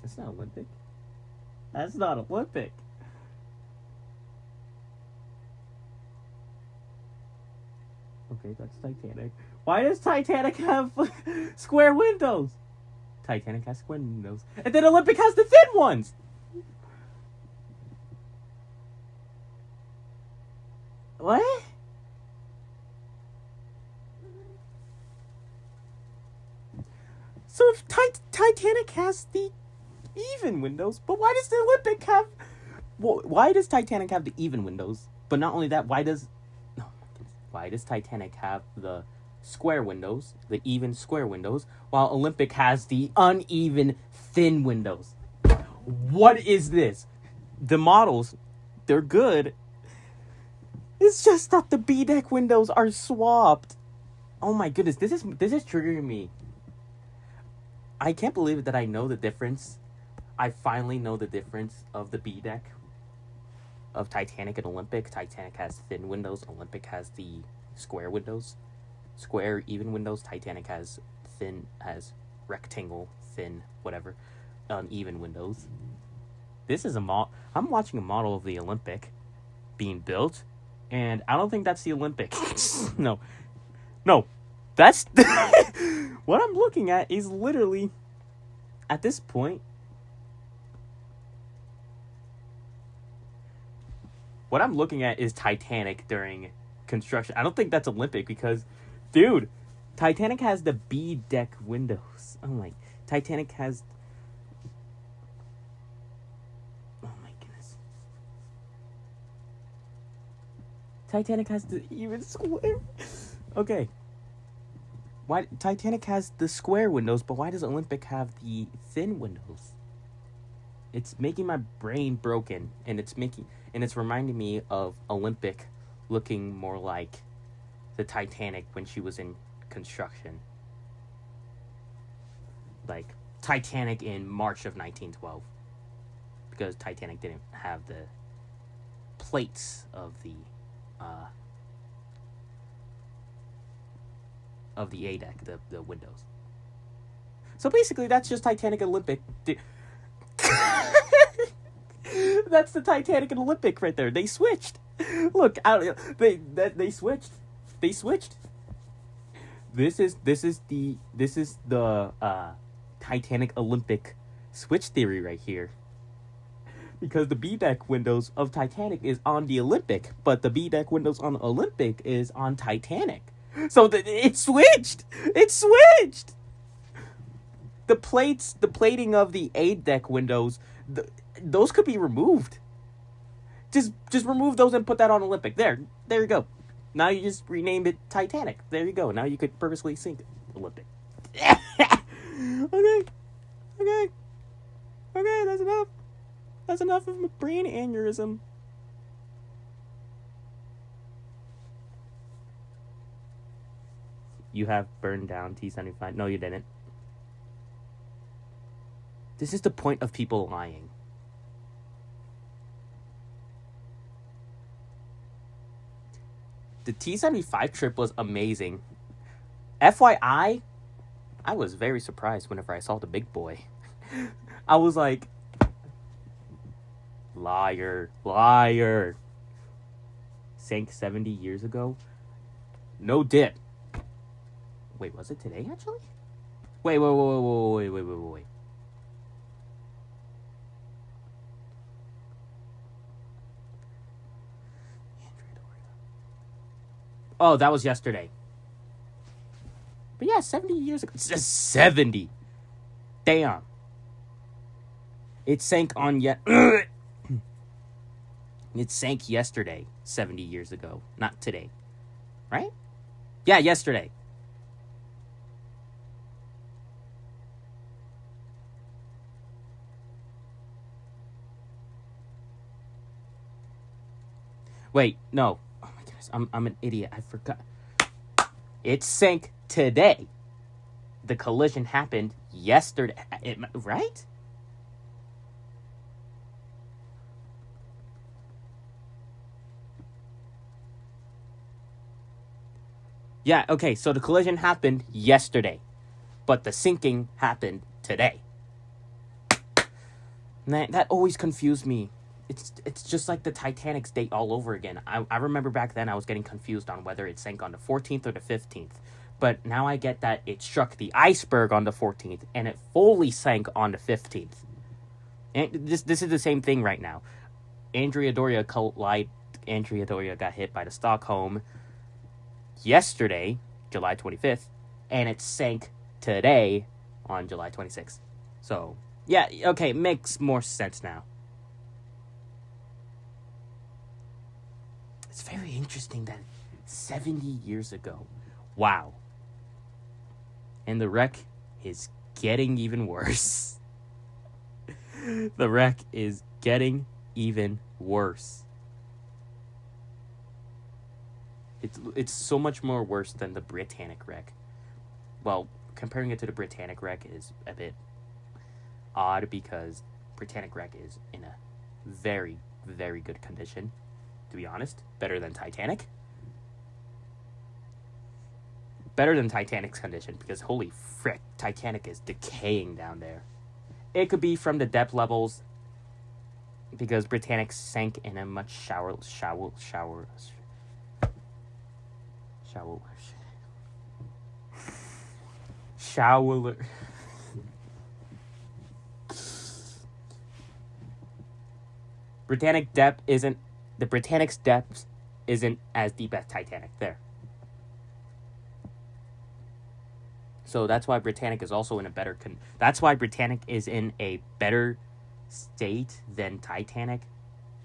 That's not Olympic. That's not Olympic. Okay, that's Titanic. Why does Titanic have square windows? Titanic has square windows. And then Olympic has the thin ones. What? So if Titanic has the even windows, but why does the Olympic have... Why does Titanic have the even windows? But not only that, why does Titanic have the square windows, the even square windows, while Olympic has the uneven thin windows? What is this? The models, they're good. It's just that the B deck windows are swapped. Oh my goodness, this is triggering me. I can't believe it that I know the difference. I finally know the difference of the B deck of Titanic and Olympic. Titanic has thin windows. Olympic has the square windows. Square, even windows. Titanic has rectangle, thin, whatever, uneven windows. This is I'm watching a model of the Olympic being built, and I don't think that's the Olympic. No. That's what I'm looking at is literally, at this point, what I'm looking at is Titanic during construction. I don't think that's Olympic because, dude, Titanic has the B deck windows. Oh my, Titanic has... Oh my goodness. Titanic has the even square... Okay. Why Titanic has the square windows, but why does Olympic have the thin windows? It's making my brain broken, and it's reminding me of Olympic looking more like the Titanic when she was in construction. Like Titanic in March of 1912. Because Titanic didn't have the plates of the A deck, the windows. So basically, that's just Titanic and Olympic. That's the Titanic and Olympic right there. They switched. Look, they switched. They switched. This is the Titanic Olympic switch theory right here. Because the B deck windows of Titanic is on the Olympic, but the B deck windows on Olympic is on Titanic. So it switched. It switched. The plating of the A deck windows, those could be removed. Just remove those and put that on Olympic. There you go. Now you just renamed it Titanic. There you go. Now you could purposely sink Olympic. Okay, that's enough. That's enough of my brain aneurysm. You have burned down T-75. No, you didn't. This is the point of people lying. The T-75 trip was amazing. FYI, I was very surprised whenever I saw the big boy. I was like, liar. Sank 70 years ago? No dip. Wait, was it today, actually? Wait. Oh, that was yesterday. But yeah, 70 years ago. It's just 70. Damn. It sank on yet. It sank yesterday, 70 years ago. Not today. Right? Yeah, yesterday. Wait, no. Oh my goodness, I'm an idiot. I forgot. It sank today. The collision happened yesterday. Right? Yeah, okay, so the collision happened yesterday, but the sinking happened today. That always confused me. It's just like the Titanic's date all over again. I remember back then I was getting confused on whether it sank on the 14th or the 15th. But now I get that it struck the iceberg on the 14th and it fully sank on the 15th. And this is the same thing right now. Andrea Doria got hit by the Stockholm yesterday, July 25th, and it sank today on July 26th. So, yeah, okay, it makes more sense now. It's very interesting that 70 years ago, wow. And the wreck is getting even worse. The wreck is getting even worse. It's so much more worse than the Britannic wreck. Well, comparing it to the Britannic wreck is a bit odd because Britannic wreck is in a very, very good condition, to be honest. Better than Titanic. Better than Titanic's condition because holy frick, Titanic is decaying down there. It could be from the depth levels because Britannic sank in a much shallower. The Britannic's depth isn't as deep as Titanic. There. So that's why Britannic is also in a better that's why Britannic is in a better state than Titanic,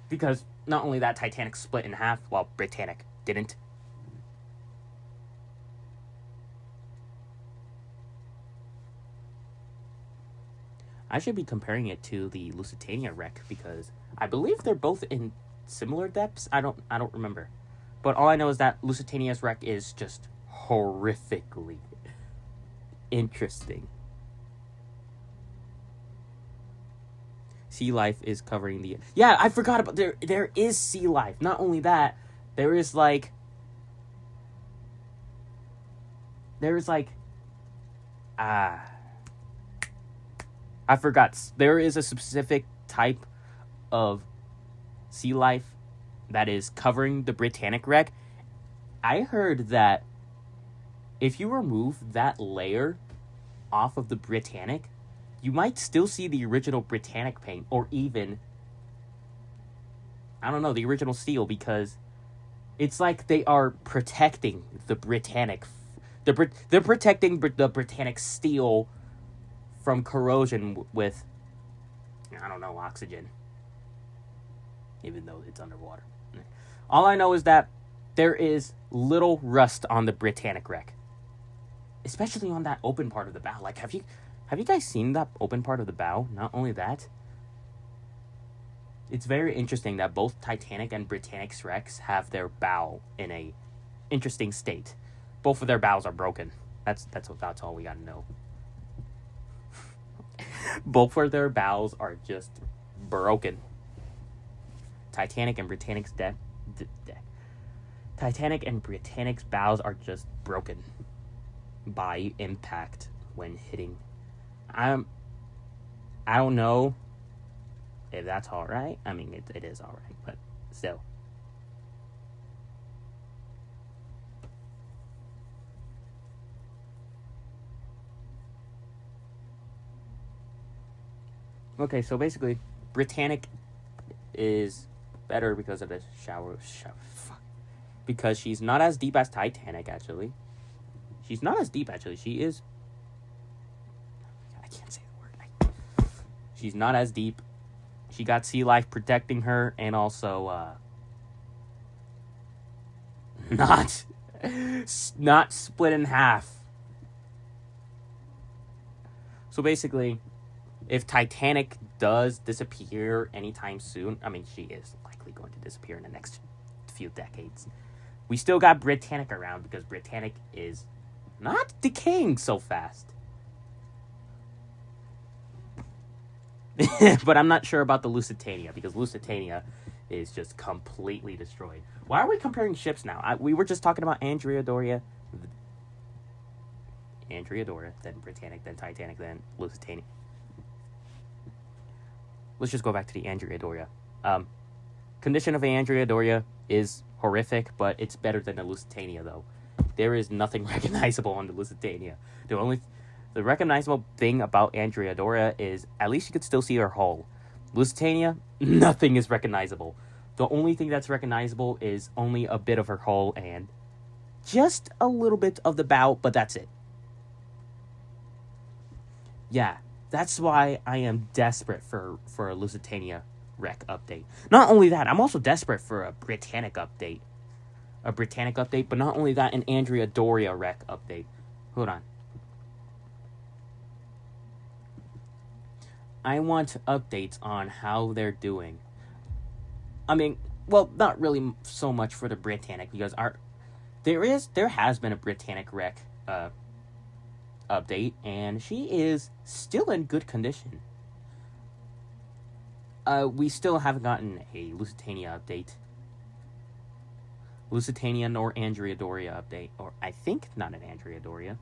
because not only that, Titanic split in half while Britannic didn't. I should be comparing it to the Lusitania wreck because I believe they're both in similar depths. I don't remember, but all I know is that Lusitania's wreck is just horrifically interesting. Sea life is covering the... Yeah, I forgot about... There is sea life. Not only that, there is like... I forgot. There is a specific type of sea life that is covering the Britannic wreck. I heard that if you remove that layer off of the Britannic, you might still see the original Britannic paint, or even, I don't know, the original steel, because it's like they are protecting the Britannic. They're protecting the Britannic steel from corrosion with, I don't know, oxygen. Even though it's underwater. All I know is that there is little rust on the Britannic wreck. Especially on that open part of the bow. Like, have you guys seen that open part of the bow? Not only that, it's very interesting that both Titanic and Britannic's wrecks have their bow in a interesting state. Both of their bows are broken. That's all we gotta know. Both of their bows are just broken. Titanic and Britannic's bows are just broken by impact when hitting. I don't know if that's all right. I mean, it is all right, but still. Okay, so basically, Britannic is better because of the because she's not as deep as Titanic, actually. She's not as deep, actually. She is... I can't say the word. She's not as deep. She got sea life protecting her, and also, not split in half. So basically, if Titanic does disappear anytime soon, I mean, she is likely going to disappear in the next few decades, we still got Britannic around because Britannic is not decaying so fast. But I'm not sure about the Lusitania because Lusitania is just completely destroyed. Why are we comparing ships now? We were just talking about Andrea Doria, then Britannic, then Titanic, then Lusitania. let's just go back to the Andrea Doria. Condition of Andrea Doria is horrific, but it's better than the Lusitania, though. There is nothing recognizable on the Lusitania. The recognizable thing about Andrea Doria is at least you could still see her hull. Lusitania, nothing is recognizable. The only thing that's recognizable is only a bit of her hull and just a little bit of the bow, but that's it. Yeah, that's why I am desperate for a Lusitania wreck update. Not only that, I'm also desperate for a Britannic update. But not only that, an Andrea Doria wreck update. Hold on. I want updates on how they're doing. I mean, well, not really so much for the Britannic, because there has been a Britannic wreck update, and she is still in good condition. We still haven't gotten a Lusitania update. Lusitania nor Andrea Doria update. Or I think not an Andrea Doria.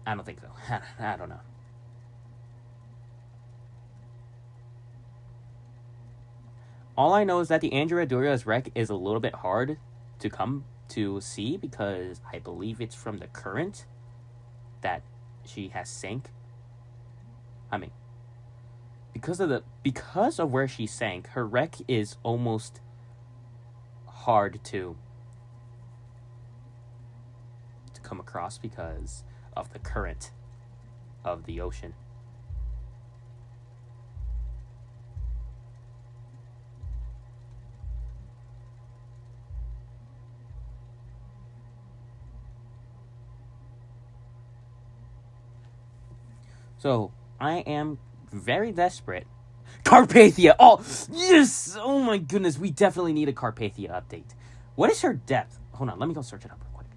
I don't think so. I don't know. All I know is that the Andrea Doria's wreck is a little bit hard to come to see because I believe it's from the current that she has sank. I mean, because of where she sank, her wreck is almost hard to come across because of the current of the ocean. So, I am very desperate. Carpathia! Oh, yes! Oh my goodness, we definitely need a Carpathia update. What is her depth? Hold on, let me go search it up real quick.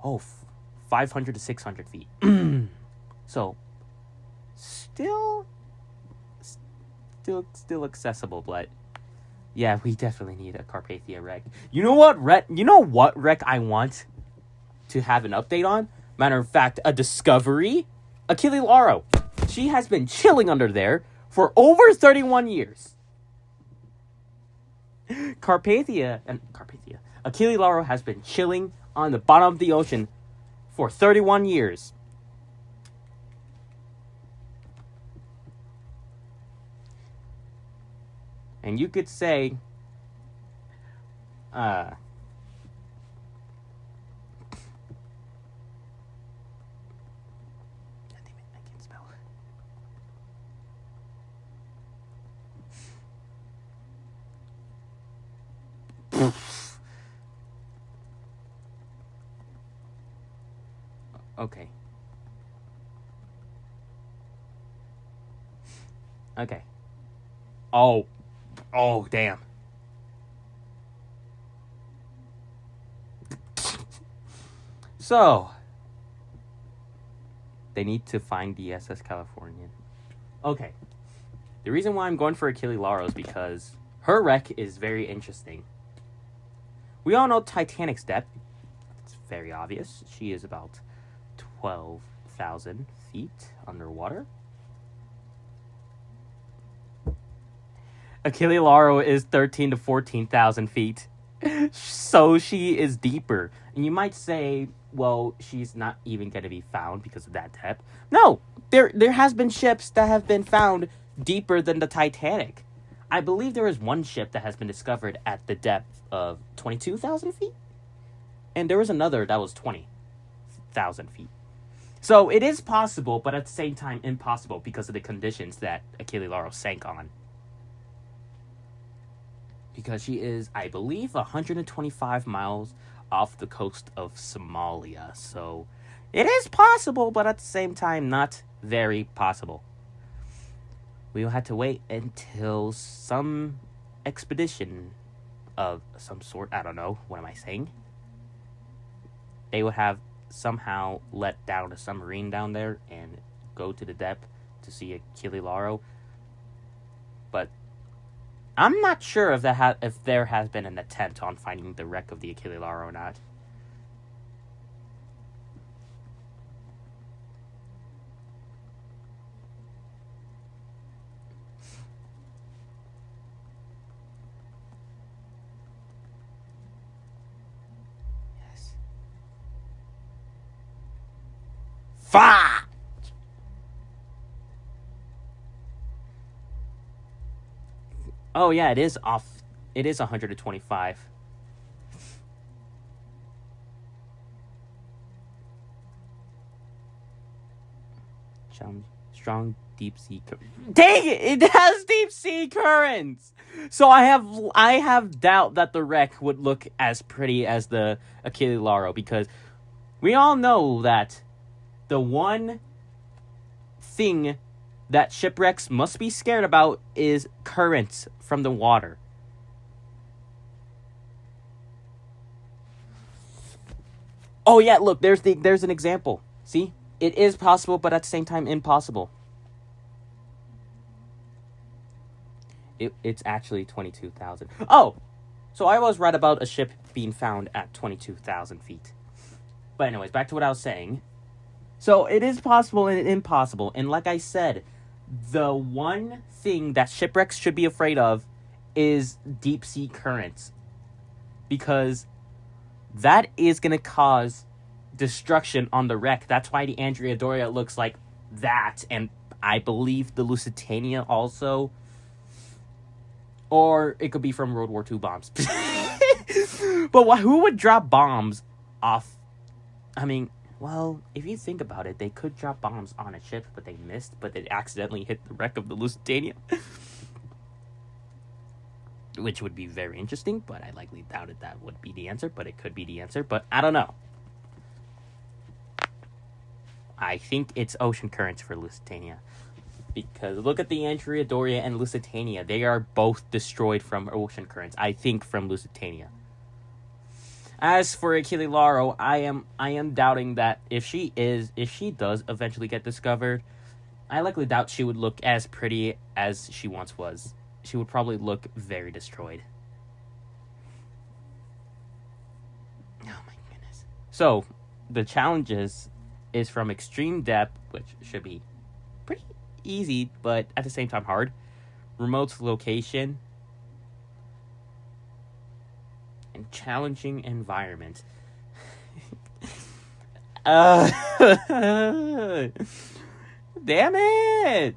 Oh, 500 to 600 feet. So, still accessible, but yeah, we definitely need a Carpathia wreck. You know what wreck I want to have an update on? Matter of fact, a discovery. Achille Lauro. She has been chilling under there for over 31 years. Achille Lauro has been chilling on the bottom of the ocean for 31 years. And you could say, God damn it, I can't spell. Okay. Oh, damn. So, they need to find the SS Californian. Okay. The reason why I'm going for Achille Lauro is because her wreck is very interesting. We all know Titanic's depth. It's very obvious. She is about 12,000 feet underwater. Achille Lauro is 13 to 14,000 feet. So she is deeper. And you might say, well, she's not even going to be found because of that depth. No, there has been ships that have been found deeper than the Titanic. I believe there is one ship that has been discovered at the depth of 22,000 feet. And there was another that was 20,000 feet. So it is possible, but at the same time impossible because of the conditions that Achille Lauro sank on. Because she is, I believe, 125 miles off the coast of Somalia. So it is possible, but at the same time, not very possible. We will have to wait until some expedition of some sort. I don't know. What am I saying? They would have somehow let down a submarine down there and go to the depth to see Achille Lauro. But I'm not sure if if there has been an attempt on finding the wreck of the Achille Lauro or not. Yes. Fuck! Oh yeah, it is off. It is 125. Strong deep sea current. Dang it! It has deep sea currents. So I have doubt that the wreck would look as pretty as the Achille Lauro, because we all know that the one thing that shipwrecks must be scared about is currents from the water. Oh yeah, look, there's an example. See? It is possible, but at the same time impossible. It's actually 22,000. Oh! So I was right about a ship being found at 22,000 feet. But anyways, back to what I was saying. So it is possible and impossible. And like I said, the one thing that shipwrecks should be afraid of is deep sea currents. Because that is going to cause destruction on the wreck. That's why the Andrea Doria looks like that. And I believe the Lusitania also. Or it could be from World War II bombs. But who would drop bombs off? I mean, well, if you think about it, they could drop bombs on a ship, but they missed, but they accidentally hit the wreck of the Lusitania. Which would be very interesting, but I likely doubted that would be the answer, but it could be the answer, but I don't know. I think it's ocean currents for Lusitania. Because look at the Andrea Doria and Lusitania. They are both destroyed from ocean currents. I think from Lusitania. As for Achille Lauro, I am doubting that if she does eventually get discovered, I likely doubt she would look as pretty as she once was. She would probably look very destroyed. Oh my goodness. So, the challenges is from extreme depth, which should be pretty easy, but at the same time hard. Remote location. And challenging environment. Damn it!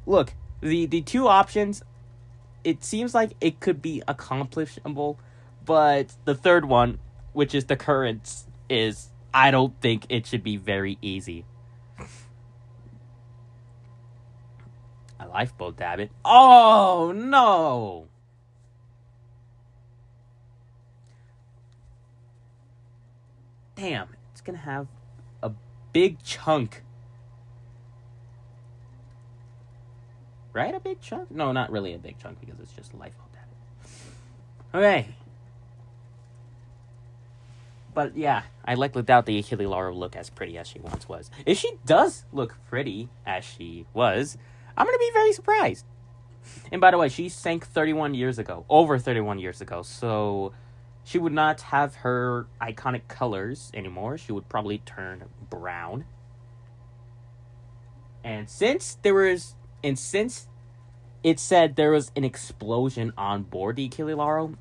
Look, the two options, it seems like it could be accomplishable, but the third one, which is the currents, is, I don't think it should be very easy. A lifeboat, damn it. Oh, no! Damn, it's gonna have a big chunk. Right? A big chunk? No, not really a big chunk, because it's just a lifeboat, damn it. Okay. But yeah, I likely doubt the Achille Lauro will look as pretty as she once was. If she does look pretty as she was, I'm going to be very surprised. And by the way, she sank 31 years ago. Over 31 years ago. So she would not have her iconic colors anymore. She would probably turn brown. And since it said there was an explosion on board the Achille Lauro,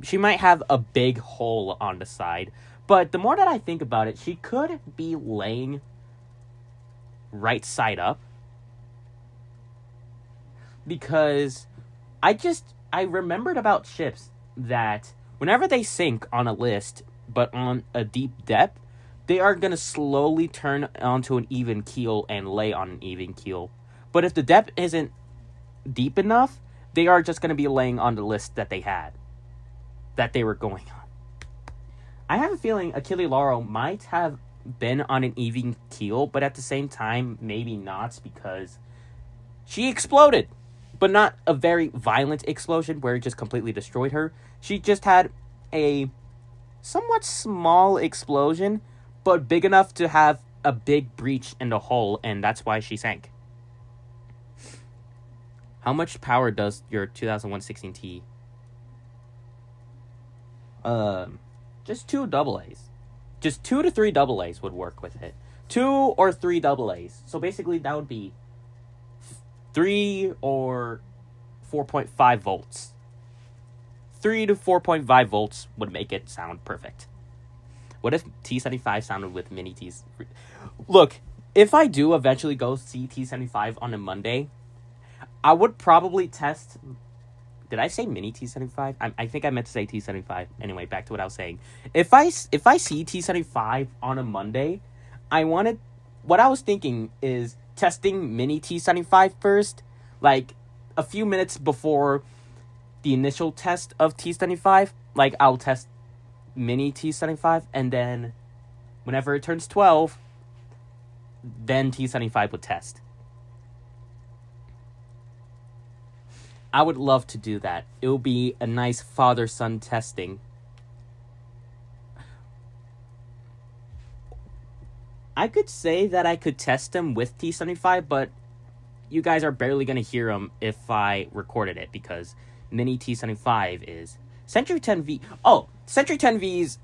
she might have a big hole on the side. But the more that I think about it, she could be laying right side up. Because I remembered about ships that whenever they sink on a list, but on a deep depth, they are going to slowly turn onto an even keel and lay on an even keel. But if the depth isn't deep enough, they are just going to be laying on the list that they had, that they were going on. I have a feeling Achille Lauro might have been on an even keel, but at the same time, maybe not, because she exploded. But not a very violent explosion where it just completely destroyed her. She just had a somewhat small explosion, but big enough to have a big breach in the hull, and that's why she sank. How much power does your 2001 16T? Just 2 AA's. Just 2 to 3 AA's would work with it. 2 or 3 AA's. So basically that would be 3 or 4.5 volts. 3 to 4.5 volts would make it sound perfect. What if T-75 sounded with mini T's? Look, if I do eventually go see T-75 on a Monday, I would probably test... Did I say mini T-75? I think I meant to say T-75. Anyway, back to what I was saying. If I see T-75 on a Monday, what I was thinking is testing mini T-75 first, like a few minutes before the initial test of T-75. Like, I'll test mini T-75, and then whenever it turns 12, then T-75 would test. I would love to do that. It would be a nice father-son testing. I could say that I could test them with T-75, but you guys are barely going to hear them if I recorded it, because mini T-75 is Sentry 10V. Oh, Sentry 10V is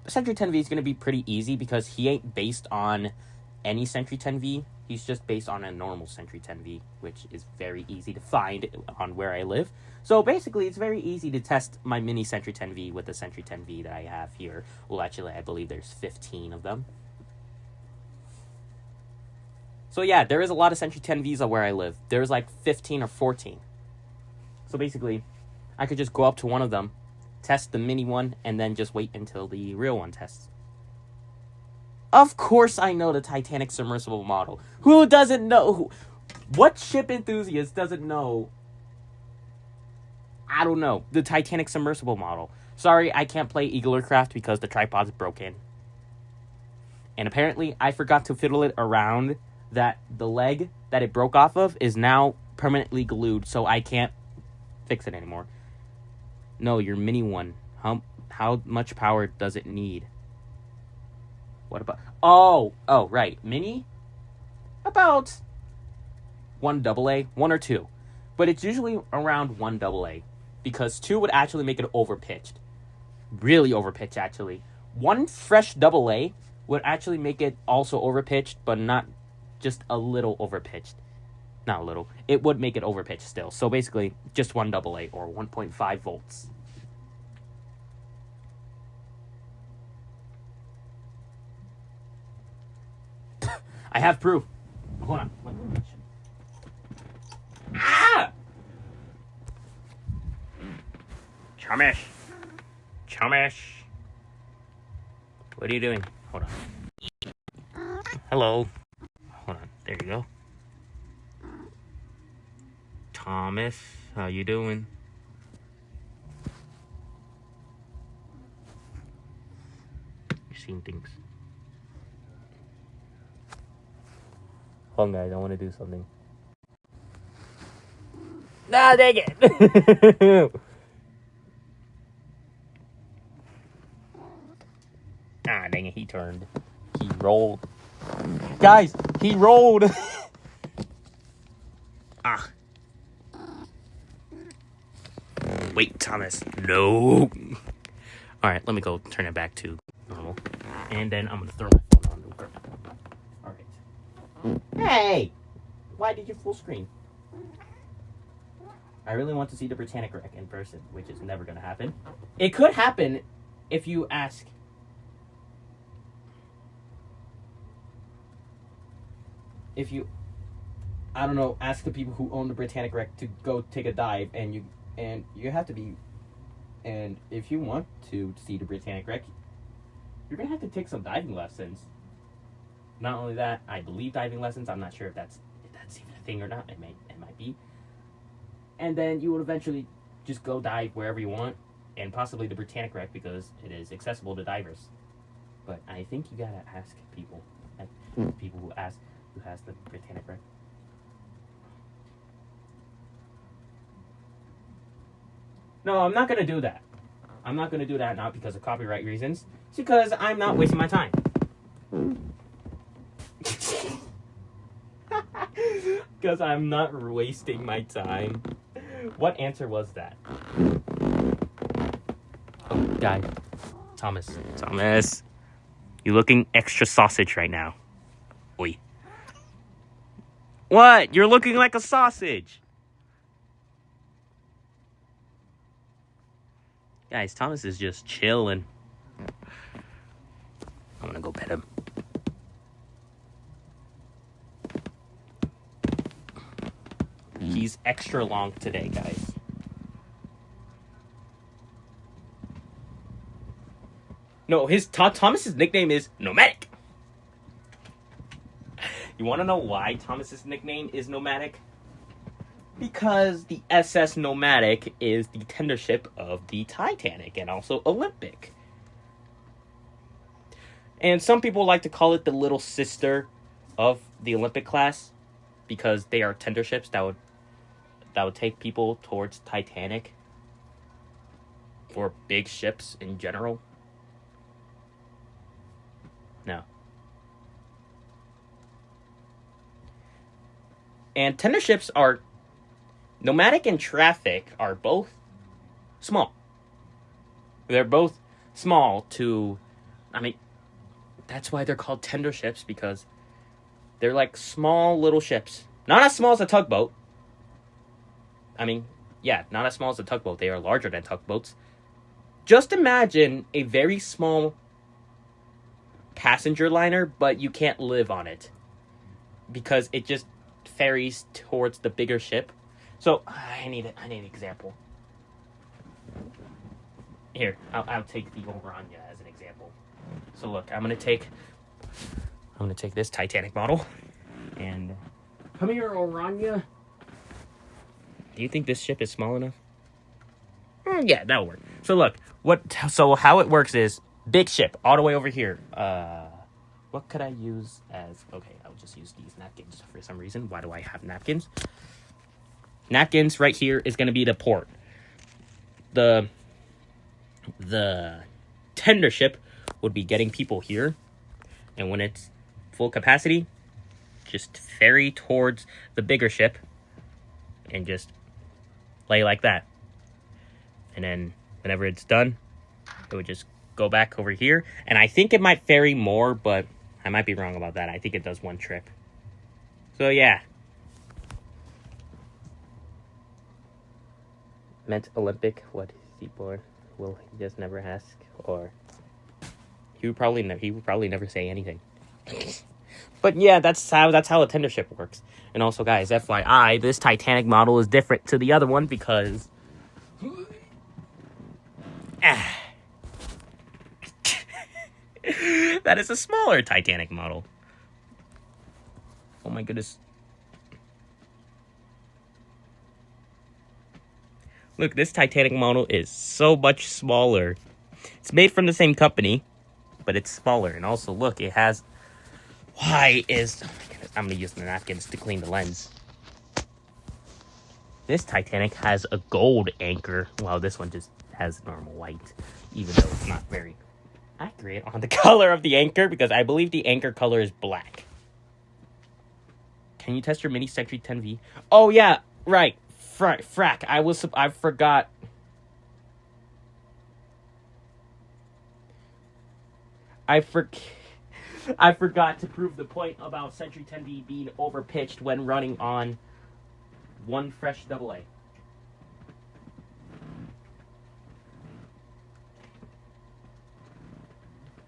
going to be pretty easy because he ain't based on any Sentry 10V. He's just based on a normal Sentry 10V, which is very easy to find on where I live. So basically, it's very easy to test my mini Sentry 10V with the Sentry 10V that I have here. Well, actually, I believe there's 15 of them. So yeah, there is a lot of Sentry 10Vs where I live. There's like 15 or 14. So basically, I could just go up to one of them, test the mini one, and then just wait until the real one tests. Of course I know the Titanic submersible model. Who doesn't know? What ship enthusiast doesn't know? I don't know. The Titanic submersible model. Sorry, I can't play Eaglercraft because the tripod's broken. And apparently, I forgot to fiddle it around that the leg that it broke off of is now permanently glued, so I can't fix it anymore. No, your mini one. How much power does it need? What about... Oh, right. Mini? About 1 AA. 1 or 2. But it's usually around 1 AA. Because 2 would actually make it overpitched. Really overpitched, actually. 1 fresh AA would actually make it also overpitched, but not just a little overpitched. Not a little. It would make it overpitched still. So basically, just 1 AA or 1.5 volts. I have proof. Hold on. Ah! Chumish. What are you doing? Hold on. Hello. Hold on. There you go. Thomas, how you doing? You're seeing things. Hold on, guys. I want to do something. Nah, dang it! Ah, dang it. He turned. He rolled. Guys, he rolled! Ah. Wait, Thomas. No. Alright, let me go turn it back to normal. And then I'm going to throw my phone on the ground. Alright. Hey! Why did you full screen? I really want to see the Britannic wreck in person, which is never going to happen. It could happen if you ask. If you, I don't know, ask the people who own the Britannic wreck to go take a dive, and you have to be, and if you want to see the Britannic wreck, you're going to have to take some diving lessons. Not only that, I believe diving lessons. I'm not sure if that's even a thing or not. It might be. And then you would eventually just go dive wherever you want, and possibly the Britannic wreck because it is accessible to divers. But I think you gotta ask people, like people who has the Britannic wreck. No, I'm not gonna do that. I'm not gonna do that, not because of copyright reasons. It's because I'm not wasting my time. because I'm not wasting my time. What answer was that? Oh, guy. Thomas. Thomas. You're looking extra sausage right now. Oi. What? You're looking like a sausage. Guys, Thomas is just chilling. I'm gonna go pet him. He's extra long today, guys. No, Thomas's nickname is Nomadic. You want to know why Thomas's nickname is Nomadic? Because the SS Nomadic is the tender ship of the Titanic and also Olympic. And some people like to call it the little sister of the Olympic class because they are tender ships that would take people towards Titanic or big ships in general. No. And tender ships are Nomadic and Traffic are both small. They're both small that's why they're called tender ships, because they're like small little ships. Not as small as a tugboat. Not as small as a tugboat. They are larger than tugboats. Just imagine a very small passenger liner, but you can't live on it because it just ferries towards the bigger ship. So I need an example. Here, I'll take the Orania as an example. So look, I'm gonna take this Titanic model, and come here, Orania. Do you think this ship is small enough? Yeah, that'll work. So look, how it works is big ship all the way over here. What could I use as? Okay, I'll just use these napkins for some reason. Why do I have napkins? Napkins right here is gonna be the port. The tender ship would be getting people here, and when it's full capacity, just ferry towards the bigger ship and just lay like that. And then whenever it's done, it would just go back over here. And I think it might ferry more, but I might be wrong about that. I think it does one trip. So yeah. Meant Olympic. What is he born? Will he just never ask? Or he would probably never say anything. But yeah, that's how a tender ship works. And also, guys, FYI, this Titanic model is different to the other one because that is a smaller Titanic model. Oh my goodness. Look, this Titanic model is so much smaller. It's made from the same company, but it's smaller. And also, look, it has... Oh my goodness, I'm going to use the napkins to clean the lens. This Titanic has a gold anchor, while this one just has normal white, even though it's not very accurate on the color of the anchor, because I believe the anchor color is black. Can you test your mini Century 10V? Oh, yeah, right. Frack, I forgot. I forgot to prove the point about Century 10V being overpitched when running on one fresh AA.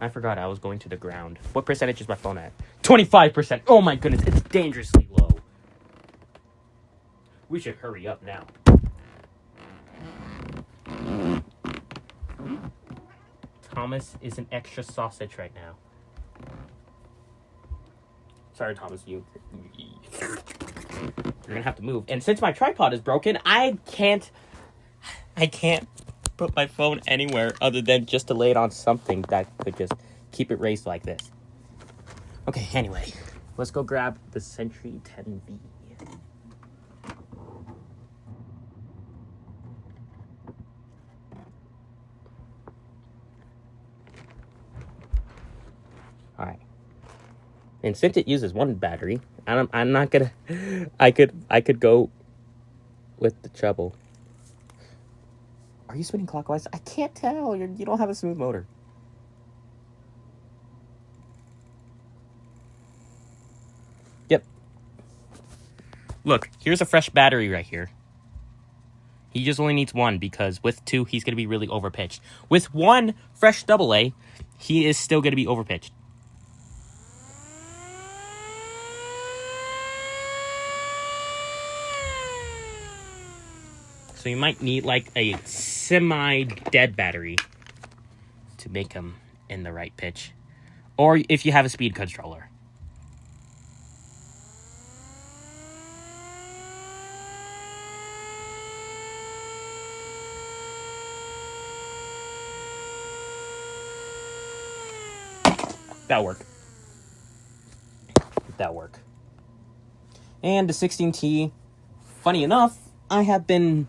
I forgot I was going to the ground. What percentage is my phone at? 25%. Oh my goodness, it's dangerously low. We should hurry up now. Thomas is an extra sausage right now. Sorry, Thomas, you're gonna have to move. And since my tripod is broken, I can't put my phone anywhere other than just to lay it on something that could just keep it raised like this. Okay, anyway, let's go grab the Century 10V. Alright. And since it uses one battery, I'm not gonna. I could go with the treble. Are you spinning clockwise? I can't tell. You don't have a smooth motor. Yep. Look, here's a fresh battery right here. He just only needs one because with two, he's going to be really overpitched. With one fresh AA, he is still going to be overpitched. So you might need like a semi-dead battery to make him in the right pitch. Or if you have a speed controller. That'll work. That'll work. And the 16T, funny enough, I have been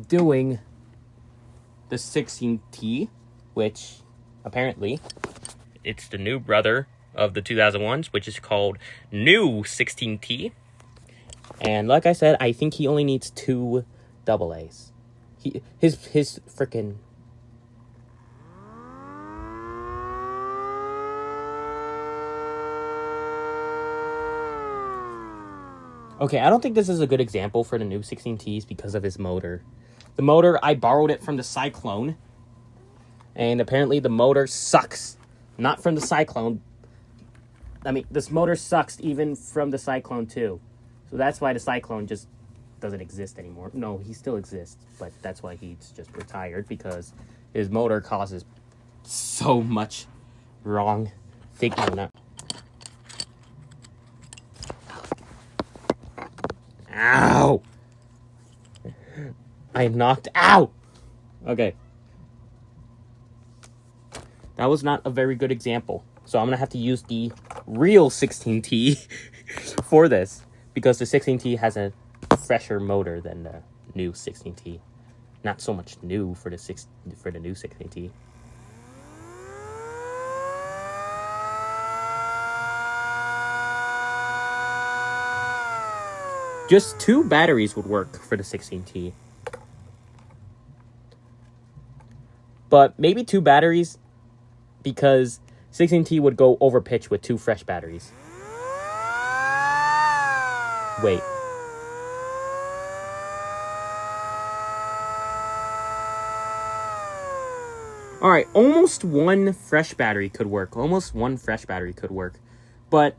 doing the 16T, which apparently it's the new brother of the 2001s, which is called New 16T. And like I said, I think he only needs 2 AA's. His freaking... Okay, I don't think this is a good example for the new 16Ts because of his motor. The motor, I borrowed it from the Cyclone. And apparently the motor sucks. Not from the Cyclone. I mean, this motor sucks even from the Cyclone too. So that's why the Cyclone just doesn't exist anymore. No, he still exists. But that's why he's just retired. Because his motor causes so much wrong thinking. Ow! I knocked out! Okay. That was not a very good example. So I'm going to have to use the real 16T for this. Because the 16T has a fresher motor than the new 16T. Not so much new for the new 16T. Just 2 batteries would work for the 16T. But maybe 2 batteries because 16T would go over pitch with 2 fresh batteries. Wait. Alright, almost 1 fresh battery could work. Almost 1 fresh battery could work. But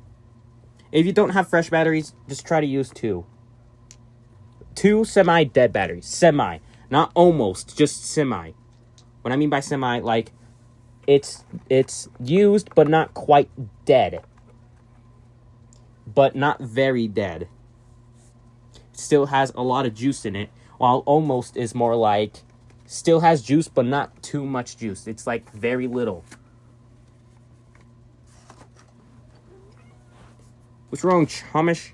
if you don't have fresh batteries, just try to use 2. 2 semi-dead batteries. Semi. Not almost, just semi. What I mean by semi, like, it's used, but not quite dead. But not very dead. It still has a lot of juice in it, while almost is more like, still has juice, but not too much juice. It's like very little. What's wrong, Chumish?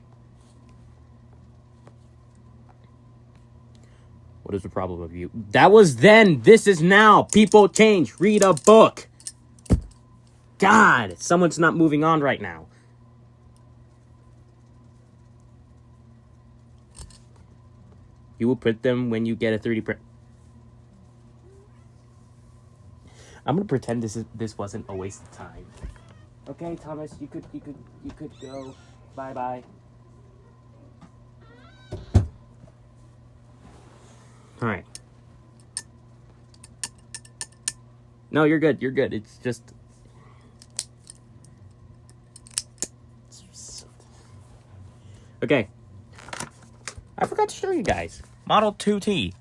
What is the problem with you? That was then. This is now. People change. Read a book. God, someone's not moving on right now. You will print them when you get a 3D print. I'm gonna pretend this wasn't a waste of time. Okay, Thomas, you could go. Bye. All right. No, you're good. You're good. It's just... Okay. I forgot to show you guys. Model 2T.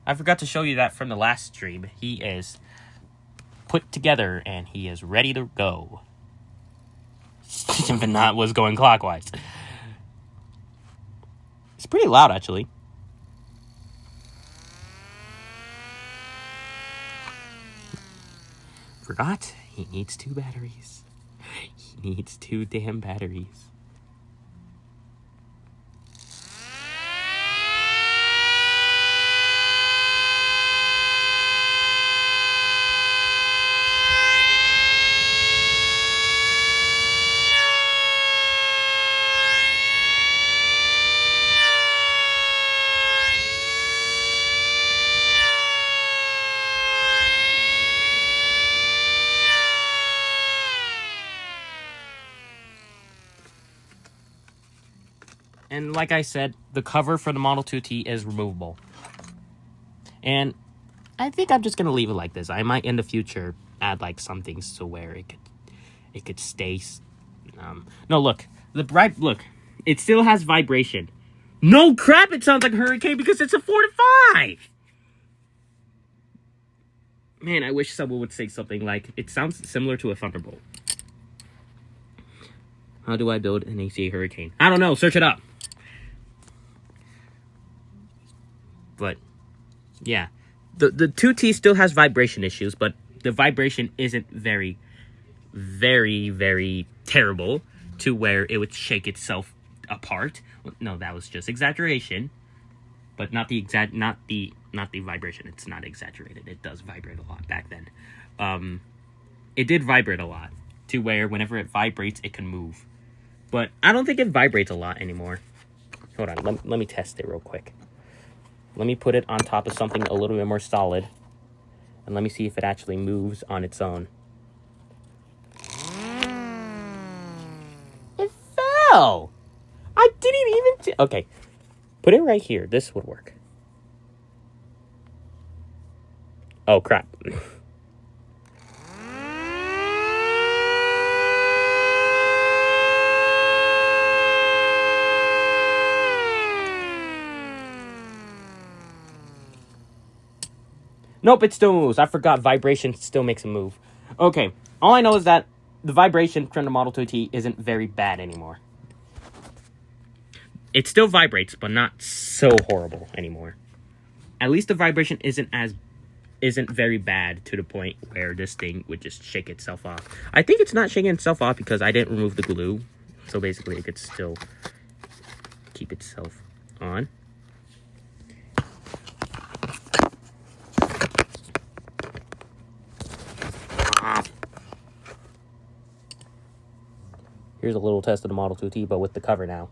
I forgot to show you that from the last stream. He is put together and he is ready to go. But not was going clockwise. It's pretty loud, actually. Forgot, he needs 2 batteries. He needs 2 damn batteries. And like I said, the cover for the Model 2T is removable. And I think I'm just going to leave it like this. I might in the future add like some things to where it could stay. No, look. Look. It still has vibration. No crap, it sounds like a Hurricane because it's a 4-5. Man, I wish someone would say something like, it sounds similar to a Thunderbolt. How do I build an ACA Hurricane? I don't know, search it up. But, yeah. The 2T still has vibration issues, but the vibration isn't very, very, very terrible to where it would shake itself apart. No, that was just exaggeration. But not the vibration. It's not exaggerated. It does vibrate a lot back then. It did vibrate a lot to where whenever it vibrates, it can move. But I don't think it vibrates a lot anymore. Hold on, let me test it real quick. Let me put it on top of something a little bit more solid. And let me see if it actually moves on its own. It fell! I didn't even... Okay. Put it right here. This would work. Oh, crap. Nope, it still moves. I forgot vibration still makes it move. Okay, all I know is that the vibration from the Model 2T isn't very bad anymore. It still vibrates, but not so horrible anymore. At least the vibration isn't very bad to the point where this thing would just shake itself off. I think it's not shaking itself off because I didn't remove the glue. So basically, it could still keep itself on. Here's a little test of the Model 2T, but with the cover now.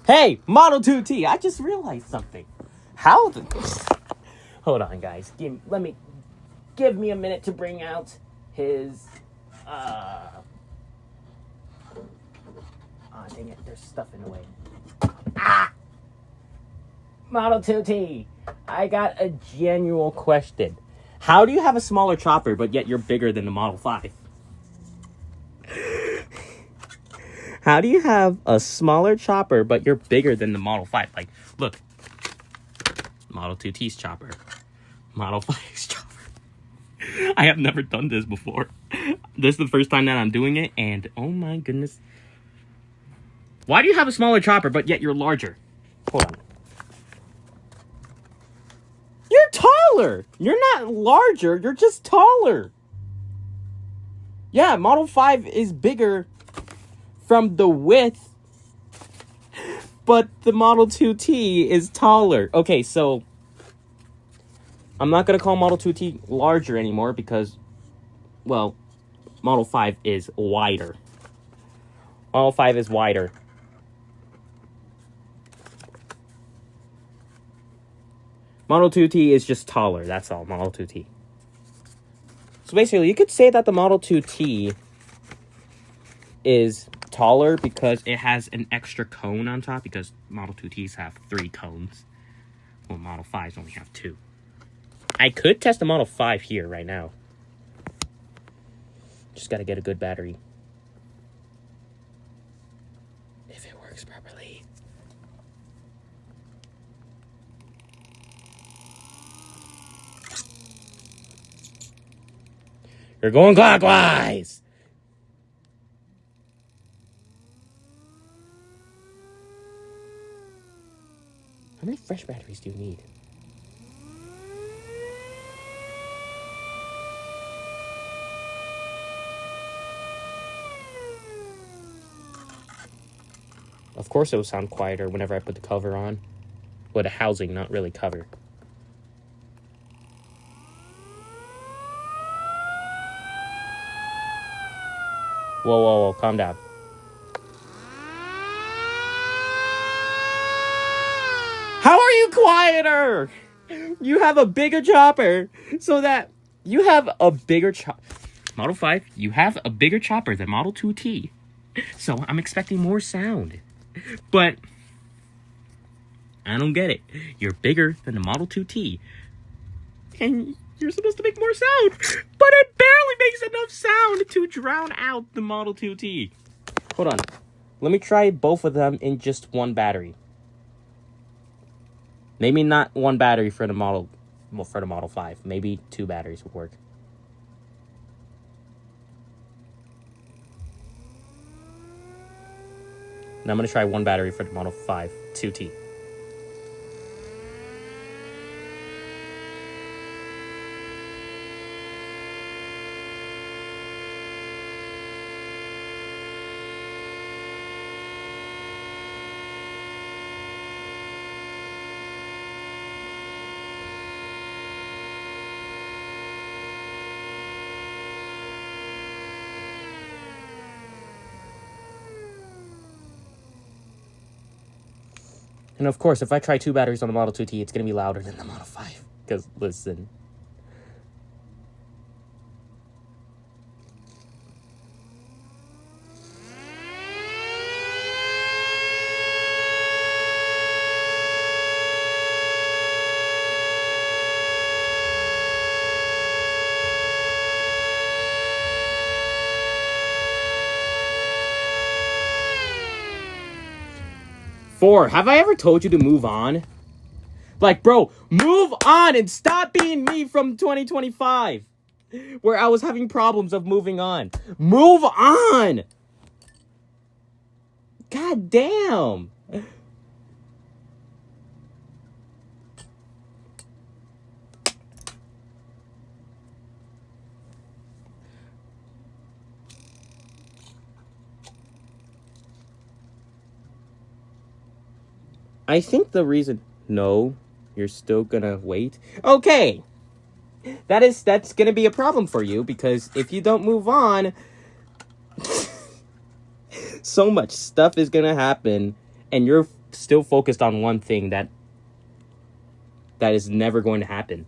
Hey, Model 2T, I just realized something. How the... Hold on, guys. Give me a minute to bring out his, oh, dang it, there's stuff in the way. Model 2T, I got a genuine question. How do you have a smaller chopper, but yet you're bigger than the Model 5? How do you have a smaller chopper, but you're bigger than the Model 5? Like, look. Model 2T's chopper. Model 5's chopper. I have never done this before. This is the first time that I'm doing it, and oh my goodness. Why do you have a smaller chopper, but yet you're larger? Hold on. You're taller! You're not larger, you're just taller. Yeah, Model 5 is bigger from the width, but the Model 2T is taller. Okay, so I'm not going to call Model 2T larger anymore because, well, Model 5 is wider. Model 5 is wider. Model 2T is just taller. That's all, Model 2T. So basically, you could say that the Model 2T is taller because it has an extra cone on top, because Model 2Ts have 3 cones. Well, Model 5s only have 2. I could test the Model 5 here right now. Just gotta get a good battery. If it works properly. You're going clockwise! How many fresh batteries do you need? Of course it will sound quieter whenever I put the cover on. Well, the housing, not really cover. Whoa, calm down. How are you quieter? You have a bigger chopper, so that you have a bigger Model 5, you have a bigger chopper than Model 2T. So I'm expecting more sound. But I don't get it. You're bigger than the Model 2T. And you're supposed to make more sound. But it barely makes enough sound to drown out the Model 2T. Hold on. Let me try both of them in just one battery. Maybe not one battery for the Model 5. Maybe 2 batteries would work. Now I'm going to try 1 battery for the Model 5 2T. And of course, if I try 2 batteries on the Model 2T, it's going to be louder than the Model 5. Because, listen. Four, have I ever told you to move on? Like, bro, move on and stop being me from 2025. Where I was having problems of moving on. Move on! God damn! I think the reason... No, you're still gonna wait? Okay! That's gonna be a problem for you, because if you don't move on... so much stuff is gonna happen, and you're still focused on one thing that is never going to happen.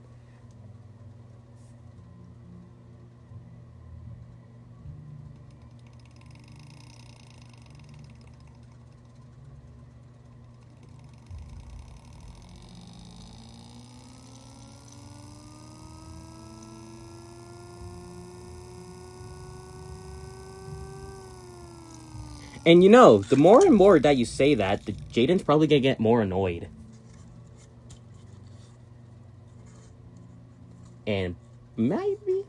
And you know, the more and more that you say that, Jaden's probably gonna get more annoyed. And maybe...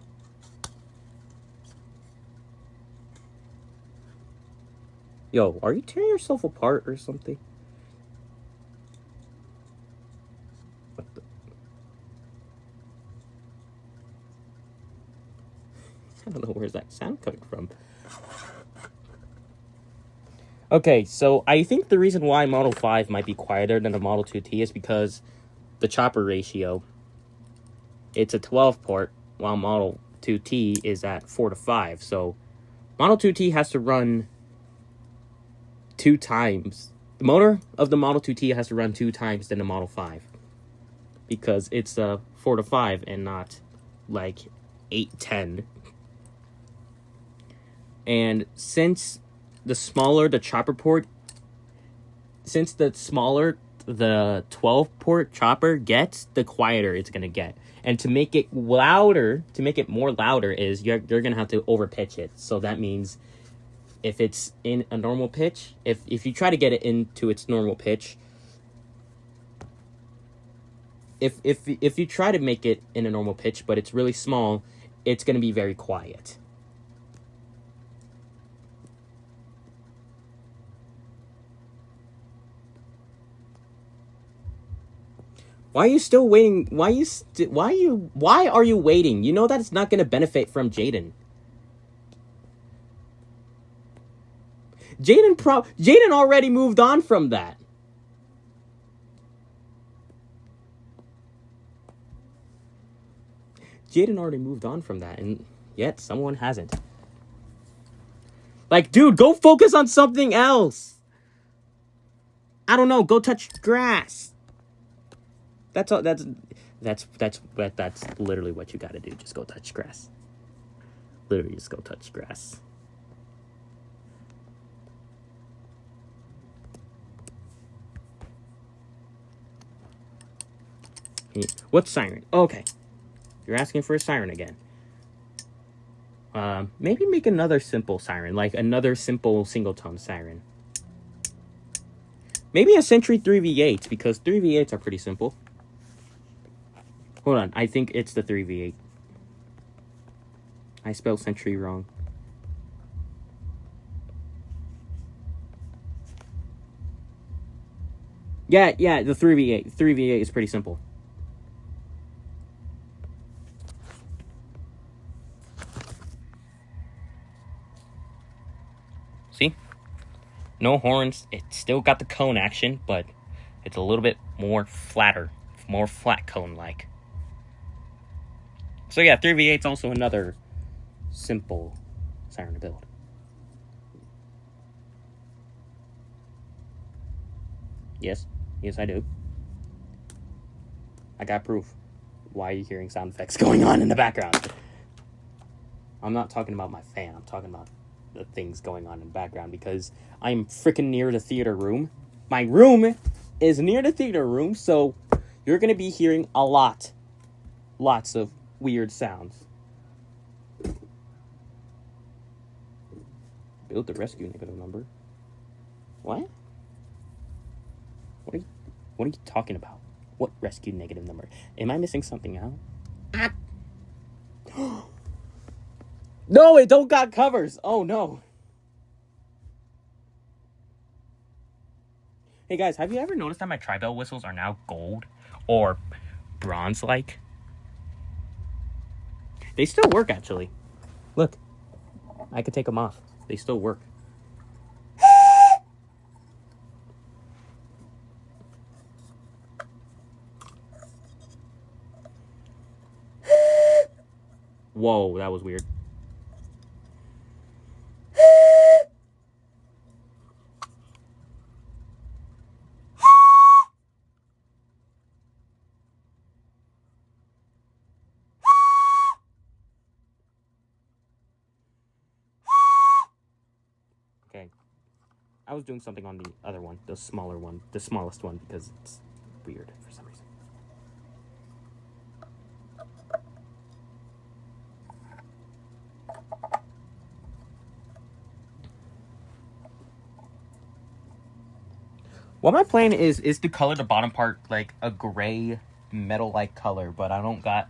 Yo, are you tearing yourself apart or something? What the... I don't know where's that sound coming from. Okay, so I think the reason why Model 5 might be quieter than the Model 2T is because the chopper ratio. It's a 12 port, while Model 2T is at 4:5. So Model 2T has to run 2 times. The motor of the Model 2T has to run 2 times than the Model 5. Because it's 4:5 and not like 8:10. And since the smaller the chopper port, since the smaller the 12 port chopper gets, the quieter it's going to get. And to make it louder, to make it more louder, is you're going to have to overpitch it. So that means if it's in a normal pitch, if you try to get it into its normal pitch, if you try to make it in a normal pitch, but it's really small, it's going to be very quiet. Why are you still waiting? Why are you waiting? You know that it's not going to benefit from Jaden. Jaden already moved on from that. Jaden already moved on from that, and yet someone hasn't. Like, dude, go focus on something else. I don't know, go touch grass. That's all. That's literally what you gotta do. Just go touch grass. Literally, just go touch grass. What siren? Okay, you're asking for a siren again. Maybe make another simple siren, like another simple single tone siren. Maybe a Sentry 3v8, because 3v8s are pretty simple. Hold on, I think it's the 3v8. I spelled Sentry wrong. Yeah, the 3v8. 3v8 is pretty simple. See? No horns. It still got the cone action, but it's a little bit more flatter. More flat cone-like. So yeah, 3v8 is also another simple siren to build. Yes, I do. I got proof. Why are you hearing sound effects going on in the background? I'm not talking about my fan. I'm talking about the things going on in the background because I'm freaking near the theater room. My room is near the theater room, so you're going to be hearing lots of weird sounds. Build the rescue negative number. What? What are you talking about? What rescue negative number? Am I missing something out? No, it don't got covers. Oh, no. Hey, guys, have you ever noticed that my tri-bell whistles are now gold or bronze-like? They still work, actually. Look. I could take them off. They still work. Whoa, that was weird. Okay. I was doing something on the other one, the smaller one, the smallest one, because it's weird for some reason. What my plan is to color the bottom part like a gray metal-like color, but I don't got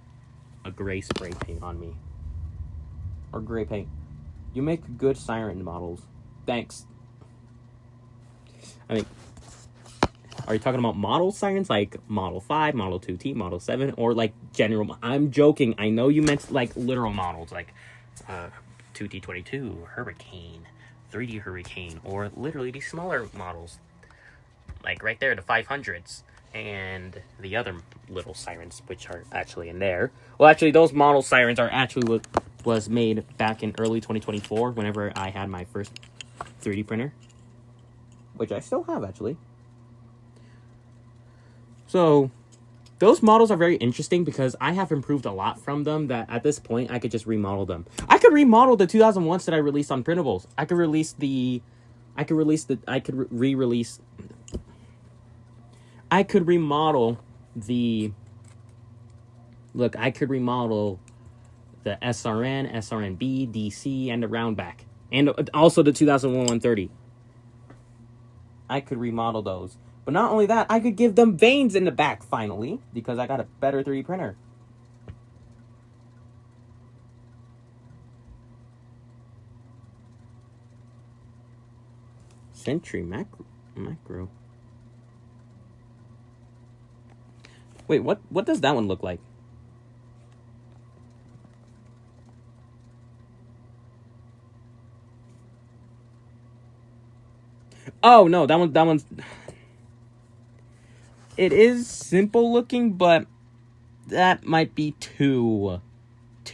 a gray spray paint on me. Or gray paint. You make good siren models. Thanks. I mean, are you talking about model sirens like Model 5, Model 2T, Model 7, or like general? I'm joking. I know you meant like literal models like 2T22, Hurricane, 3D Hurricane, or literally these smaller models. Like right there, the 500s, and the other little sirens, which are actually in there. Well, actually, those model sirens are actually what was made back in early 2024, whenever I had my first 3D printer. Which I still have, actually. So, those models are very interesting because I have improved a lot from them that at this point, I could just remodel them. I could remodel the 2001s that I released on printables. I could re-release I could remodel the SRN, SRNB, DC, and the roundback. And also the 2001 130. I could remodel those. But not only that, I could give them veins in the back, finally, because I got a better 3D printer. Sentry macro. Wait, what does that one look like? Oh, no, that one's... It is simple looking, but that might be too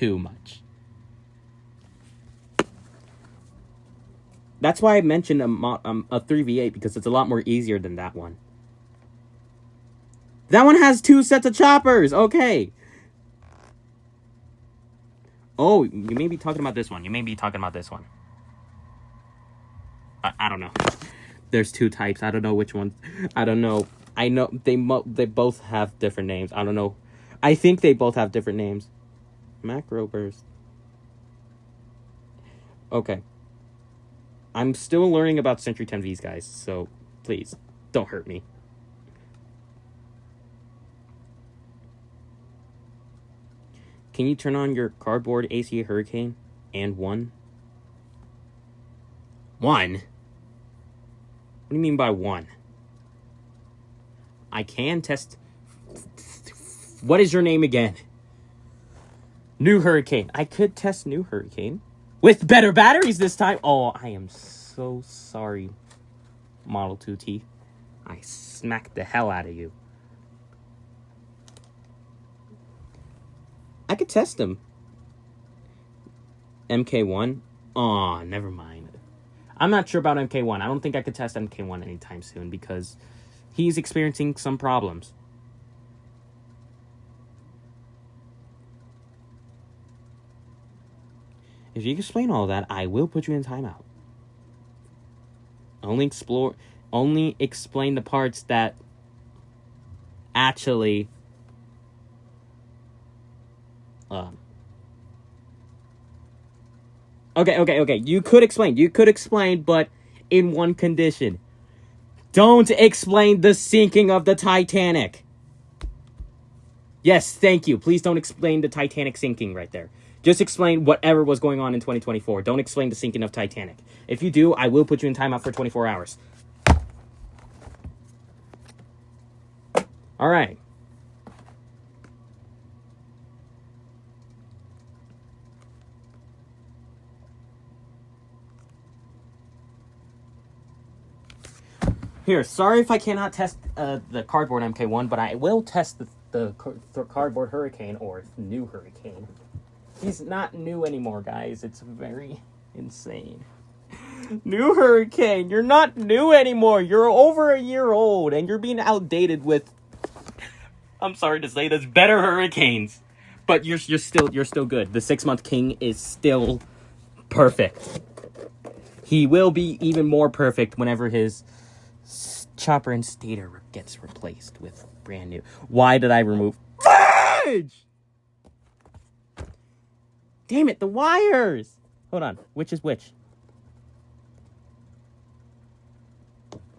much. That's why I mentioned a 3v8, because it's a lot more easier than that one. That one has 2 sets of choppers. Okay. Oh, you may be talking about this one. I don't know. There's 2 types. I don't know which one. I don't know. I know they both have different names. I don't know. I think they both have different names. Macro burst. Okay. I'm still learning about Century 10Vs, guys, so please, don't hurt me. Can you turn on your cardboard AC Hurricane and 1? 1? What do you mean by 1? I can test... What is your name again? New Hurricane. I could test New Hurricane. With better batteries this time. Oh, I am so sorry, Model 2T. I smacked the hell out of you. I could test him. MK1? Aw, never mind. I'm not sure about MK1. I don't think I could test MK1 anytime soon because he's experiencing some problems. If you explain all that, I will put you in timeout. Only explain the parts that actually Okay. You could explain, but in one condition. Don't explain the sinking of the Titanic. Yes, thank you. Please don't explain the Titanic sinking right there. Just explain whatever was going on in 2024. Don't explain the sinking of Titanic. If you do, I will put you in timeout for 24 hours. All right. Here, sorry if I cannot test the cardboard MK1, but I will test the cardboard Hurricane or New Hurricane. He's not new anymore, guys. It's very insane. New Hurricane, you're not new anymore. You're over a year old, and you're being outdated with, I'm sorry to say this, better Hurricanes. But you're still good. The 6-month King is still perfect. He will be even more perfect whenever his chopper and stator gets replaced with brand new. Why did I remove fudge? Damn it, the wires! Hold on, which is which?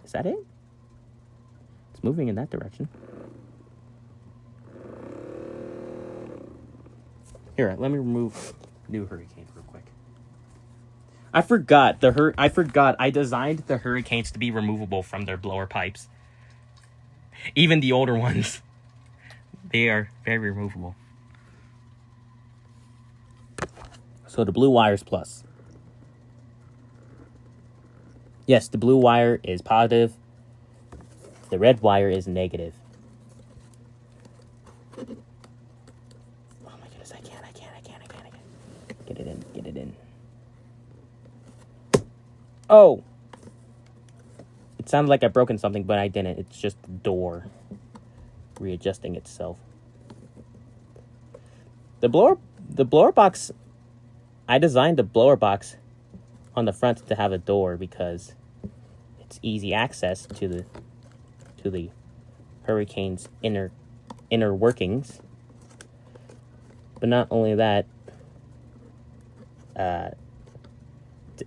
Is that it? It's moving in that direction. Here, let me remove New Hurricane real quick. I forgot I designed the Hurricanes to be removable from their blower pipes. Even the older ones. They are very removable. So the blue wire is plus. Yes, the blue wire is positive. The red wire is negative. Oh my goodness, I can't. Get it in. Oh! It sounded like I'd broken something, but I didn't. It's just the door readjusting itself. The blower box, I designed the blower box on the front to have a door because it's easy access to the Hurricane's inner workings. But not only that,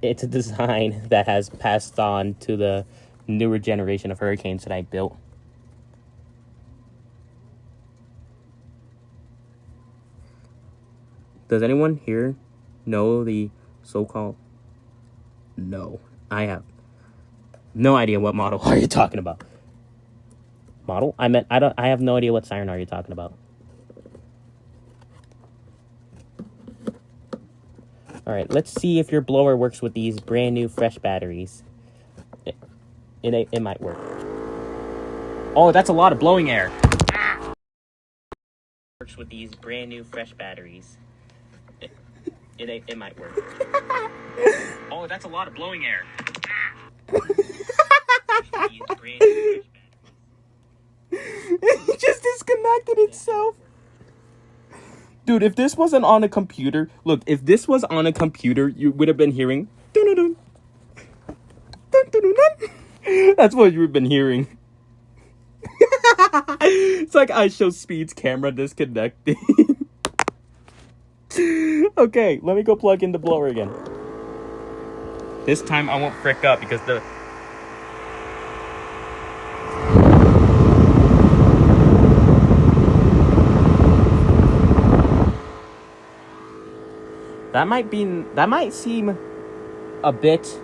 it's a design that has passed on to the newer generation of Hurricanes that I built. Does anyone here know the so-called... No, I have no idea what model are you talking about. Model? I have no idea what siren are you talking about. Alright, let's see if your blower works with these brand new fresh batteries. It might work. Oh, that's a lot of blowing air. Works with these brand new fresh batteries. It might work. Oh, that's a lot of blowing air. Just itself. Dude, if this wasn't on a computer, look, if this was on a computer, you would have been hearing. Dun-dun-dun. Dun-dun-dun-dun. That's what you've been hearing. It's like I show Speed's camera disconnecting. Okay, let me go plug in the blower again. This time I won't frick up because the... That might seem a bit...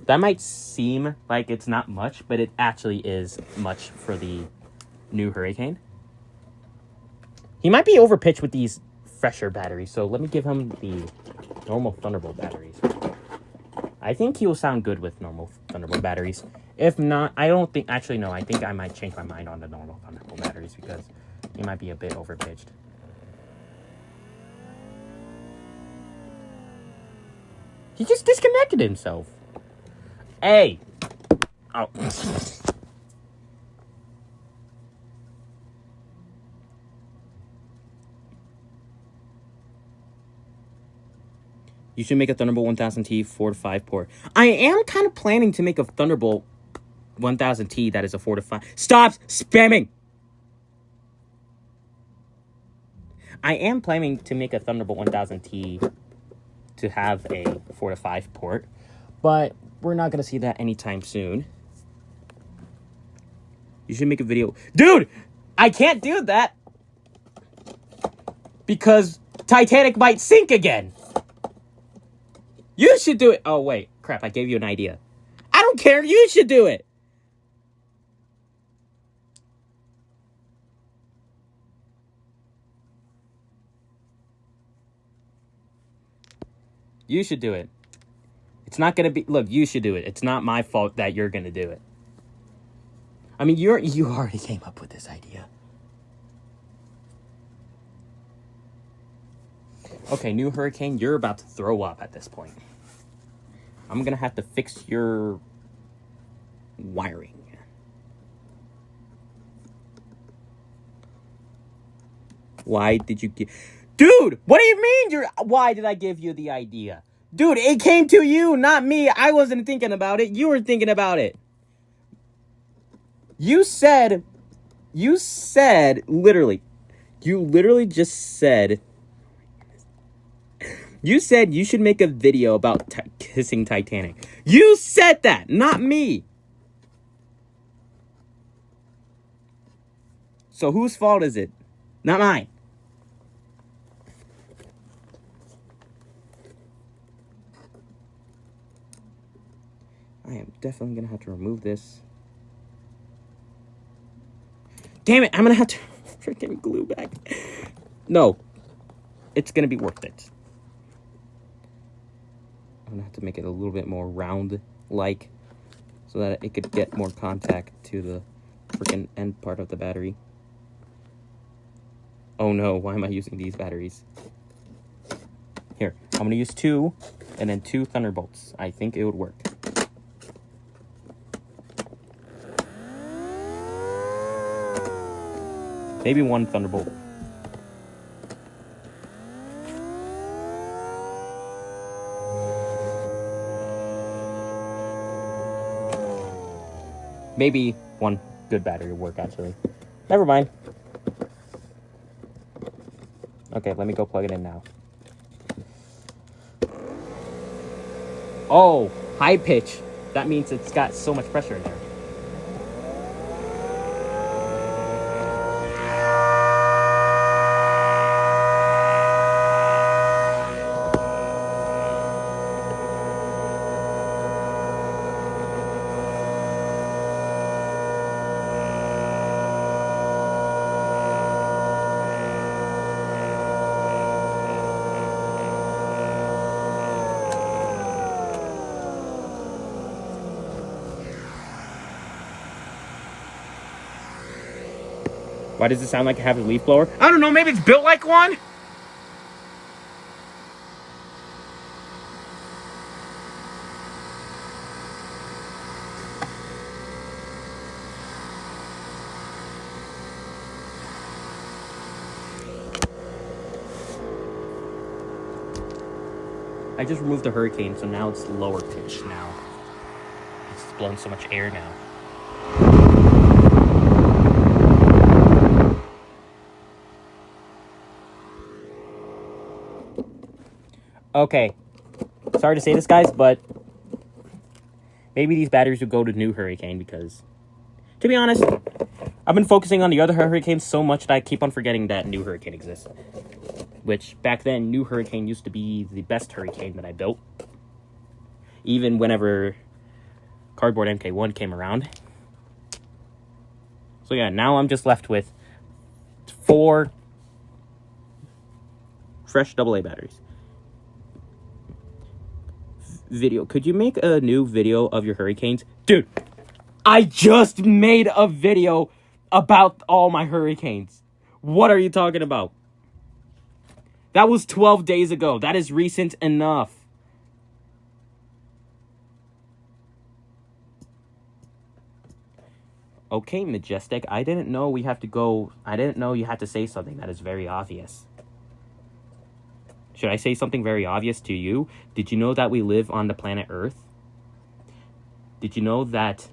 That might seem like it's not much, but it actually is much for the new Hurricane. He might be overpitched with these fresher batteries, so let me give him the normal Thunderbolt batteries. I think he will sound good with normal Thunderbolt batteries. If not, I don't think... Actually, no, I think I might change my mind on the normal Thunderbolt batteries because he might be a bit overpitched. He just disconnected himself. Hey! Oh. You should make a Thunderbolt 1000T 4 to 5 port. I am kind of planning to make a Thunderbolt 1000T that is a 4 to 5. Stop spamming! I am planning to make a Thunderbolt 1000T to have a 4 to 5 port, but we're not going to see that anytime soon. You should make a video. Dude! I can't do that! Because Titanic might sink again! You should do it! Oh, wait. Crap, I gave you an idea. I don't care! You should do it! You should do it. It's not gonna be... Look, you should do it. It's not my fault that you're gonna do it. I mean, you already came up with this idea. Okay, new Hurricane, you're about to throw up at this point. I'm gonna have to fix your wiring. Why did you give... Dude, what do you mean why did I give you the idea? Dude, it came to you, not me. I wasn't thinking about it. You were thinking about it. You literally just said... You said you should make a video about kissing Titanic. You said that, not me. So whose fault is it? Not mine. I am definitely going to have to remove this. Damn it, I'm going to have to freaking glue back. No, it's going to be worth it. I'm going to have to make it a little bit more round-like so that it could get more contact to the freaking end part of the battery. Oh no, why am I using these batteries? Here, I'm going to use 2 and then 2 Thunderbolts. I think it would work. Maybe 1 Thunderbolt. Maybe 1 good battery would work, actually. Never mind. Okay, let me go plug it in now. Oh, high pitch. That means it's got so much pressure in there. Why does it sound like I have a leaf blower? I don't know, maybe it's built like one? I just removed the hurricane, so now it's lower pitch now. It's blowing so much air now. Okay. Sorry to say this, guys, but maybe these batteries would go to new hurricane because, to be honest, I've been focusing on the other hurricanes so much that I keep on forgetting that new hurricane exists. Which, back then, new hurricane used to be the best hurricane that I built. Even whenever Cardboard MK1 came around. So yeah, now I'm just left with 4 fresh AA batteries. Video. Could you make a new video of your hurricanes? Dude, I just made a video about all my hurricanes. What are you talking about? That was 12 days ago. That is recent enough. Okay, Majestic. I didn't know we have to go. I didn't know you had to say something that is very obvious. Should I say something very obvious to you? Did you know that we live on the planet Earth? Did you know that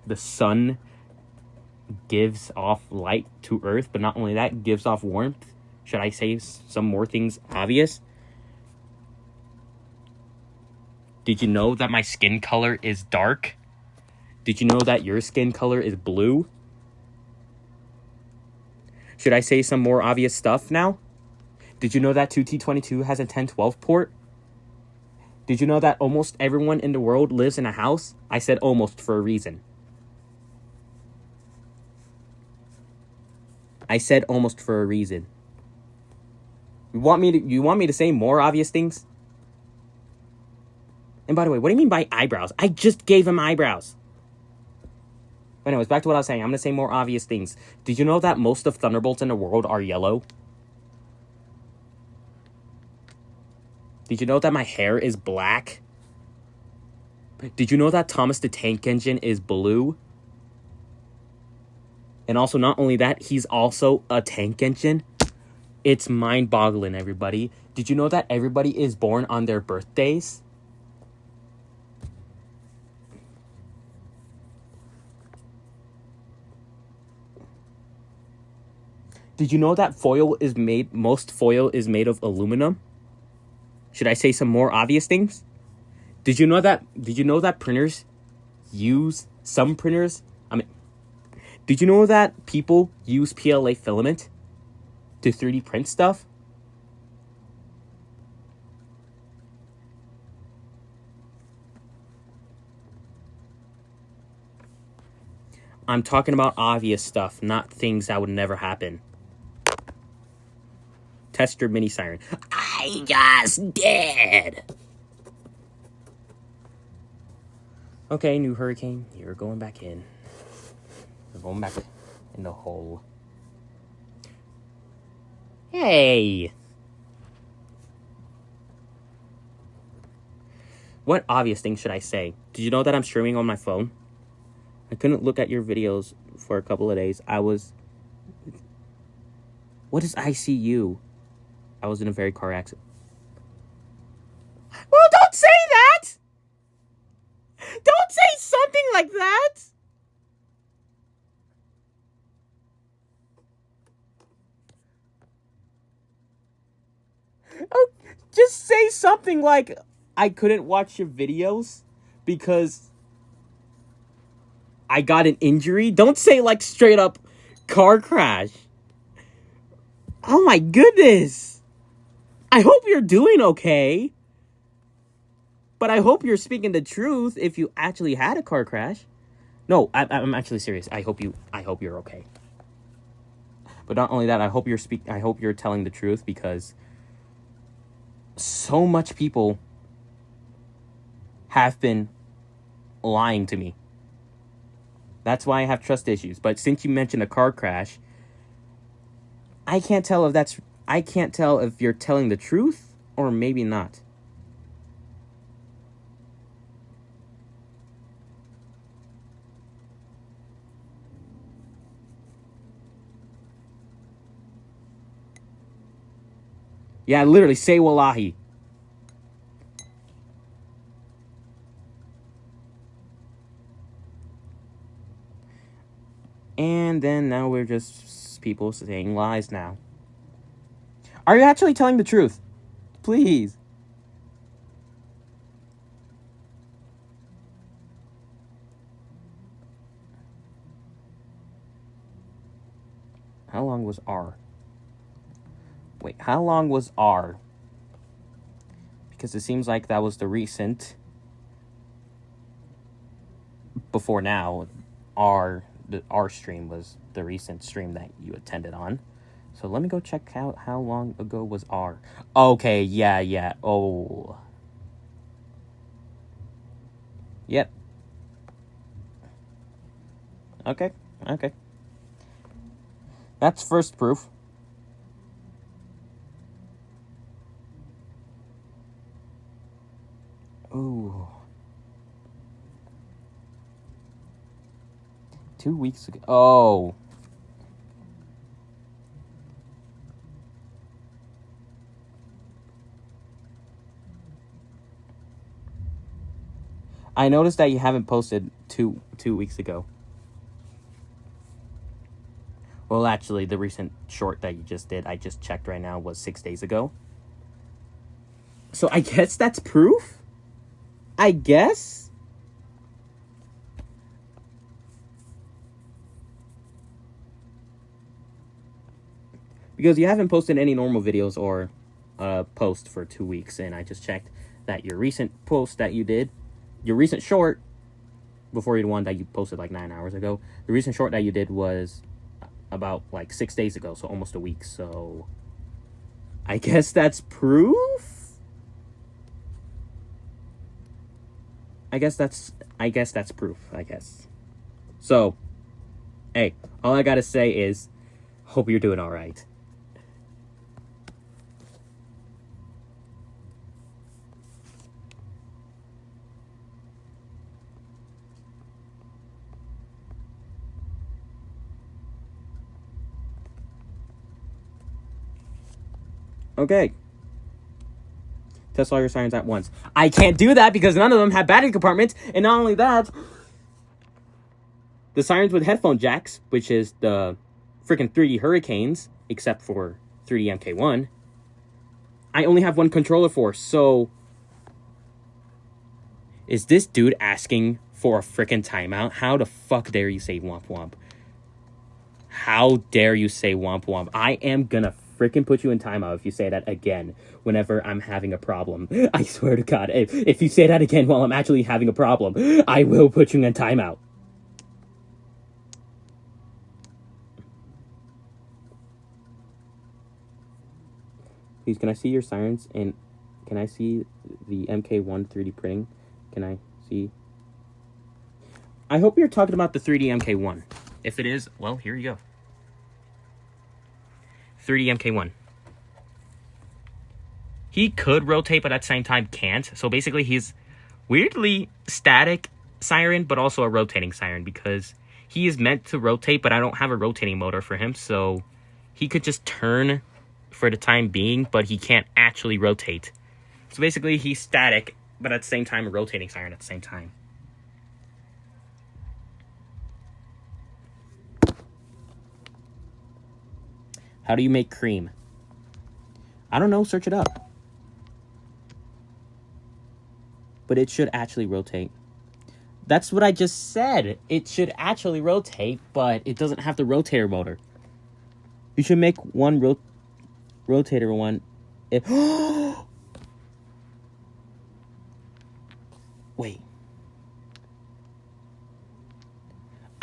the sun gives off light to Earth, but not only that, gives off warmth? Should I say some more things obvious? Did you know that my skin color is dark? Did you know that your skin color is blue? Should I say some more obvious stuff now? Did you know that 2T22 has a 1012 port? Did you know that almost everyone in the world lives in a house? I said almost for a reason. I said almost for a reason. You want me to say more obvious things? And by the way, what do you mean by eyebrows? I just gave him eyebrows. But anyways, back to what I was saying. I'm going to say more obvious things. Did you know that most of thunderbolts in the world are yellow? Did you know that my hair is black? Did you know that Thomas the Tank Engine is blue? And also, not only that, he's also a tank engine. It's mind-boggling, everybody. Did you know that everybody is born on their birthdays? Did you know that most foil is made of aluminum? Should I say some more obvious things? Did you know that printers use some printers? Did you know that people use PLA filament to 3D print stuff? I'm talking about obvious stuff, not things that would never happen. Test your mini siren. I just did. Okay, new hurricane. You're going back in. You're going back in the hole. Hey. What obvious thing should I say? Did you know that I'm streaming on my phone? I couldn't look at your videos for a couple of days. What is ICU? I was in a very car accident. Well, don't say that! Don't say something like that! Oh, just say something like, I couldn't watch your videos because I got an injury. Don't say like straight up car crash. Oh my goodness. I hope you're doing okay. But I hope you're speaking the truth if you actually had a car crash. No, I'm actually serious. I hope you're okay. But not only that, I hope you're telling the truth because so much people have been lying to me. That's why I have trust issues. But since you mentioned a car crash, I can't tell if you're telling the truth or maybe not. Yeah, literally say wallahi. And then now we're just people saying lies now. Are you actually telling the truth? Please. How long was R? Wait, how long was R? Because it seems like that was the recent. Before now, the R stream was the recent stream that you attended on. So let me go check out how long ago was R. Okay, yeah. Oh. Yep. Okay. That's first proof. Ooh. 2 weeks ago. Oh. I noticed that you haven't posted two weeks ago. Well, actually, the recent short that you just did, I just checked right now, was 6 days ago. So I guess that's proof? I guess? Because you haven't posted any normal videos or post for 2 weeks, and I just checked that your recent post that you did, your recent short, before you the one that you posted like 9 hours ago, the recent short that you did was about like 6 days ago, so almost a week. So I guess that's proof? I guess that's proof, I guess. So, hey, all I gotta say is, hope you're doing alright. Okay. Test all your sirens at once. I can't do that because none of them have battery compartments. And not only that, the sirens with headphone jacks, which is the freaking 3D Hurricanes, except for 3D MK1, I only have one controller for. So, is this dude asking for a freaking timeout? How the fuck dare you say womp womp? How dare you say womp womp? I am gonna freaking put you in timeout if you say that again whenever I'm having a problem. I swear to God, if you say that again while I'm actually having a problem, I will put you in timeout. Please, can I see your sirens? And can I see the MK1 3D printing? Can I see? I hope you're talking about the 3D MK1. If it is, well, here you go. 3D MK1. He could rotate, but at the same time can't. So basically, he's weirdly static siren, but also a rotating siren, because he is meant to rotate, but I don't have a rotating motor for him. So he could just turn for the time being, but he can't actually rotate. So basically, he's static, but at the same time, a rotating siren at the same time. How do you make cream? I don't know, search it up. But it should actually rotate. That's what I just said. It should actually rotate, but it doesn't have the rotator motor. You should make one rotator one. Wait.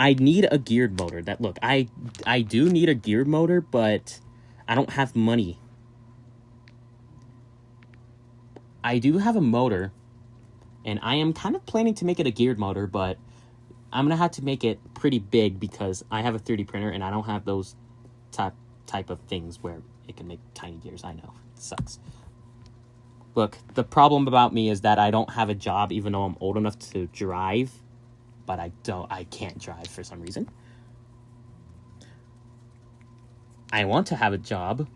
I need a geared motor. Look, I do need a geared motor, but I don't have money. I do have a motor, and I am kind of planning to make it a geared motor, but I'm going to have to make it pretty big because I have a 3D printer, and I don't have those type of things where it can make tiny gears. I know. It sucks. Look, the problem about me is that I don't have a job, even though I'm old enough to drive. But I can't drive for some reason. I want to have a job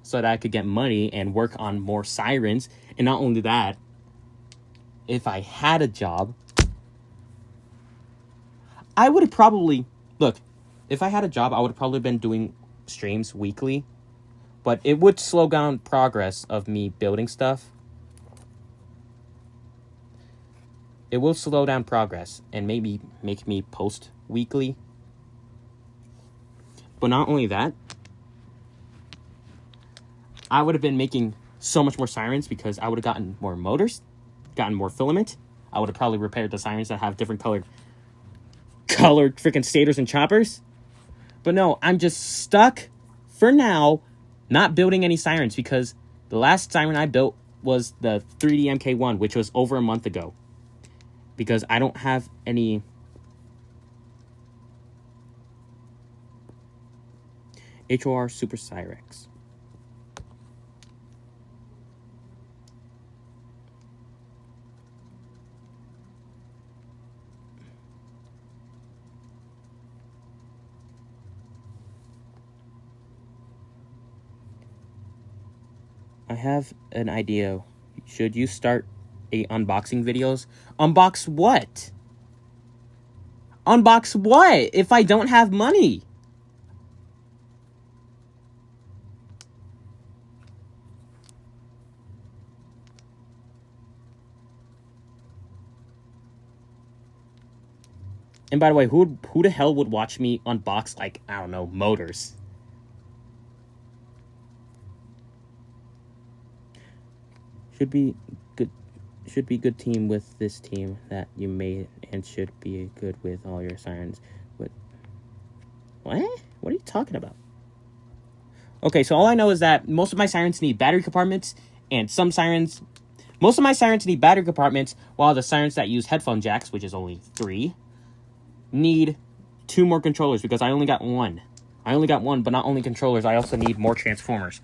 so that I could get money and work on more sirens. And not only that, if I had a job, I would have probably... Look, if I had a job, I would have probably been doing streams weekly, but it would slow down progress of me building stuff. It will slow down progress and maybe make me post weekly. But not only that, I would have been making so much more sirens because I would have gotten more motors, gotten more filament. I would have probably repaired the sirens that have different colored freaking stators and choppers. But no, I'm just stuck for now not building any sirens because the last siren I built was the 3D MK1, which was over a month ago. Because I don't have any HOR Super Cyrex. I have an idea. Should you start unboxing videos? Unbox what? Unbox what if I don't have money? And by the way, who the hell would watch me unbox, like, I don't know, motors? Should be good team with this team that you made, and should be good with all your sirens. What are you talking about? Okay, so all I know is that most of my sirens need battery compartments, and most of my sirens need battery compartments, while the sirens that use headphone jacks, which is only 3, need 2 more controllers because I only got 1. I only got 1, but not only controllers, I also need more transformers.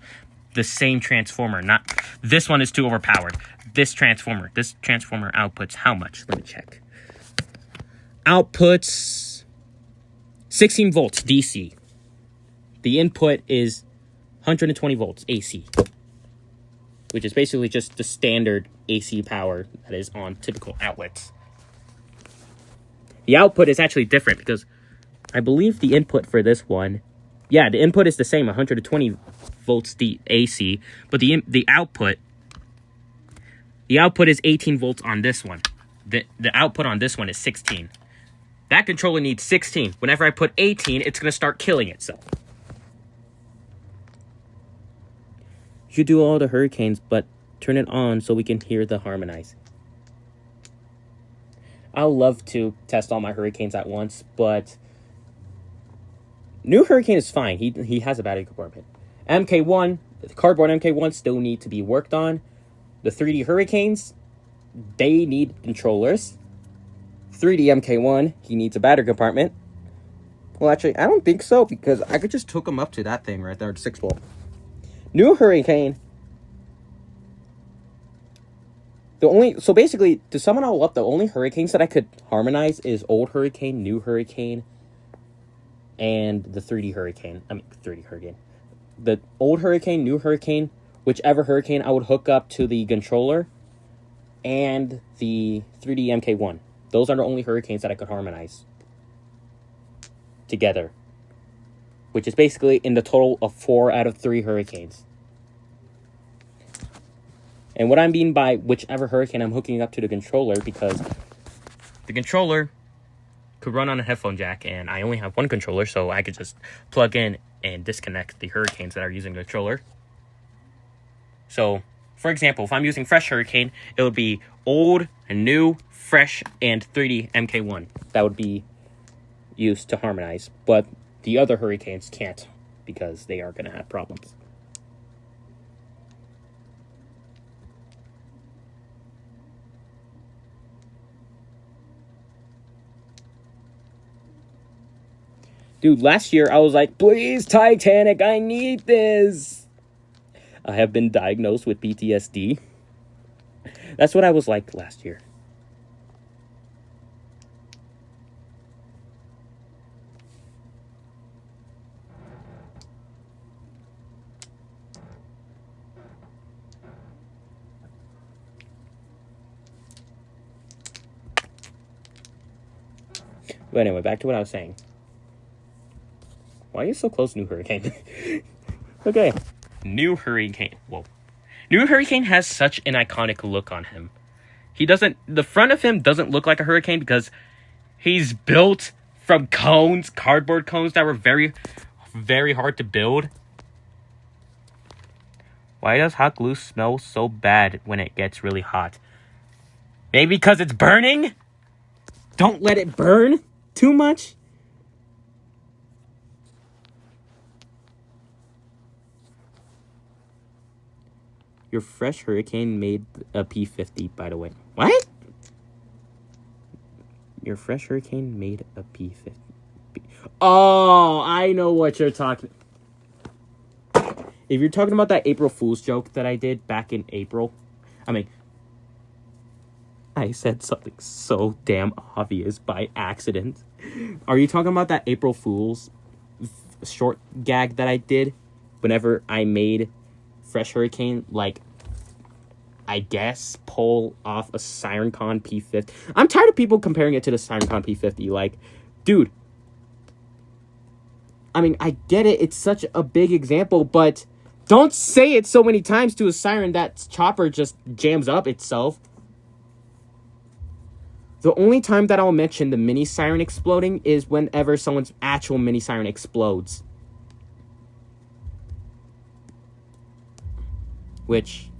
The same transformer, not this one is too overpowered. This transformer outputs how much? Let me check. Outputs 16 volts DC. The input is 120 volts AC, which is basically just the standard AC power that is on typical outlets. The output is actually different because I believe the input for this one, yeah, the input is the same, 120 volts AC, but the output is 18 volts on this one. The output on this one is 16. That controller needs 16. Whenever I put 18, it's going to start killing itself. You should do all the hurricanes, but turn it on so we can hear the harmonize. I'd love to test all my hurricanes at once, but new hurricane is fine. He has a battery compartment. MK1, the cardboard MK1 still need to be worked on. The 3D hurricanes, they need controllers. 3D MK1, he needs a battery compartment. Well, actually, I don't think so, because I could just hook him up to that thing right there, 6 volt. New hurricane. So basically, to sum it all up, the only hurricanes that I could harmonize is old hurricane, new hurricane, and the 3D hurricane. The old hurricane, new hurricane, whichever hurricane I would hook up to the controller, and the 3D MK1. Those are the only hurricanes that I could harmonize together, which is basically in the total of 4 out of 3 hurricanes. And what I mean by whichever hurricane I'm hooking up to the controller, because the controller could run on a headphone jack, and I only have 1 controller, so I could just plug in and disconnect the hurricanes that are using the controller. So, for example, if I'm using fresh hurricane, it would be old, new, fresh, and 3D MK1. That would be used to harmonize. But the other hurricanes can't, because they are going to have problems. Dude, last year I was like, please, Titanic, I need this. I have been diagnosed with PTSD. That's what I was like last year. But anyway, back to what I was saying. Why are you so close, New Hurricane? Okay. New Hurricane. Whoa. New Hurricane has such an iconic look on him. The front of him doesn't look like a hurricane because he's built from cones, cardboard cones that were very, very hard to build. Why does hot glue smell so bad when it gets really hot? Maybe because it's burning? Don't let it burn too much. Your fresh hurricane made a P50, by the way. What? Your fresh hurricane made a P50. Oh, I know what you're talking. If you're talking about that April Fool's joke that I did back in April, I said something so damn obvious by accident. Are you talking about that April Fool's short gag that I did whenever I made Fresh Hurricane, like, I guess, pull off a SirenCon P50? I'm tired of people comparing it to the SirenCon P50. Like, dude, I get it. It's such a big example, but don't say it so many times to a siren that chopper just jams up itself. The only time that I'll mention the mini siren exploding is whenever someone's actual mini siren explodes. Which,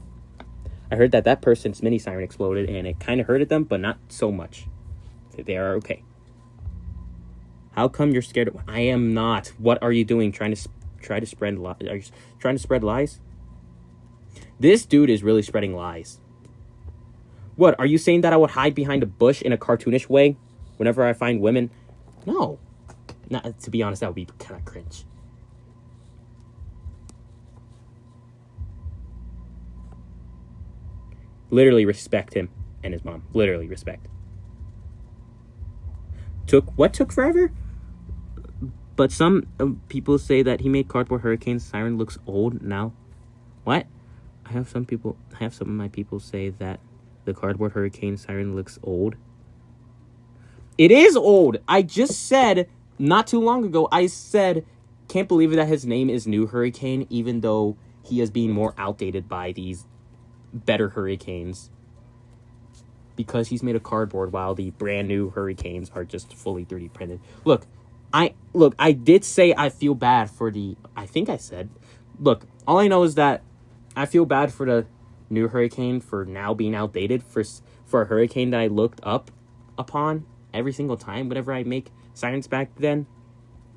I heard that person's mini siren exploded and it kind of hurted them, but not so much. They are okay. How come you're scared? I am not. What are you doing? Trying to spread lies? Are you trying to spread lies? This dude is really spreading lies. What, are you saying that I would hide behind a bush in a cartoonish way whenever I find women? No. Not, to be honest, that would be kind of cringe. Literally respect him and his mom. Literally respect. What took forever? But some people say that he made Cardboard Hurricane siren looks old now. What? I have some of my people say that the Cardboard Hurricane siren looks old. It is old. I just said not too long ago, I said, can't believe that his name is New Hurricane, even though he is being more outdated by these better hurricanes. Because he's made of cardboard while the brand new hurricanes are just fully 3D printed. Look, I did say I feel bad for all I know is that I feel bad for the new hurricane for now being outdated for a hurricane that I looked upon every single time whenever I make sirens back then,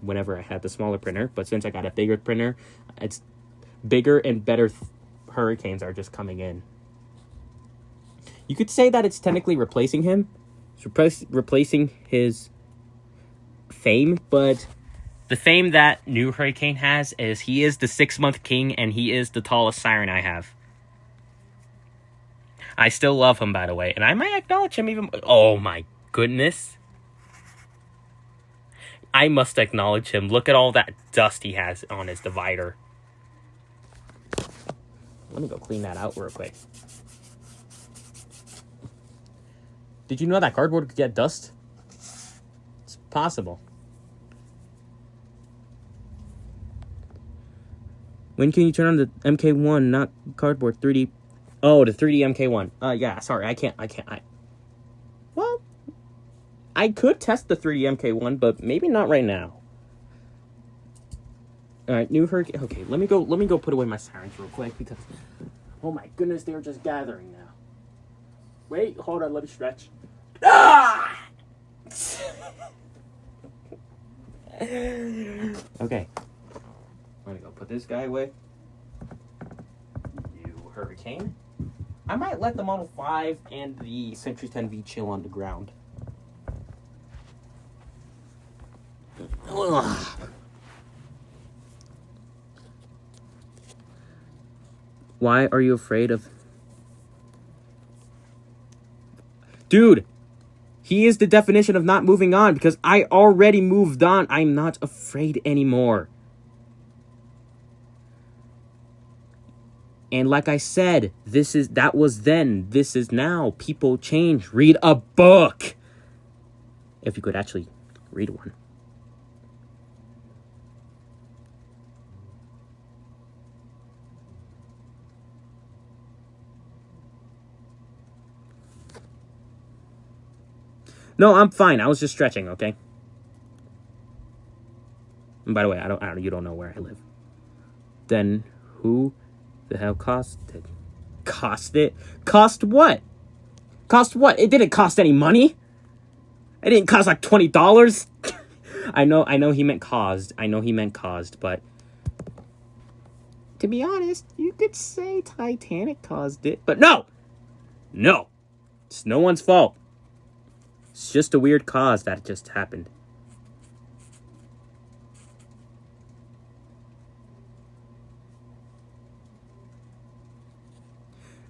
whenever I had the smaller printer. But since I got a bigger printer, it's bigger and better hurricanes are just coming in. You could say that it's technically replacing him. It's replacing his fame, but the fame that New Hurricane has is he is the 6-month king and he is the tallest siren I have. I still love him, by the way, and I might acknowledge him even... Oh my goodness. I must acknowledge him. Look at all that dust he has on his divider. Let me go clean that out real quick. Did you know that cardboard could get dust? It's possible. When can you turn on the MK1, not cardboard 3D? Oh, the 3D MK1. Yeah, sorry, I can't. Well, I could test the 3D MK1, but maybe not right now. All right, New Hurricane. Okay, let me go put away my sirens real quick because, oh my goodness, they're just gathering now. Wait, hold on, let me stretch. Ah! Okay. I'm gonna go put this guy away. New Hurricane. I might let the Model 5 and the Century 10V chill on the ground. Ugh. Why are you afraid of... Dude, he is the definition of not moving on because I already moved on. I'm not afraid anymore. And like I said, that was then, this is now. People change. Read a book. If you could actually read one. No, I'm fine. I was just stretching, okay? And by the way, you don't know where I live. Then who the hell cost it? Cost it? Cost what? Cost what? It didn't cost any money. It didn't cost like $20. I know he meant caused. But to be honest, you could say Titanic caused it. But no! No! It's no one's fault. It's just a weird cause that just happened.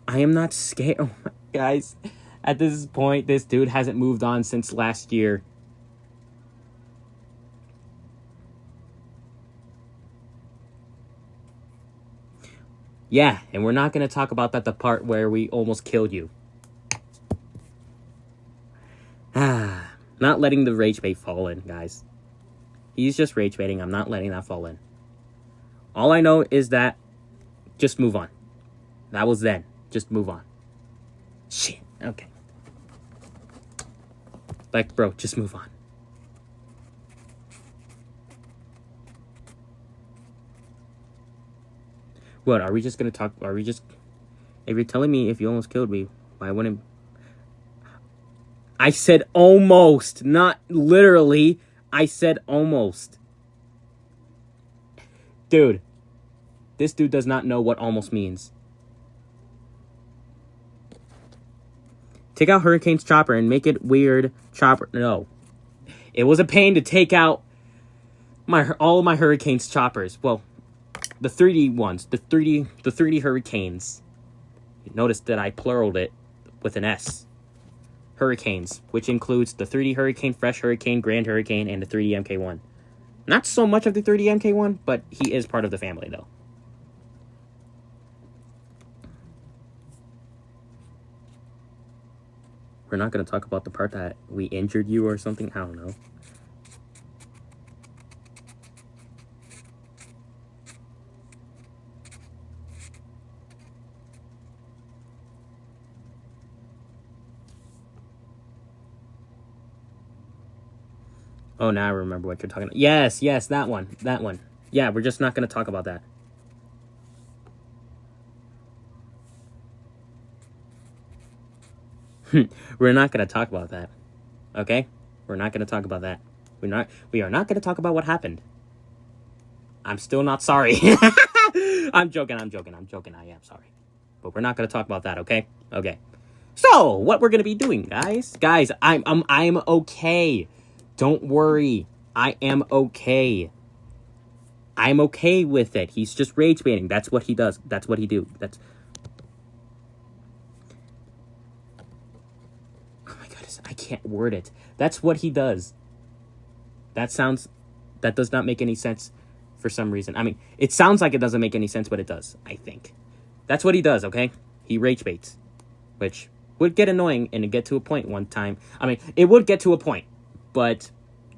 I am not scared. Oh my, guys, at this point, this dude hasn't moved on since last year. Yeah, and we're not going to talk about the part where we almost killed you. Not letting the rage bait fall in, guys. He's just rage baiting. I'm not letting that fall in. All I know is that just move on. That was then. Just move on. Shit. Okay. Like, bro, just move on. What, are we just gonna talk? Are we just... If you're telling me if you almost killed me, why wouldn't... I said almost, not literally. I said almost. Dude. This dude does not know what almost means. Take out Hurricane's chopper and make it weird chopper. No. It was a pain to take out all of my Hurricane's choppers. Well, the 3D ones. The 3D Hurricanes. You notice that I pluraled it with an S. Hurricanes, which includes the 3D Hurricane, Fresh Hurricane, Grand Hurricane, and the 3D MK1. Not so much of the 3D MK1, but he is part of the family, though. We're not going to talk about the part that we injured you or something. I don't know. Oh, now I remember what you're talking about. Yes, that one. That one. Yeah, we're just not going to talk about that. We're not going to talk about that. Okay? We're not going to talk about that. We are not going to talk about what happened. I'm still not sorry. I'm joking. I am sorry. But we're not going to talk about that, okay? Okay. So, what we're going to be doing, guys? Guys, I'm okay. Don't worry. I am okay. I'm okay with it. He's just rage baiting. That's what he does. That's what he do. That's... I can't word it. That's what he does. That does not make any sense for some reason. I mean, it sounds like it doesn't make any sense, but it does, I think. That's what he does, okay? He rage baits. Which would get annoying and get to a point one time. I mean, it would get to a point. But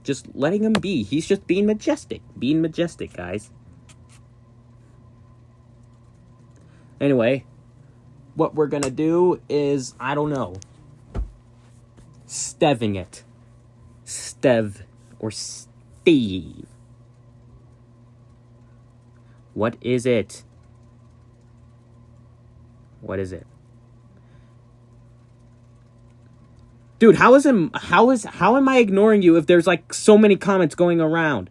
just letting him be. He's just being majestic. Being majestic, guys. Anyway, what we're gonna do is, I don't know. Steving it. Stev or Steve. What is it? What is it? Dude, how am I ignoring you if there's like so many comments going around?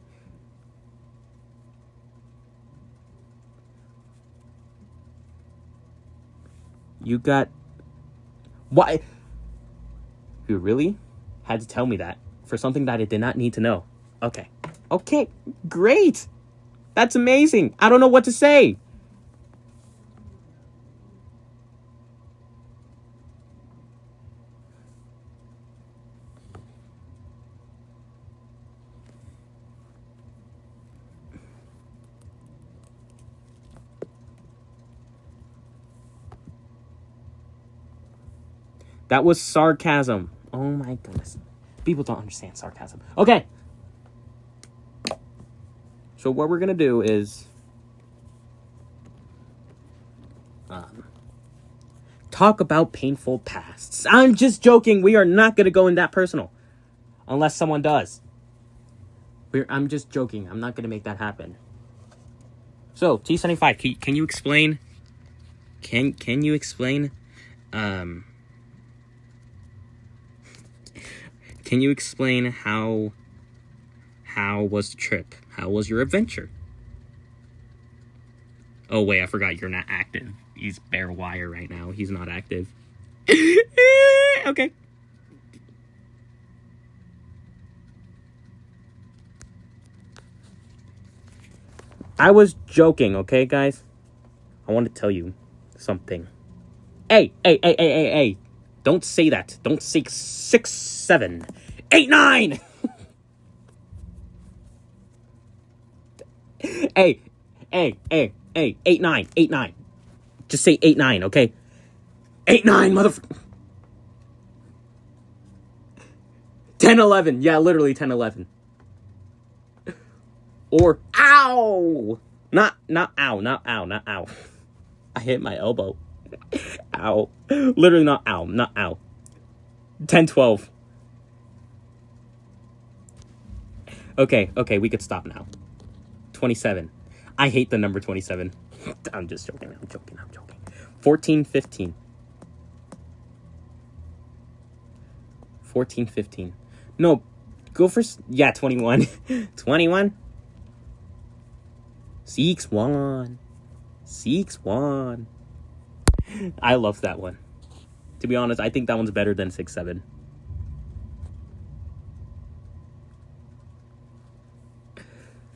You got... Why? You really had to tell me that for something that I did not need to know. Okay. Okay, great. That's amazing. I don't know what to say. That was sarcasm. Oh my goodness. People don't understand sarcasm. Okay. So what we're going to do is... talk about painful pasts. I'm just joking. We are not going to go in that personal. Unless someone does. I'm just joking. I'm not going to make that happen. So, T-75, can you explain... Can you explain... Can you explain how was the trip? How was your adventure? Oh, wait, I forgot you're not active. He's bare wire right now. He's not active. Okay. I was joking, okay, guys? I want to tell you something. Hey. Don't say that. Don't say 6, 7, 8, 9. Hey, 8, 9. Just say 8, 9, okay? 8, 9, motherfucker. 10, 11. Yeah, literally 10, 11. Or, ow! Not ow. I hit my elbow. Ow. Literally not ow. 10, 12. Okay, we could stop now. 27. I hate the number 27. I'm just joking. 14, 15. 14, 15. No, go for... Yeah, 21. 21. 6, 1. I love that one. To be honest, I think that one's better than 6, 7.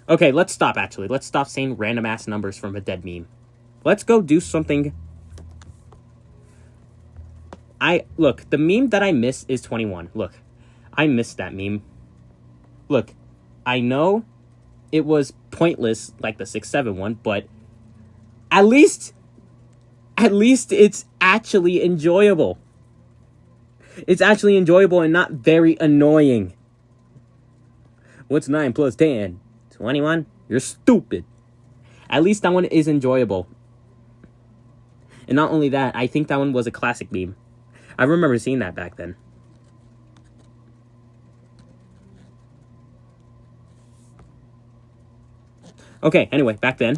Okay, let's stop, actually. Let's stop saying random-ass numbers from a dead meme. Let's go do something... Look, the meme that I miss is 21. Look, I missed that meme. Look, I know it was pointless, like the 6, 7 one, but at least it's actually enjoyable. It's actually enjoyable and not very annoying. What's 9 plus 10? 21? You're stupid. At least that one is enjoyable. And not only that, I think that one was a classic meme. I remember seeing that back then. Okay, anyway, back then.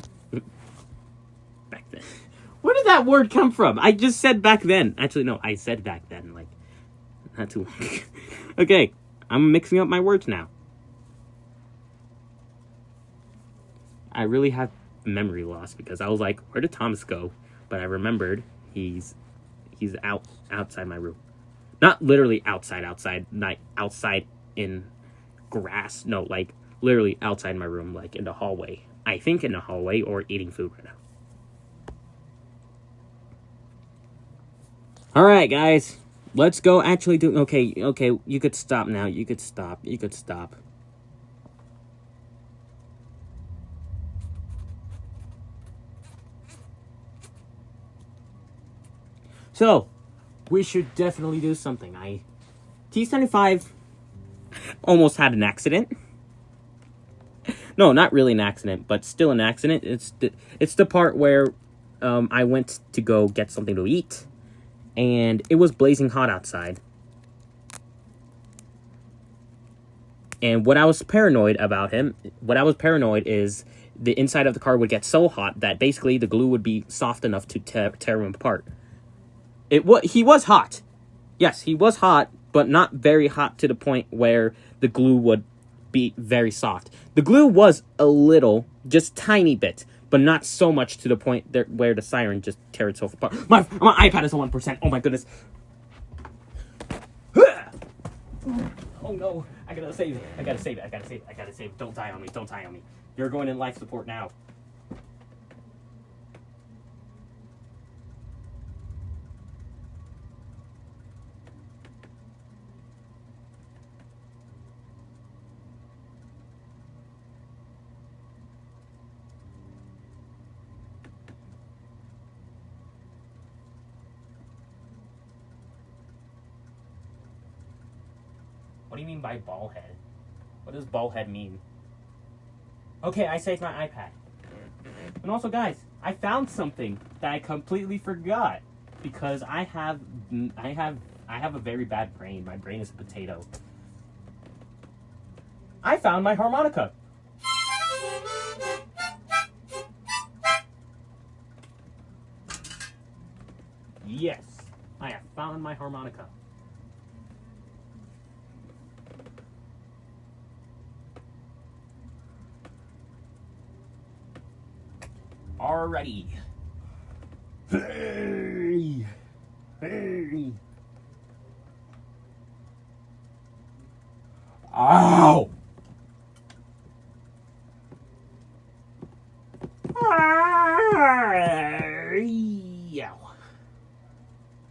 Where did that word come from? I just said back then. Actually, no, I said back then, like, not too long. Okay, I'm mixing up my words now. I really have memory loss because I was like, where did Thomas go? But I remembered he's outside my room. Not literally outside, not outside in grass. No, like, literally outside my room, like, in the hallway. I think in the hallway or eating food right now. Alright, guys. Let's go actually do... Okay, you could stop now. You could stop. So, we should definitely do something. T-75 almost had an accident. No, not really an accident, but still an accident. It's the part where I went to go get something to eat, and it was blazing hot outside. And what I was paranoid is the inside of the car would get so hot that basically the glue would be soft enough to tear him apart. He was hot. Yes, he was hot, but not very hot to the point where the glue would be very soft. The glue was a little, just tiny bit, but not so much to the point where the siren just tear itself apart. My iPad is on 1%. Oh my goodness. Oh no, I gotta save it. Don't die on me. You're going in life support now. What do you mean by ball head? What does ball head mean? Okay, I saved my iPad. And also, guys, I found something that I completely forgot because I have a very bad brain. My brain is a potato. I found my harmonica. Yes, I have found my harmonica. Alrighty. Hey! Hey! Ow!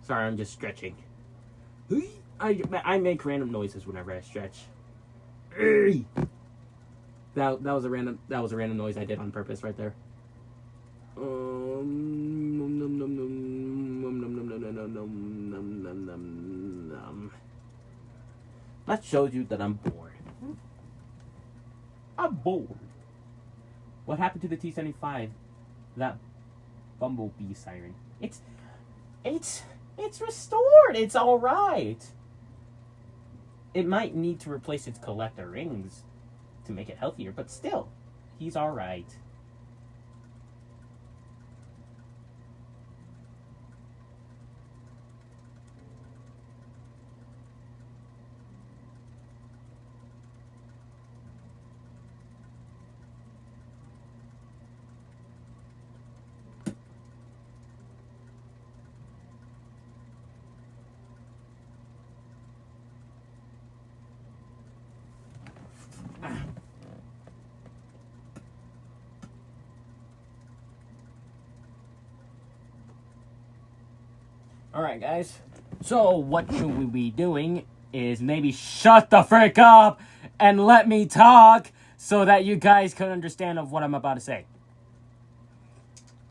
Sorry, I'm just stretching. I make random noises whenever I stretch. That was a random noise I did on purpose right there. That shows you that I'm bored. I'm bored. What happened to the T-75? That bumblebee siren. It's restored. It's all right. It might need to replace its collector rings to make it healthier, but still, he's all right. Alright, guys. So, what should we be doing is maybe shut the frick up and let me talk so that you guys can understand of what I'm about to say.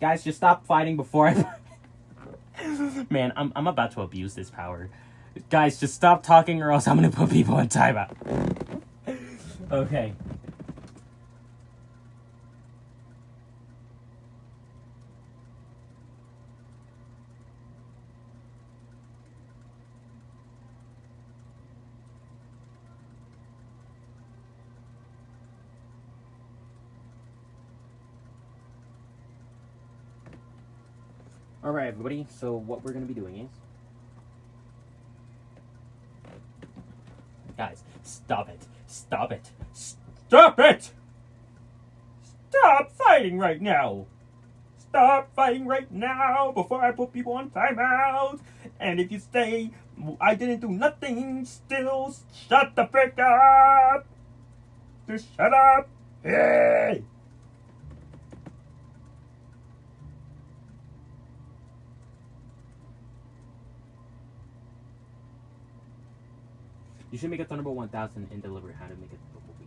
Guys, just stop fighting before I... Man, I'm about to abuse this power. Guys, just stop talking or else I'm gonna put people in timeout. Okay. Alright, everybody, so what we're going to be doing is... Guys, stop it. Stop it. Stop it! Stop fighting right now! Stop fighting right now before I put people on timeout! And if you say I didn't do nothing, still shut the frick up! Just shut up! Hey! You should make a Thunderbolt 1000 and deliver how to make it Bumblebee.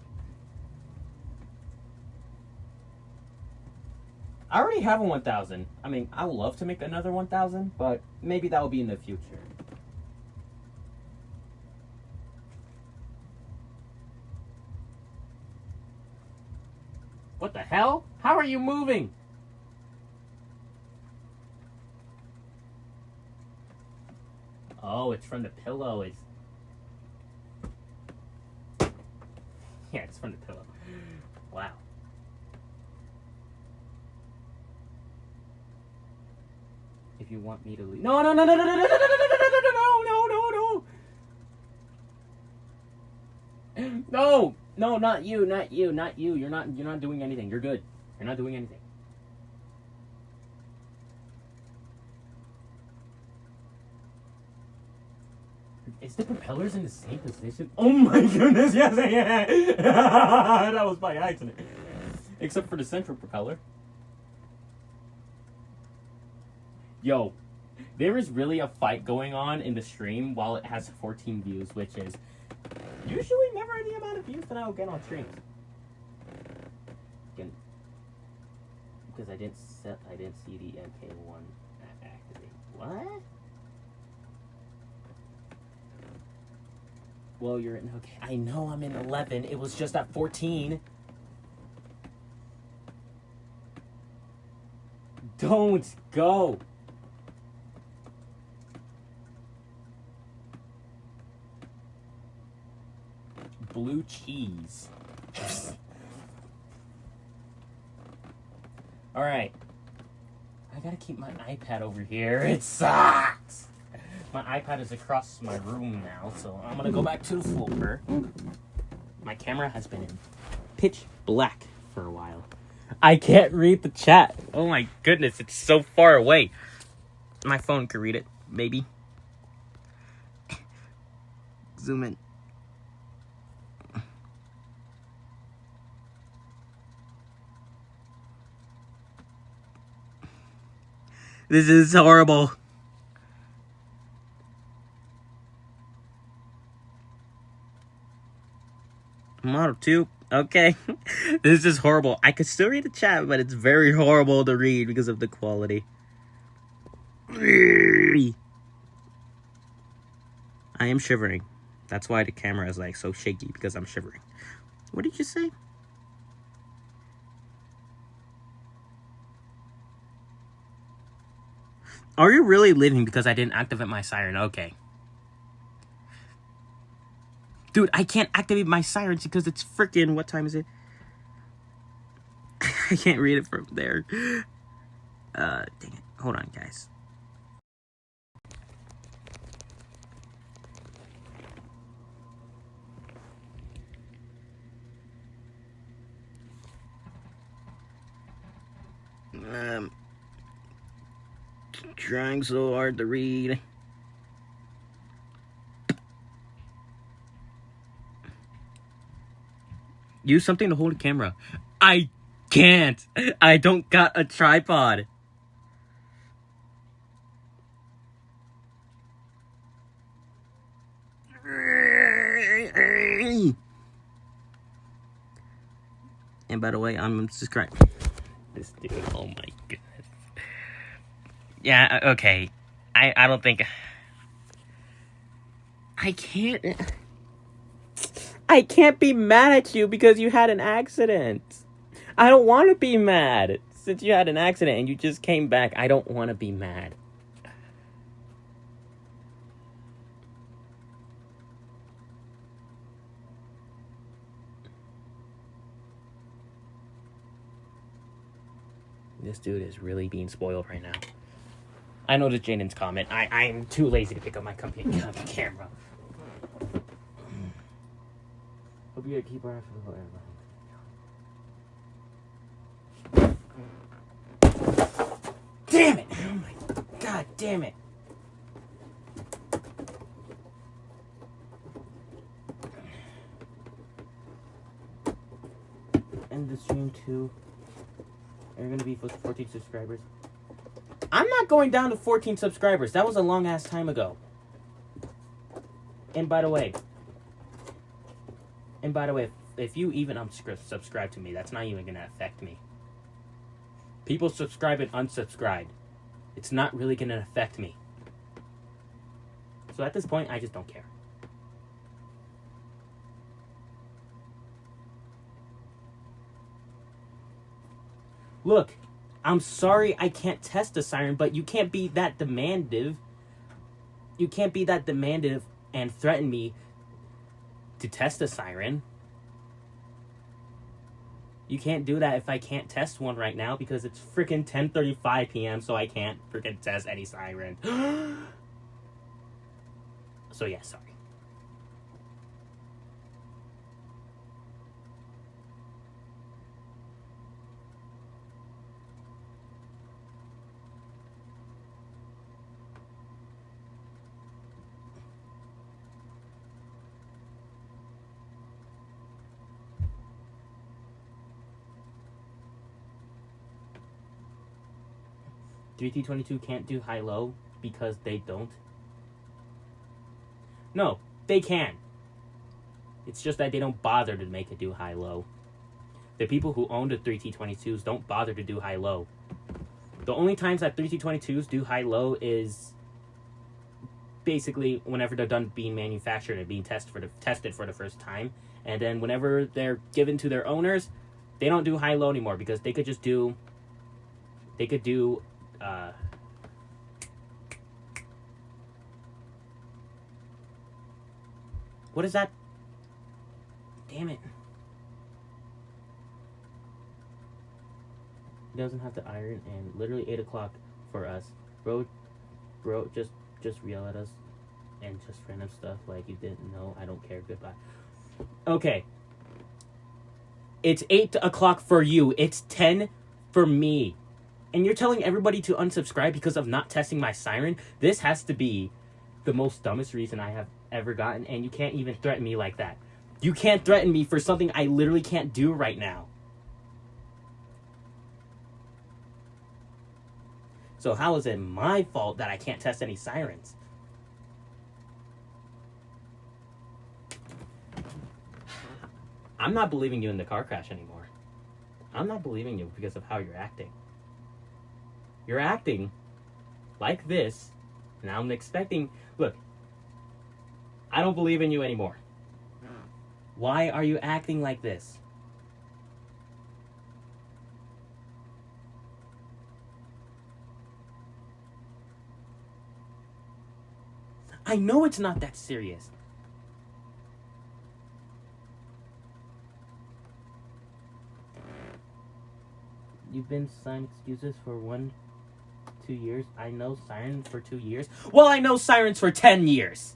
I already have a 1000. I mean, I would love to make another 1000, but maybe that will be in the future. What the hell? How are you moving? Oh, it's from the pillow. Yeah, it's from the pillow. Wow. If you want me to leave... No, no, no, no, no, no, no, no, no, no, no, no, no, no, no, not you, not you, not you. You're not doing anything. You're good. You're not doing anything. Is the propellers in the same position? Oh my goodness, yes, yeah. That was by accident. Except for the central propeller. Yo, there is really a fight going on in the stream while it has 14 views, which is usually never the amount of views that I will get on streams. Again, because I didn't see the MK1 activate. What? Well, you're in... Okay, I know I'm in 11. It was just at 14. Don't go. Blue cheese. Alright. I gotta keep my iPad over here. It sucks! My iPad is across my room now, so I'm gonna go back to the floor. My camera has been in pitch black for a while. I can't read the chat. Oh my goodness, it's so far away. My phone could read it, maybe. Zoom in. This is horrible. Model 2. Okay. This is horrible. I could still read the chat, but it's very horrible to read because of the quality. I am shivering. That's why the camera is like so shaky, because I'm shivering. What did you say? Are you really leaving because I didn't activate my siren? Okay. Dude, I can't activate my sirens because it's freaking... What time is it? I can't read it from there. Dang it. Hold on, guys. Trying so hard to read. Use something to hold the camera. I can't. I don't got a tripod. And by the way, I'm subscribed. This dude, oh my goodness. Yeah, okay. I don't think... I can't be mad at you because you had an accident. I don't want to be mad. Since you had an accident and you just came back, I don't want to be mad. This dude is really being spoiled right now. I know this Jaden's comment. I'm too lazy to pick up my camera. Hope you keep our eye for the Damn it! Oh my god damn it! End the stream too. You're gonna be 14 subscribers. I'm not going down to 14 subscribers. That was a long ass time ago. And by the way, if you even unsubscribe to me, that's not even gonna affect me. People subscribe and unsubscribe. It's not really gonna affect me. So at this point, I just don't care. Look, I'm sorry I can't test the siren, but you can't be that demandative. You can't be that demandative and threaten me to test the siren. You can't do that if I can't test one right now because it's freaking 10:35 p.m. so I can't freaking test any siren. So yeah, sorry. T-22 can't do high-low because they don't. No, they can. It's just that they don't bother to make it do high-low. The people who own the 3T-22s don't bother to do high-low. The only times that 3T-22s do high-low is basically whenever they're done being manufactured and being tested for the first time. And then whenever they're given to their owners, they don't do high-low anymore because they could just do... They could do... What is that? Damn it. He doesn't have to iron, and literally 8 o'clock for us. Bro, just yell at us and just random stuff like you didn't know. I don't care. Goodbye. Okay. It's 8 o'clock for you. It's 10 for me. And you're telling everybody to unsubscribe because of not testing my siren? This has to be the most dumbest reason I have ever gotten, and you can't even threaten me like that. You can't threaten me for something I literally can't do right now. So how is it my fault that I can't test any sirens? I'm not believing you in the car crash anymore. I'm not believing you because of how you're acting. You're acting like this, and I'm expecting... Look, I don't believe in you anymore. Why are you acting like this? I know it's not that serious. You've been signing excuses for 1-2 years. I know sirens for 2 years. Well, I know sirens for 10 years.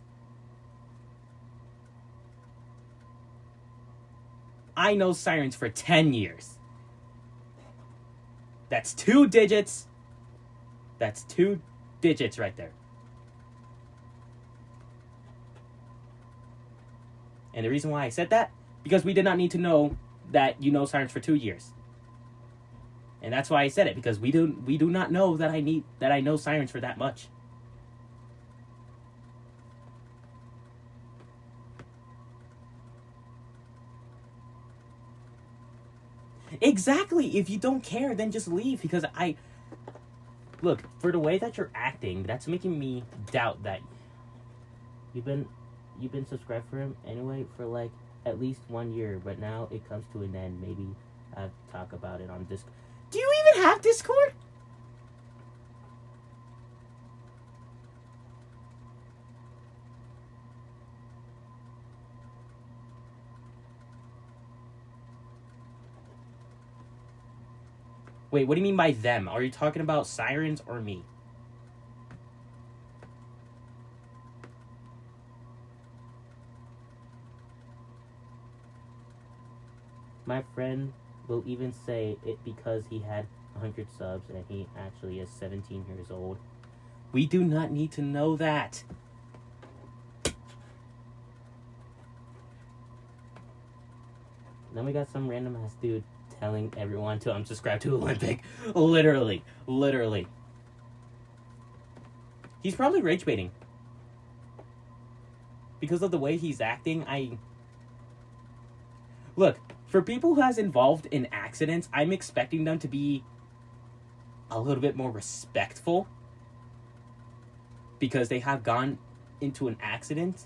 I know sirens for 10 years. That's 2 digits. That's 2 digits right there. And the reason why I said that, because we did not need to know that you know sirens for 2 years. And that's why I said it, because we do not know that I know sirens for that much. Exactly. If you don't care, then just leave, because look, for the way that you're acting, that's making me doubt that you've been subscribed for him anyway for like at least 1 year, but now it comes to an end. Maybe I'll talk about it on Discord. Do you even have Discord? Wait, what do you mean by them? Are you talking about sirens or me? My friend will even say it because he had 100 subs and he actually is 17 years old. We do not need to know that. Then we got some random ass dude telling everyone to unsubscribe to Olympic. Literally. He's probably rage baiting. Because of the way he's acting, Look, for people who has involved in accidents, I'm expecting them to be a little bit more respectful. Because they have gone into an accident.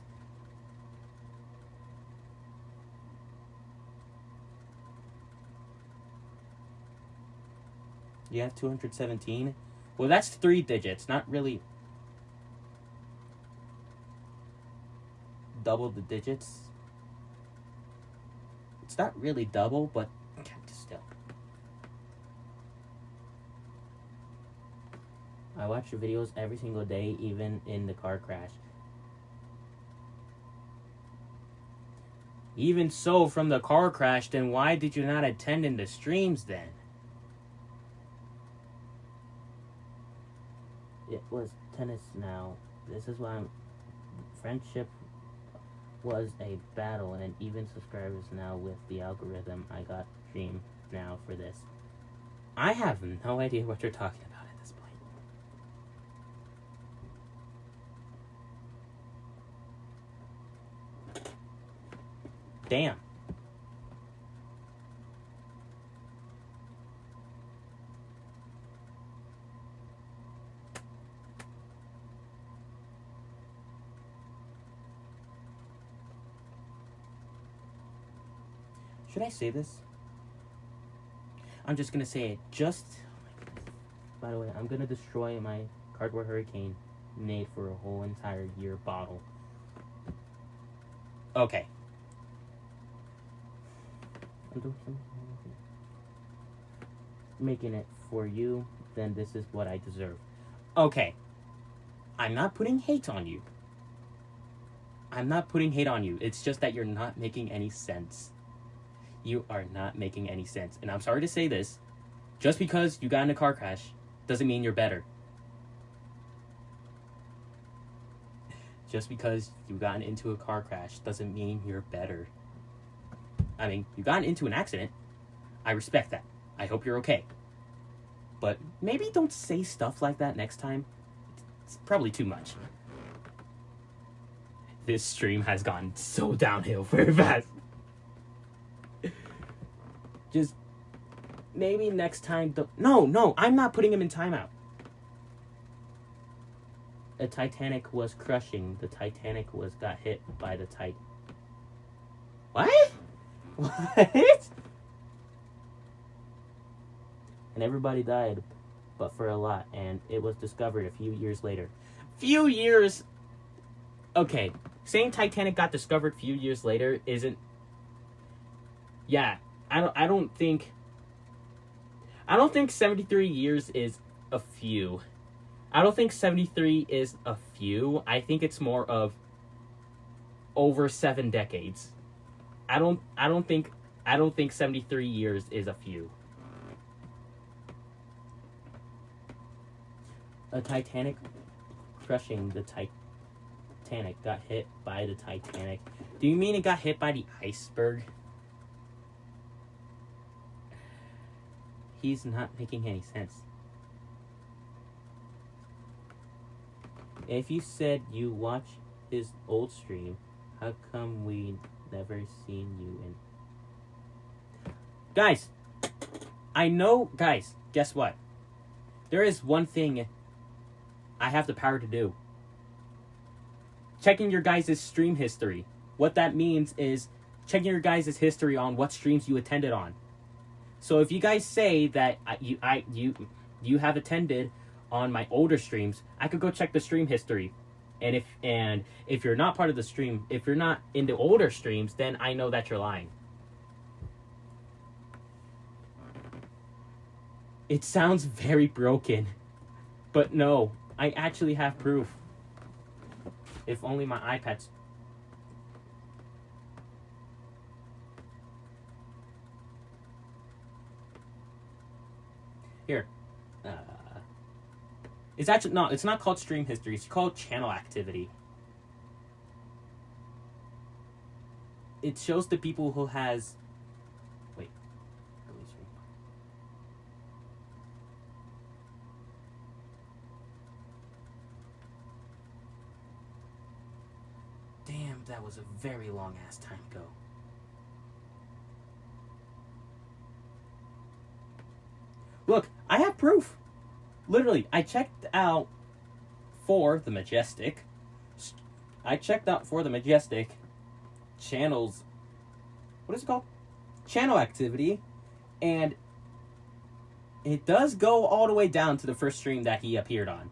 You have 217? Well, that's 3 digits, not really double the digits. It's not really double, but still. I watch your videos every single day, even in the car crash. Even so, from the car crash, then why did you not attend in the streams then? It was tennis now. This is why friendship was a battle, and even subscribers now with the algorithm. I got stream now for this. I have no idea what you're talking about at this point. Damn. Should I say this? I'm just gonna say it. By the way, I'm gonna destroy my cardboard hurricane made for a whole entire year bottle. Okay. making it for you, then this is what I deserve. Okay. I'm not putting hate on you. I'm not putting hate on you. It's just that you're not making any sense. You are not making any sense. And I'm sorry to say this. Just because you got in a car crash doesn't mean you're better. Just because you got into a car crash doesn't mean you're better. I mean, you got into an accident. I respect that. I hope you're okay. But maybe don't say stuff like that next time. It's probably too much. This stream has gone so downhill very fast. Just maybe next time. No, I'm not putting him in timeout. A Titanic was crushing. The Titanic got hit by the What? What? And everybody died, but for a lot. And it was discovered a few years later. Few years. Okay, saying Titanic got discovered a few years later isn't. Yeah, I don't think 73 years is a few. I don't think 73 is a few. I think it's more of over 7 decades. I don't think 73 years is a few. A Titanic crushing the Titanic got hit by the Titanic. Do you mean it got hit by the iceberg? He's not making any sense. If you said you watch his old stream, how come we never seen you in... Guys! I know... Guys, guess what? There is one thing I have the power to do. Checking your guys' stream history. What that means is checking your guys' history on what streams you attended on. So if you guys say that you have attended on my older streams, I could go check the stream history. And if you're not part of the stream, if you're not in the older streams, then I know that you're lying. It sounds very broken. But no, I actually have proof. If only my iPad's... Here. It's actually... No, it's not called stream history. It's called channel activity. It shows the people who has... Wait. Damn, that was a very long ass time ago. Look, I have proof. Literally, I checked out for the Majestic. Channels. What is it called? Channel activity. And it does go all the way down to the first stream that he appeared on.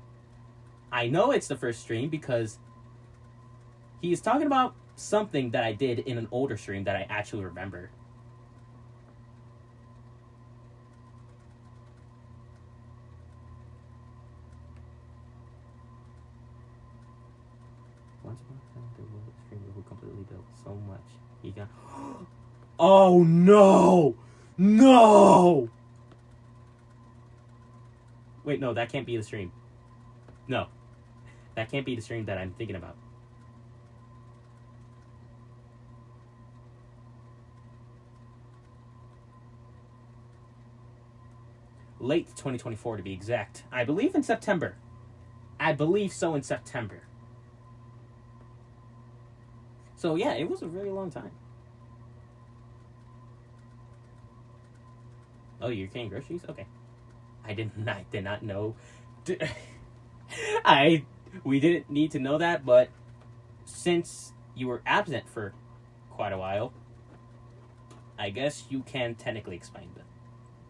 I know it's the first stream because he is talking about something that I did in an older stream that I actually remember. Once upon a time, there was a streamer who completely built so much. He got... Oh, no! No! Wait, no, that can't be the stream. No. That can't be the stream that I'm thinking about. Late 2024 to be exact. I believe in September. I believe so in September. So yeah, it was a very long time. Oh, you're carrying groceries? Okay. I did not know. We didn't need to know that, but since you were absent for quite a while, I guess you can technically explain the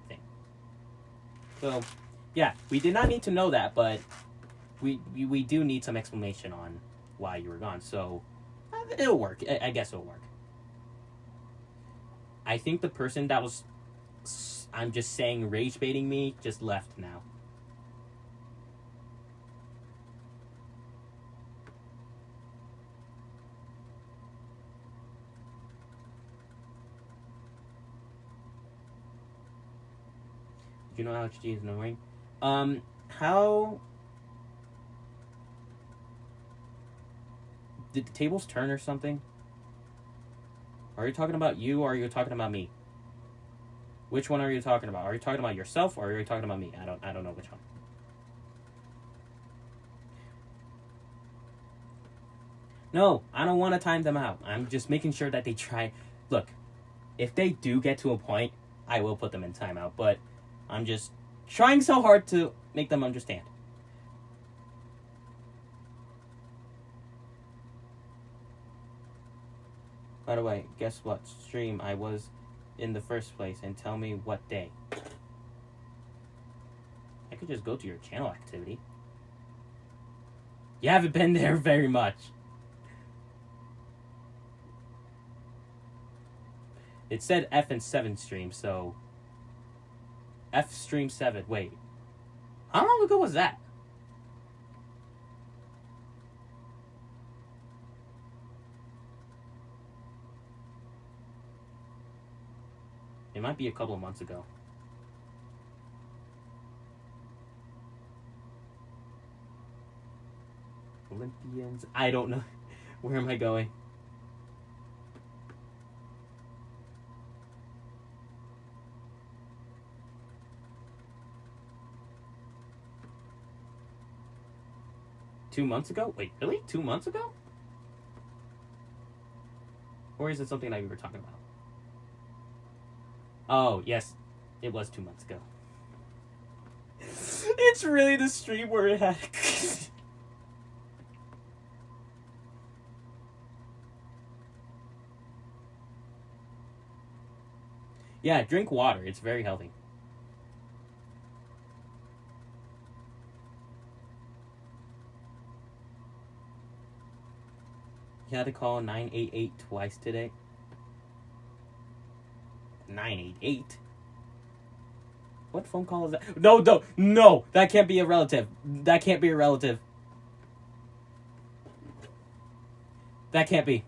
thing. So, yeah, we did not need to know that, but we do need some explanation on why you were gone. So, it'll work. I guess it'll work. I think the person that was I'm just saying rage baiting me just left now. You know how HD is annoying? How did the tables turn or something? Are you talking about you or are you talking about me? Which one are you talking about? Are you talking about yourself or are you talking about me? I don't know which one. No, I don't want to time them out. I'm just making sure that they try. Look, if they do get to a point, I will put them in timeout, but I'm just trying so hard to make them understand. By the way, guess what stream I was in the first place, and tell me what day. I could just go to your channel activity. You haven't been there very much. It said F and 7 stream, so F stream 7. Wait, how long ago was that? It might be a couple of months ago. Olympians. I don't know. Where am I going? Two months ago? Wait, really? 2 months ago? Or is it something that we were talking about? Oh, yes. It was 2 months ago. It's really the stream where it had... Yeah, drink water. It's very healthy. You had to call 988 twice today. 988? What phone call is that? No! That can't be a relative. That can't be a relative. That can't be.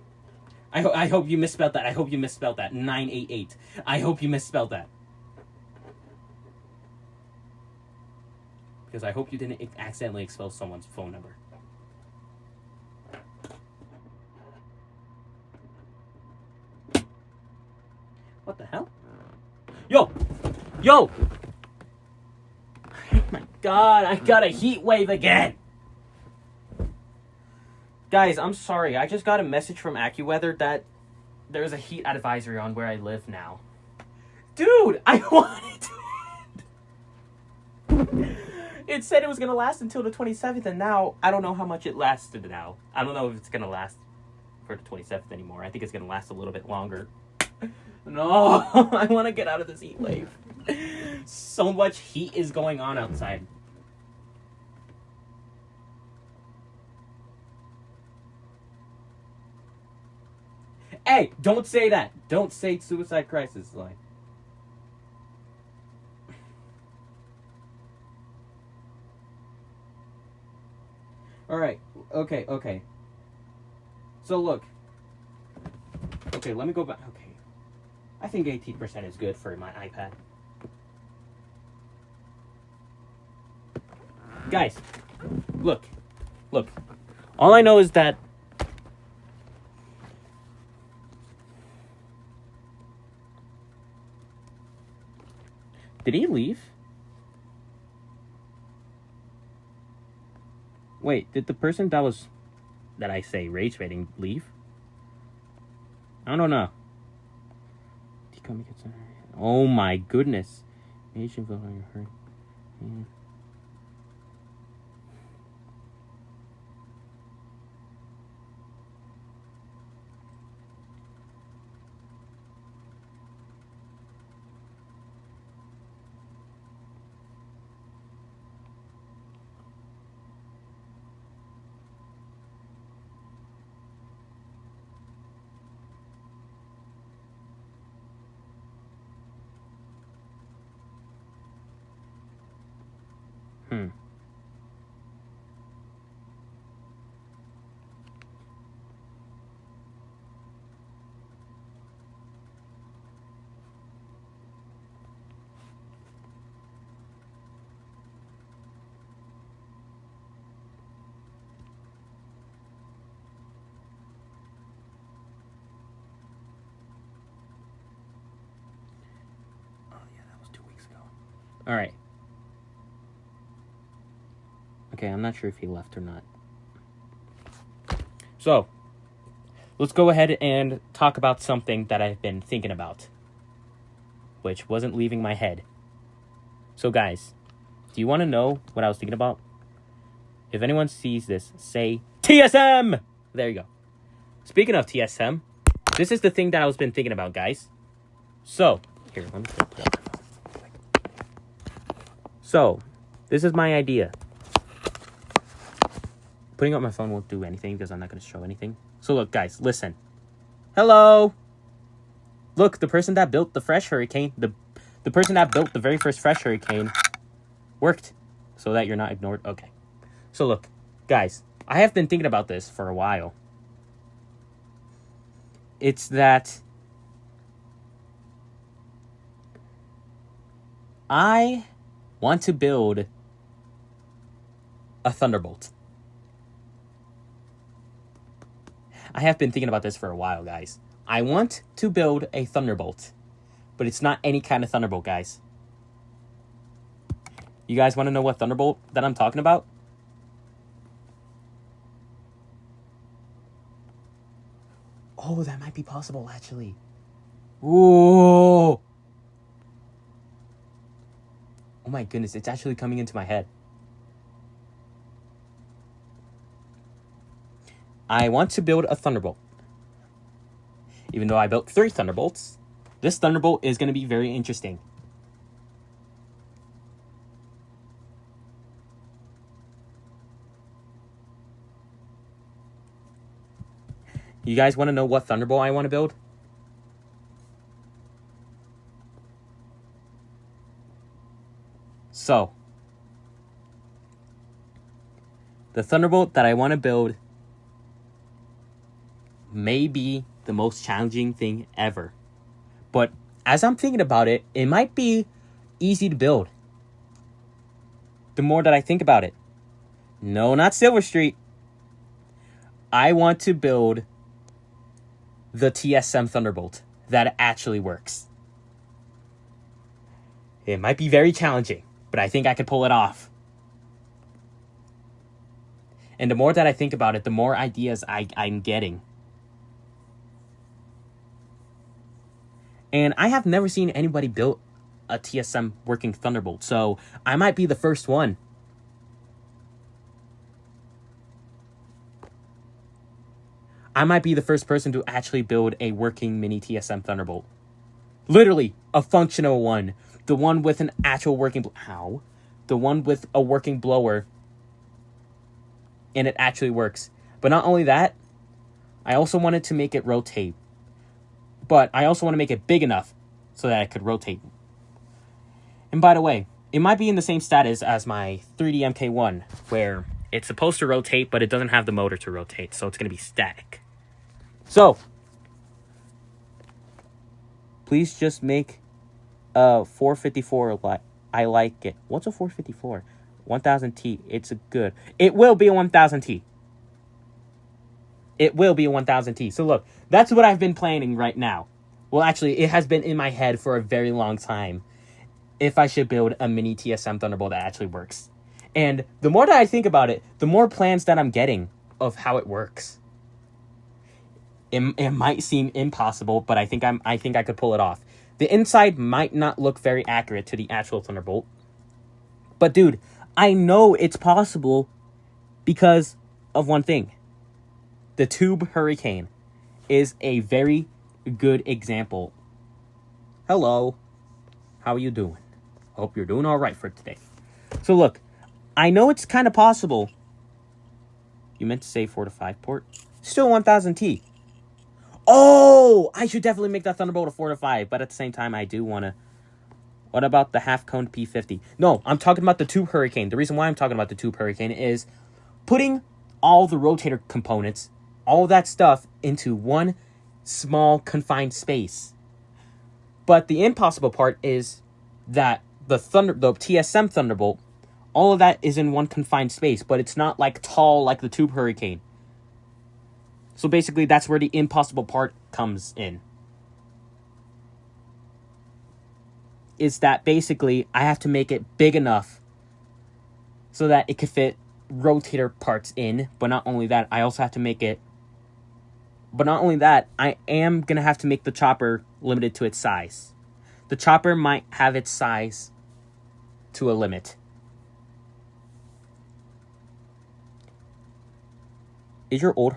I hope you misspelled that. I hope you misspelled that. 988. I hope you misspelled that. Because I hope you didn't accidentally expel someone's phone number. What the hell? Yo! Oh my god, I got a heat wave again! Guys, I'm sorry. I just got a message from AccuWeather that there's a heat advisory on where I live now. Dude, I wanted to... It said it was going to last until the 27th, and now I don't know how much it lasted now. I don't know if it's going to last for the 27th anymore. I think it's going to last a little bit longer. No, I want to get out of this heat wave. So much heat is going on outside. Hey, don't say that. Don't say suicide crisis. Like, all right. Okay. So look. Okay, let me go back. Okay. I think 18% is good for my iPad. Guys, look. All I know is that did he leave? Wait, did the person that I say rage baiting leave? I don't know. Oh my goodness. Asian vote on your hurry. Yeah. All right. Okay, I'm not sure if he left or not. So, let's go ahead and talk about something that I've been thinking about, which wasn't leaving my head. So, guys, do you want to know what I was thinking about? If anyone sees this, say TSM! There you go. Speaking of TSM, this is the thing that I was been thinking about, guys. So, here, let me put it up. So, this is my idea. Putting up my phone won't do anything because I'm not going to show anything. So look, guys, listen. Hello! Look, the person that built the Fresh Hurricane, the person that built the very first Fresh Hurricane worked so that you're not ignored. Okay. So look, guys, I have been thinking about this for a while. It's that I want to build a Thunderbolt. I have been thinking about this for a while, guys. I want to build a Thunderbolt, but it's not any kind of Thunderbolt, guys. You guys want to know what Thunderbolt that I'm talking about? Oh, that might be possible, actually. Ooh! Oh my goodness, it's actually coming into my head. I want to build a Thunderbolt. Even though I built 3 Thunderbolts, this Thunderbolt is going to be very interesting. You guys want to know what Thunderbolt I want to build? So, the Thunderbolt that I want to build may be the most challenging thing ever. But as I'm thinking about it, it might be easy to build. The more that I think about it. No, not Silver Street. I want to build the TSM Thunderbolt that actually works. It might be very challenging, but I think I could pull it off. And the more that I think about it, the more ideas I'm getting. And I have never seen anybody build a TSM working Thunderbolt, so I might be the first one. I might be the first person to actually build a working mini TSM Thunderbolt. Literally, a functional one. The one with an actual working... The one with a working blower. And it actually works. But not only that, I also wanted to make it rotate. But I also want to make it big enough so that it could rotate. And by the way, it might be in the same status as my 3D MK1, where it's supposed to rotate, but it doesn't have the motor to rotate, so it's going to be static. So, please just make a 454. I like it. What's a 454? 1000T. It's a good. It will be a 1000T. It will be a 1000T. So look, that's what I've been planning right now. Well, actually, it has been in my head for a very long time. If I should build a mini TSM Thunderbolt that actually works. And the more that I think about it, the more plans that I'm getting of how it works. It might seem impossible, but I think I could pull it off. The inside might not look very accurate to the actual Thunderbolt. But dude, I know it's possible because of one thing. The Tube Hurricane is a very good example. Hello. How are you doing? Hope you're doing all right for today. So look, I know it's kind of possible. You meant to say 4 to 5 port? Still 1000T. Oh, I should definitely make that Thunderbolt a 4 to 5, but at the same time, I do want to... What about the half-coned P50? No, I'm talking about the Tube Hurricane. The reason why I'm talking about the Tube Hurricane is putting all the rotator components, all that stuff, into one small, confined space. But the impossible part is that the TSM Thunderbolt, all of that is in one confined space, but it's not like tall like the Tube Hurricane. So basically, that's where the impossible part comes in. Is that basically I have to make it big enough so that it could fit rotator parts in, but not only that, I also have to make it. But not only that, I am going to have to make the chopper limited to its size. The chopper might have its size to a limit. Is your old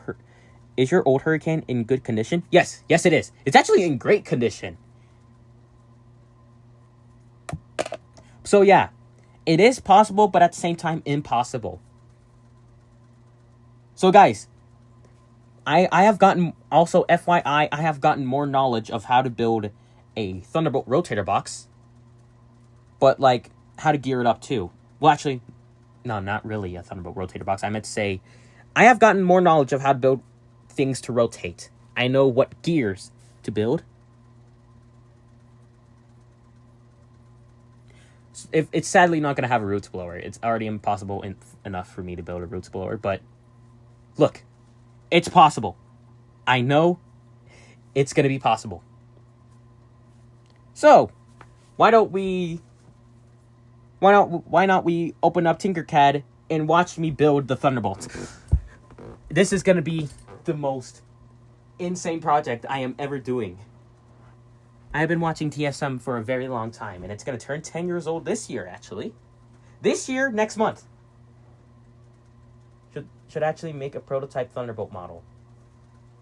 Hurricane in good condition? Yes, it is. It's actually in great condition. So yeah, it is possible, but at the same time, impossible. So guys, I have gotten, also FYI, I have gotten more knowledge of how to build a Thunderbolt rotator box. But like, how to gear it up too. Well, actually, no, not really a Thunderbolt rotator box. I meant to say, I have gotten more knowledge of how to build things to rotate. I know what gears to build. It's sadly not going to have a roots blower. It's already impossible enough for me to build a roots blower. But look, it's possible. I know it's going to be possible. So, why not we open up Tinkercad and watch me build the Thunderbolt? This is going to be the most insane project I am ever doing. I have been watching TSM for a very long time, and it's going to turn 10 years old this year, actually. This year, next month. Should actually make a prototype Thunderbolt model.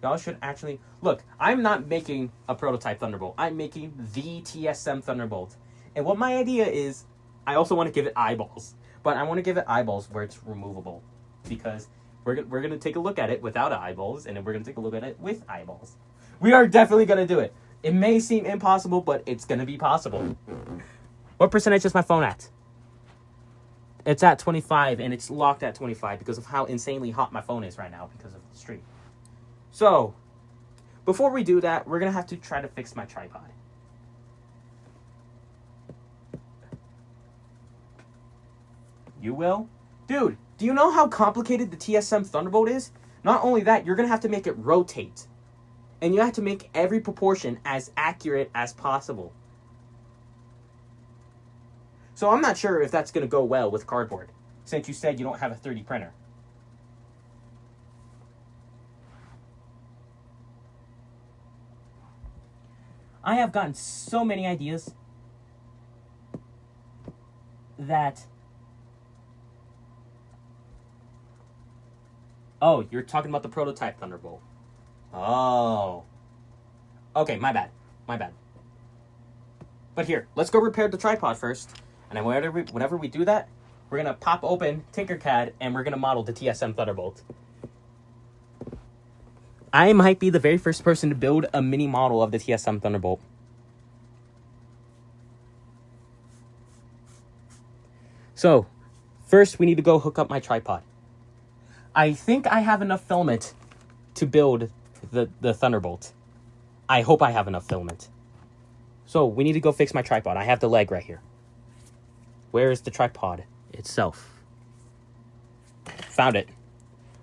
Y'all should actually... Look, I'm not making a prototype Thunderbolt. I'm making the TSM Thunderbolt. And what my idea is, I also want to give it eyeballs. But I want to give it eyeballs where it's removable. Because we're going to take a look at it without eyeballs, and then we're going to take a look at it with eyeballs. We are definitely going to do it. It may seem impossible, but it's going to be possible. What percentage is my phone at? It's at 25, and it's locked at 25 because of how insanely hot my phone is right now because of the stream. So, before we do that, we're going to have to try to fix my tripod. You will? Dude, do you know how complicated the TSM Thunderbolt is? Not only that, you're going to have to make it rotate. And you have to make every proportion as accurate as possible. So I'm not sure if that's going to go well with cardboard, since you said you don't have a 3D printer. I have gotten so many ideas that... Oh, you're talking about the prototype Thunderbolt. Oh. Okay, my bad. But here, let's go repair the tripod first. And then whenever we do that, we're going to pop open Tinkercad and we're going to model the TSM Thunderbolt. I might be the very first person to build a mini model of the TSM Thunderbolt. So, first we need to go hook up my tripod. I think I have enough filament to build the Thunderbolt. I hope I have enough filament. So, we need to go fix my tripod. I have the leg right here. Where is the tripod itself? Found it.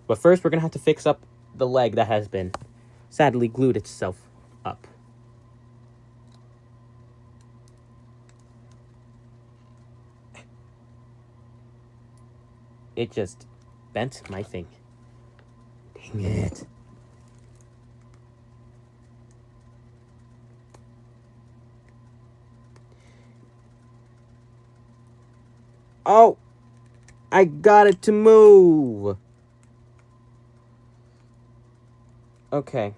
But first, we're going to have to fix up the leg that has been sadly glued itself up. It just bent my thing. Dang it. Oh, I got it to move. Okay.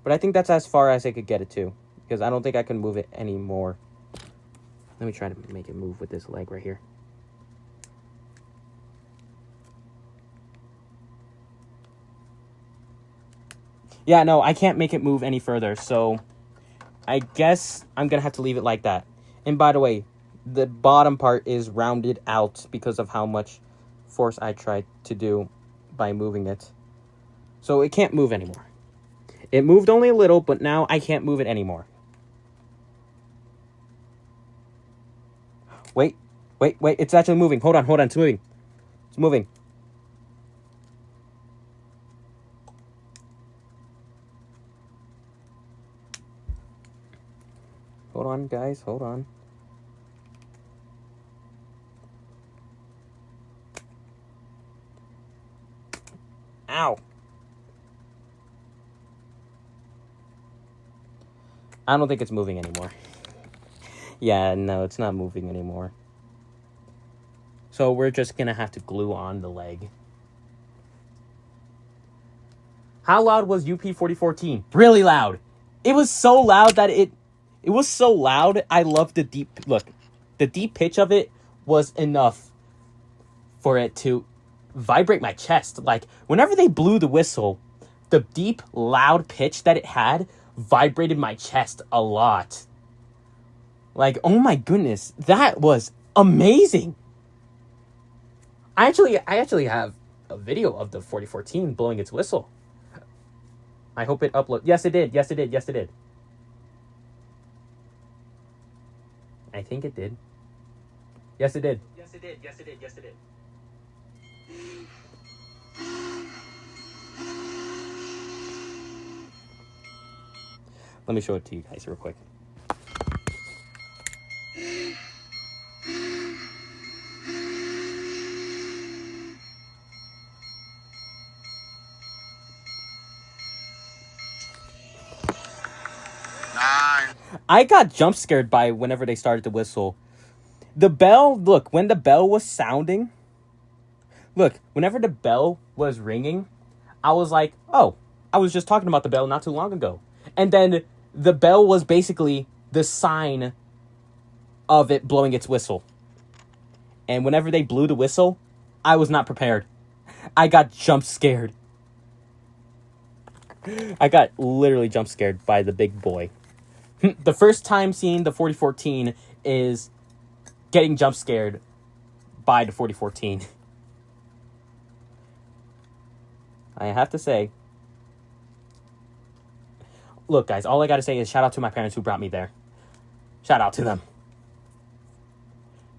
But I think that's as far as I could get it to, because I don't think I can move it anymore. Let me try to make it move with this leg right here. Yeah, no, I can't make it move any further, so I guess I'm going to have to leave it like that. And by the way, the bottom part is rounded out because of how much force I tried to do by moving it. So it can't move anymore. It moved only a little, but now I can't move it anymore. Wait. It's actually moving. Hold on. It's moving. It's moving. Hold on, guys. Hold on. Ow. I don't think it's moving anymore. Yeah, no, it's not moving anymore. So we're just going to have to glue on the leg. How loud was UP 4014? Really loud. It was so loud that it was so loud. I loved the deep... Look, the deep pitch of it was enough for it to vibrate my chest. Like, whenever they blew the whistle, the deep, loud pitch that it had vibrated my chest a lot. Like, oh my goodness, that was amazing. I actually have a video of the 4014 blowing its whistle. I hope it upload. Yes, it did. I think it did. Yes, it did. Let me show it to you guys real quick. I got jump scared by whenever they started to whistle. The bell, look, when the bell was sounding, whenever the bell was ringing, I was like, oh, I was just talking about the bell not too long ago. And then the bell was basically the sign of it blowing its whistle. And whenever they blew the whistle, I was not prepared. I got jump scared. I got literally jump scared by the big boy. The first time seeing the 4014 is getting jump scared by the 4014. I have to say, look, guys, all I gotta say is shout out to my parents who brought me there. Shout out to them.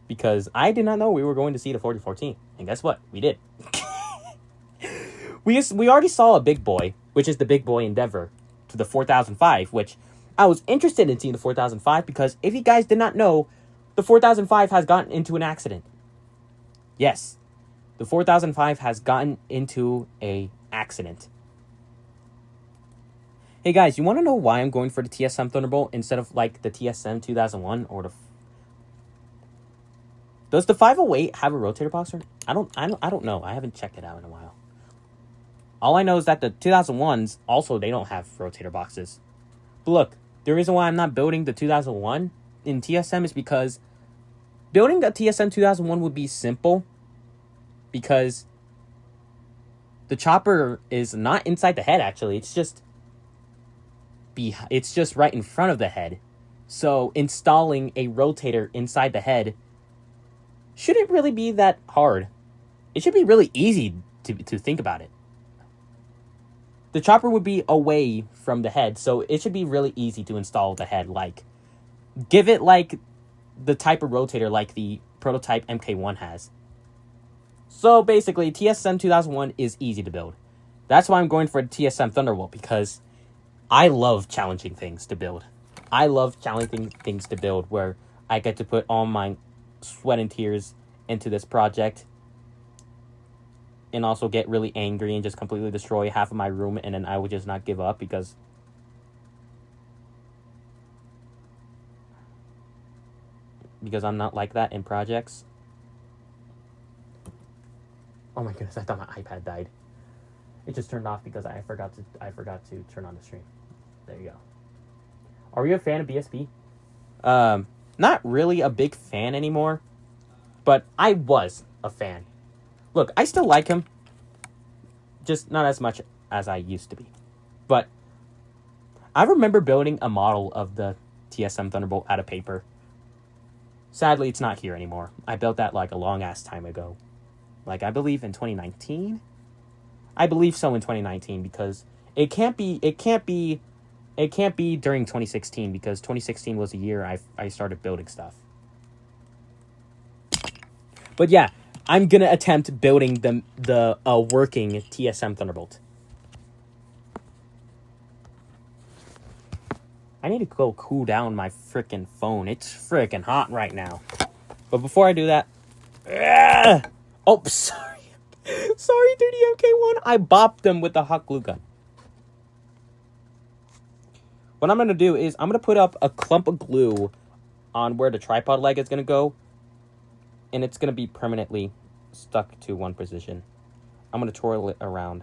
Because I did not know we were going to see the 4014. And guess what? We did. We already saw a big boy, which is the big boy Endeavor, to the 4005, which I was interested in seeing the 4005 because if you guys did not know, the 4005 has gotten into an accident. Yes, the 4005 has gotten into an accident. Hey guys, you want to know why I'm going for the TSM Thunderbolt instead of like the TSM 2001 or the... Does the 508 have a rotator box? I don't know. I haven't checked it out in a while. All I know is that the 2001s also, they don't have rotator boxes. But look, the reason why I'm not building the 2001 in TSM is because building a TSM 2001 would be simple because the chopper is not inside the head, actually. It's just right in front of the head. So installing a rotator inside the head shouldn't really be that hard. It should be really easy to think about it. The chopper would be away from the head, so it should be really easy to install the head. Like, give it like the type of rotator like the prototype MK1 has. So basically, TSM 2001 is easy to build. That's why I'm going for TSM Thunderbolt, because I love challenging things to build. I love challenging things to build where I get to put all my sweat and tears into this project and also get really angry and just completely destroy half of my room, and then I would just not give up because I'm not like that in projects. Oh my goodness, I thought my iPad died. It just turned off because I forgot to turn on the stream. There you go. Are you a fan of BSP? Not really a big fan anymore, but I was a fan. Look, I still like him, just not as much as I used to be. But I remember building a model of the TSM Thunderbolt out of paper. Sadly, it's not here anymore. I built that like a long-ass time ago. Like, I believe in 2019? I believe so in 2019 because it can't be during 2016 because 2016 was the year I started building stuff. But yeah, I'm going to attempt building the working TSM Thunderbolt. I need to go cool down my freaking phone. It's freaking hot right now. But before I do that... Oh, sorry. Sorry, 30MK1. I bopped them with the hot glue gun. What I'm going to do is I'm going to put up a clump of glue on where the tripod leg is going to go. And it's going to be permanently stuck to one position. I'm going to twirl it around.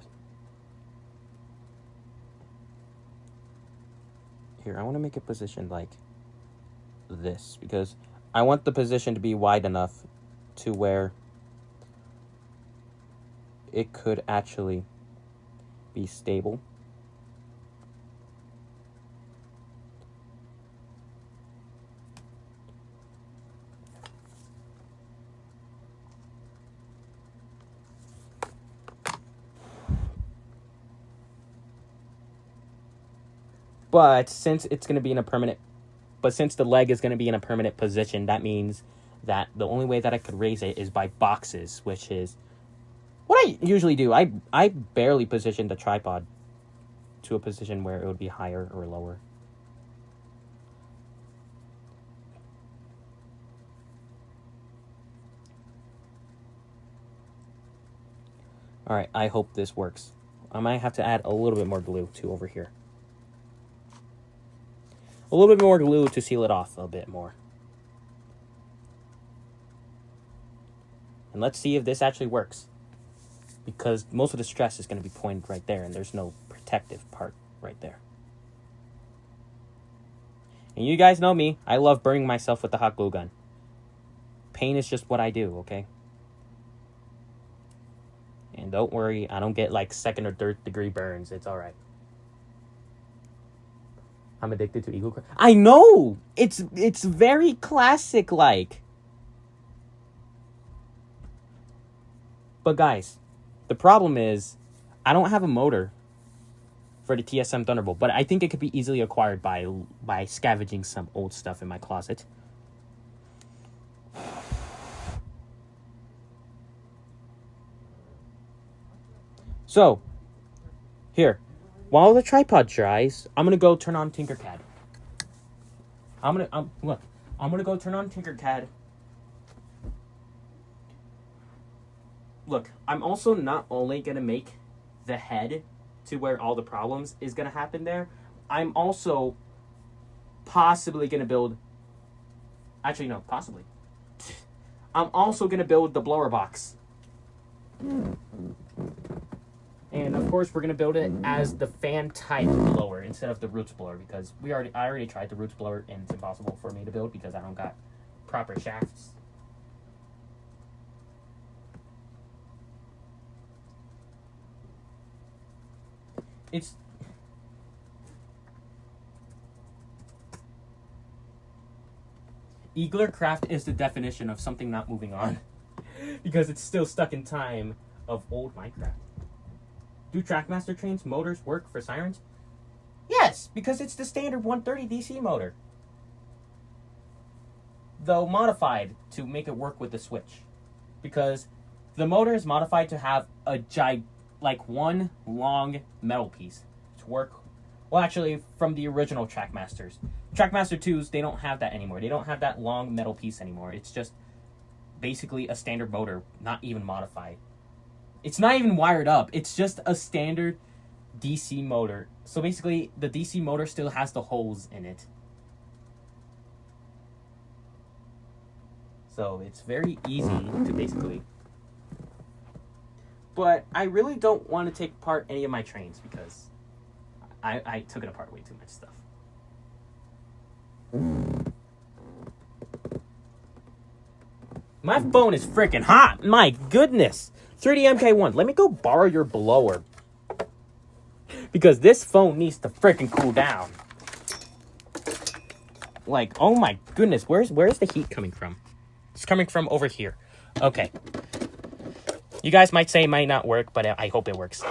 Here, I want to make it positioned like this because I want the position to be wide enough to where it could actually be stable. But since it's going to be in a permanent... But since the leg is going to be in a permanent position, that means that the only way that I could raise it is by boxes, which is what I usually do. I barely position the tripod to a position where it would be higher or lower. Alright, I hope this works. I might have to add a little bit more glue to over here. A little bit more glue to seal it off a bit more. And let's see if this actually works. Because most of the stress is going to be pointed right there, and there's no protective part right there. And you guys know me. I love burning myself with the hot glue gun. Pain is just what I do, okay? And don't worry, I don't get like 2nd or 3rd degree burns. It's alright. I'm addicted to Eagle Craft. I know! It's very classic-like. But guys, the problem is, I don't have a motor for the TSM Thunderbolt, but I think it could be easily acquired by scavenging some old stuff in my closet. So, here. While the tripod dries, I'm gonna go turn on Tinkercad. I'm gonna go turn on Tinkercad. Look, I'm also not only gonna make the head to where all the problems is gonna happen there. I'm also possibly gonna build. Actually, no, possibly. I'm also gonna build the blower box. And of course, we're gonna build it as the fan type blower instead of the roots blower because I already tried the roots blower and it's impossible for me to build because I don't got proper shafts. Eagler Craft is the definition of something not moving on because it's still stuck in time of old Minecraft. Do Trackmaster Train's motors work for sirens? Yes, because it's the standard 130 DC motor. Though modified to make it work with the switch. Because the motor is modified to have one long metal piece to work. Well, actually, from the original Trackmasters. Trackmaster 2s, they don't have that anymore. They don't have that long metal piece anymore. It's just basically a standard motor, not even modified. It's not even wired up. It's just a standard DC motor. So basically, the DC motor still has the holes in it. So it's very easy to basically... But I really don't want to take apart any of my trains because I took it apart way too much stuff. My phone is freaking hot. My goodness. 30MK1, let me go borrow your blower. Because this phone needs to freaking cool down. Like, oh my goodness, where's the heat coming from? It's coming from over here. Okay. You guys might say it might not work, but I hope it works.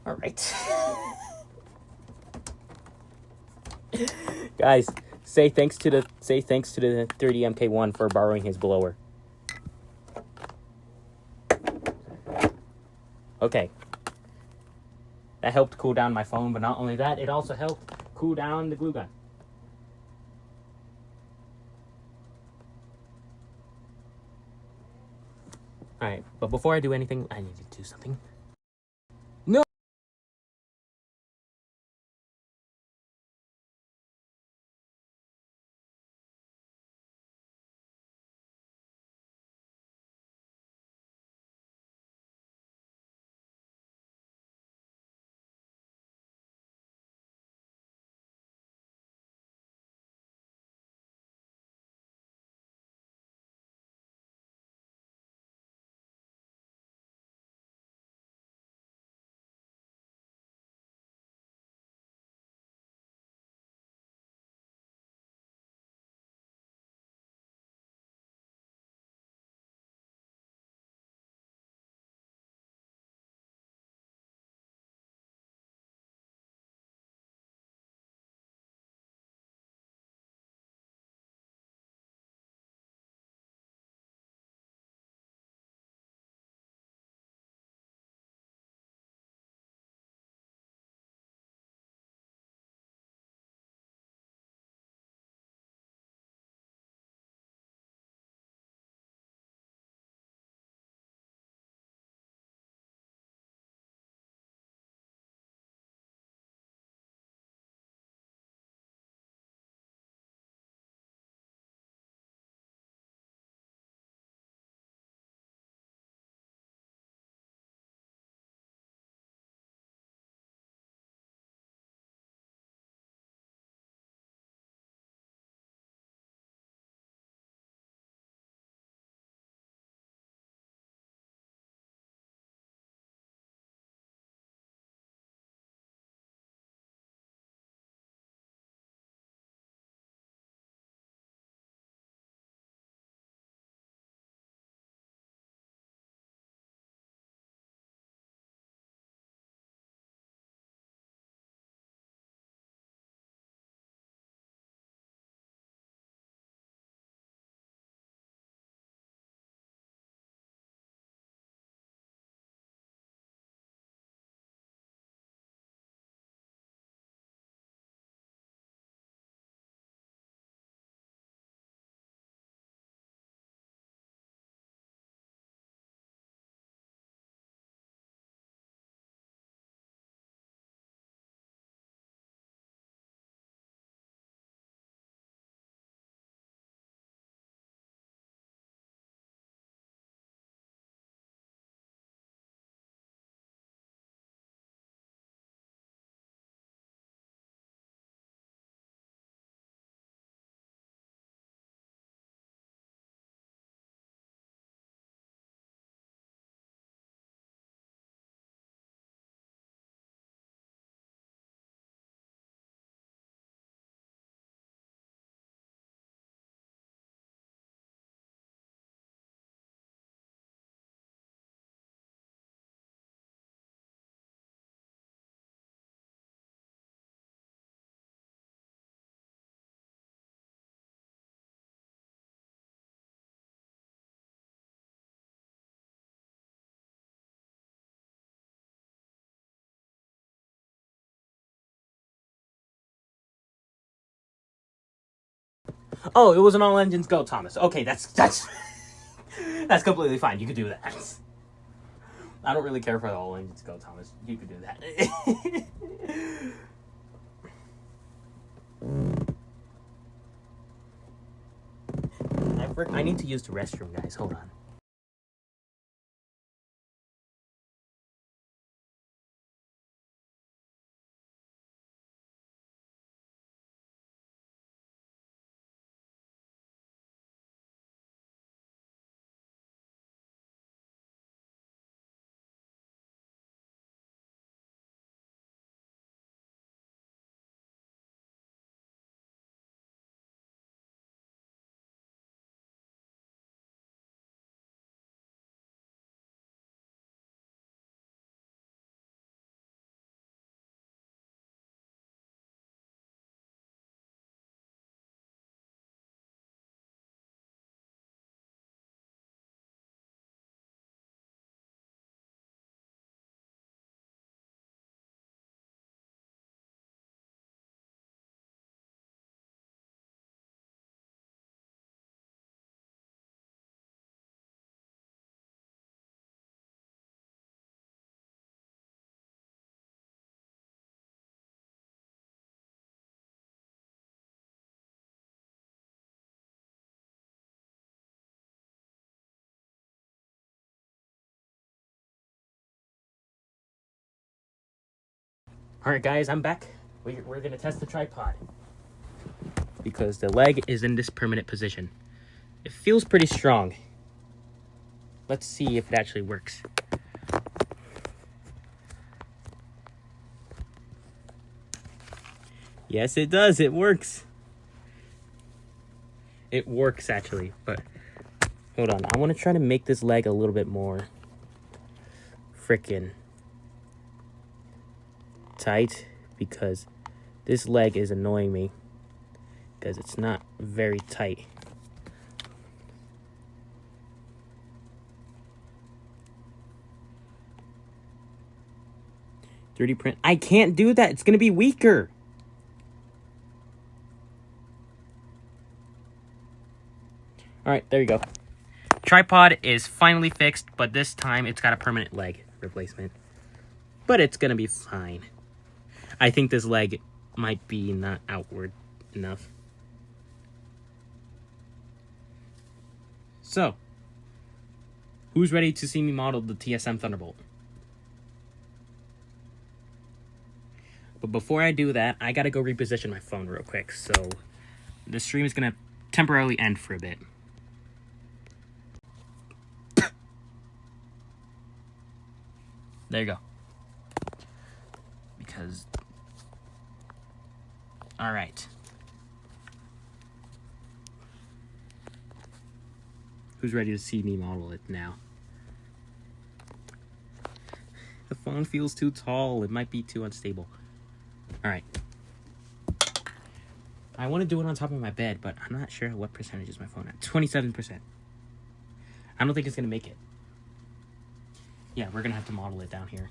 All right. Guys, say thanks to the 30MK1 for borrowing his blower. Okay. That helped cool down my phone, but not only that, it also helped cool down the glue gun. Alright, but before I do anything, I need to do something. No! Oh, it was an all engines go, Thomas. Okay, that's that's completely fine. You could do that. I don't really care for the all engines go, Thomas. You could do that. I need to use the restroom, guys. Hold on. All right, guys, I'm back. We're gonna test the tripod because the leg is in this permanent position. It feels pretty strong. Let's see if it actually works. Yes, it does. It works. It works, actually. But hold on. I want to try to make this leg a little bit more frickin' tight because this leg is annoying me because it's not very tight. .3D print. I can't do that. It's going to be weaker. All right, there you go. Tripod is finally fixed, but this time it's got a permanent leg replacement. But it's going to be fine. I think this leg might be not outward enough. So, who's ready to see me model the TSM Thunderbolt? But before I do that, I gotta go reposition my phone real quick. So, the stream is gonna temporarily end for a bit. There you go. Because... Alright. Who's ready to see me model it now? The phone feels too tall. It might be too unstable. Alright. I want to do it on top of my bed, but I'm not sure what percentage is my phone at. 27%. I don't think it's going to make it. Yeah, we're going to have to model it down here.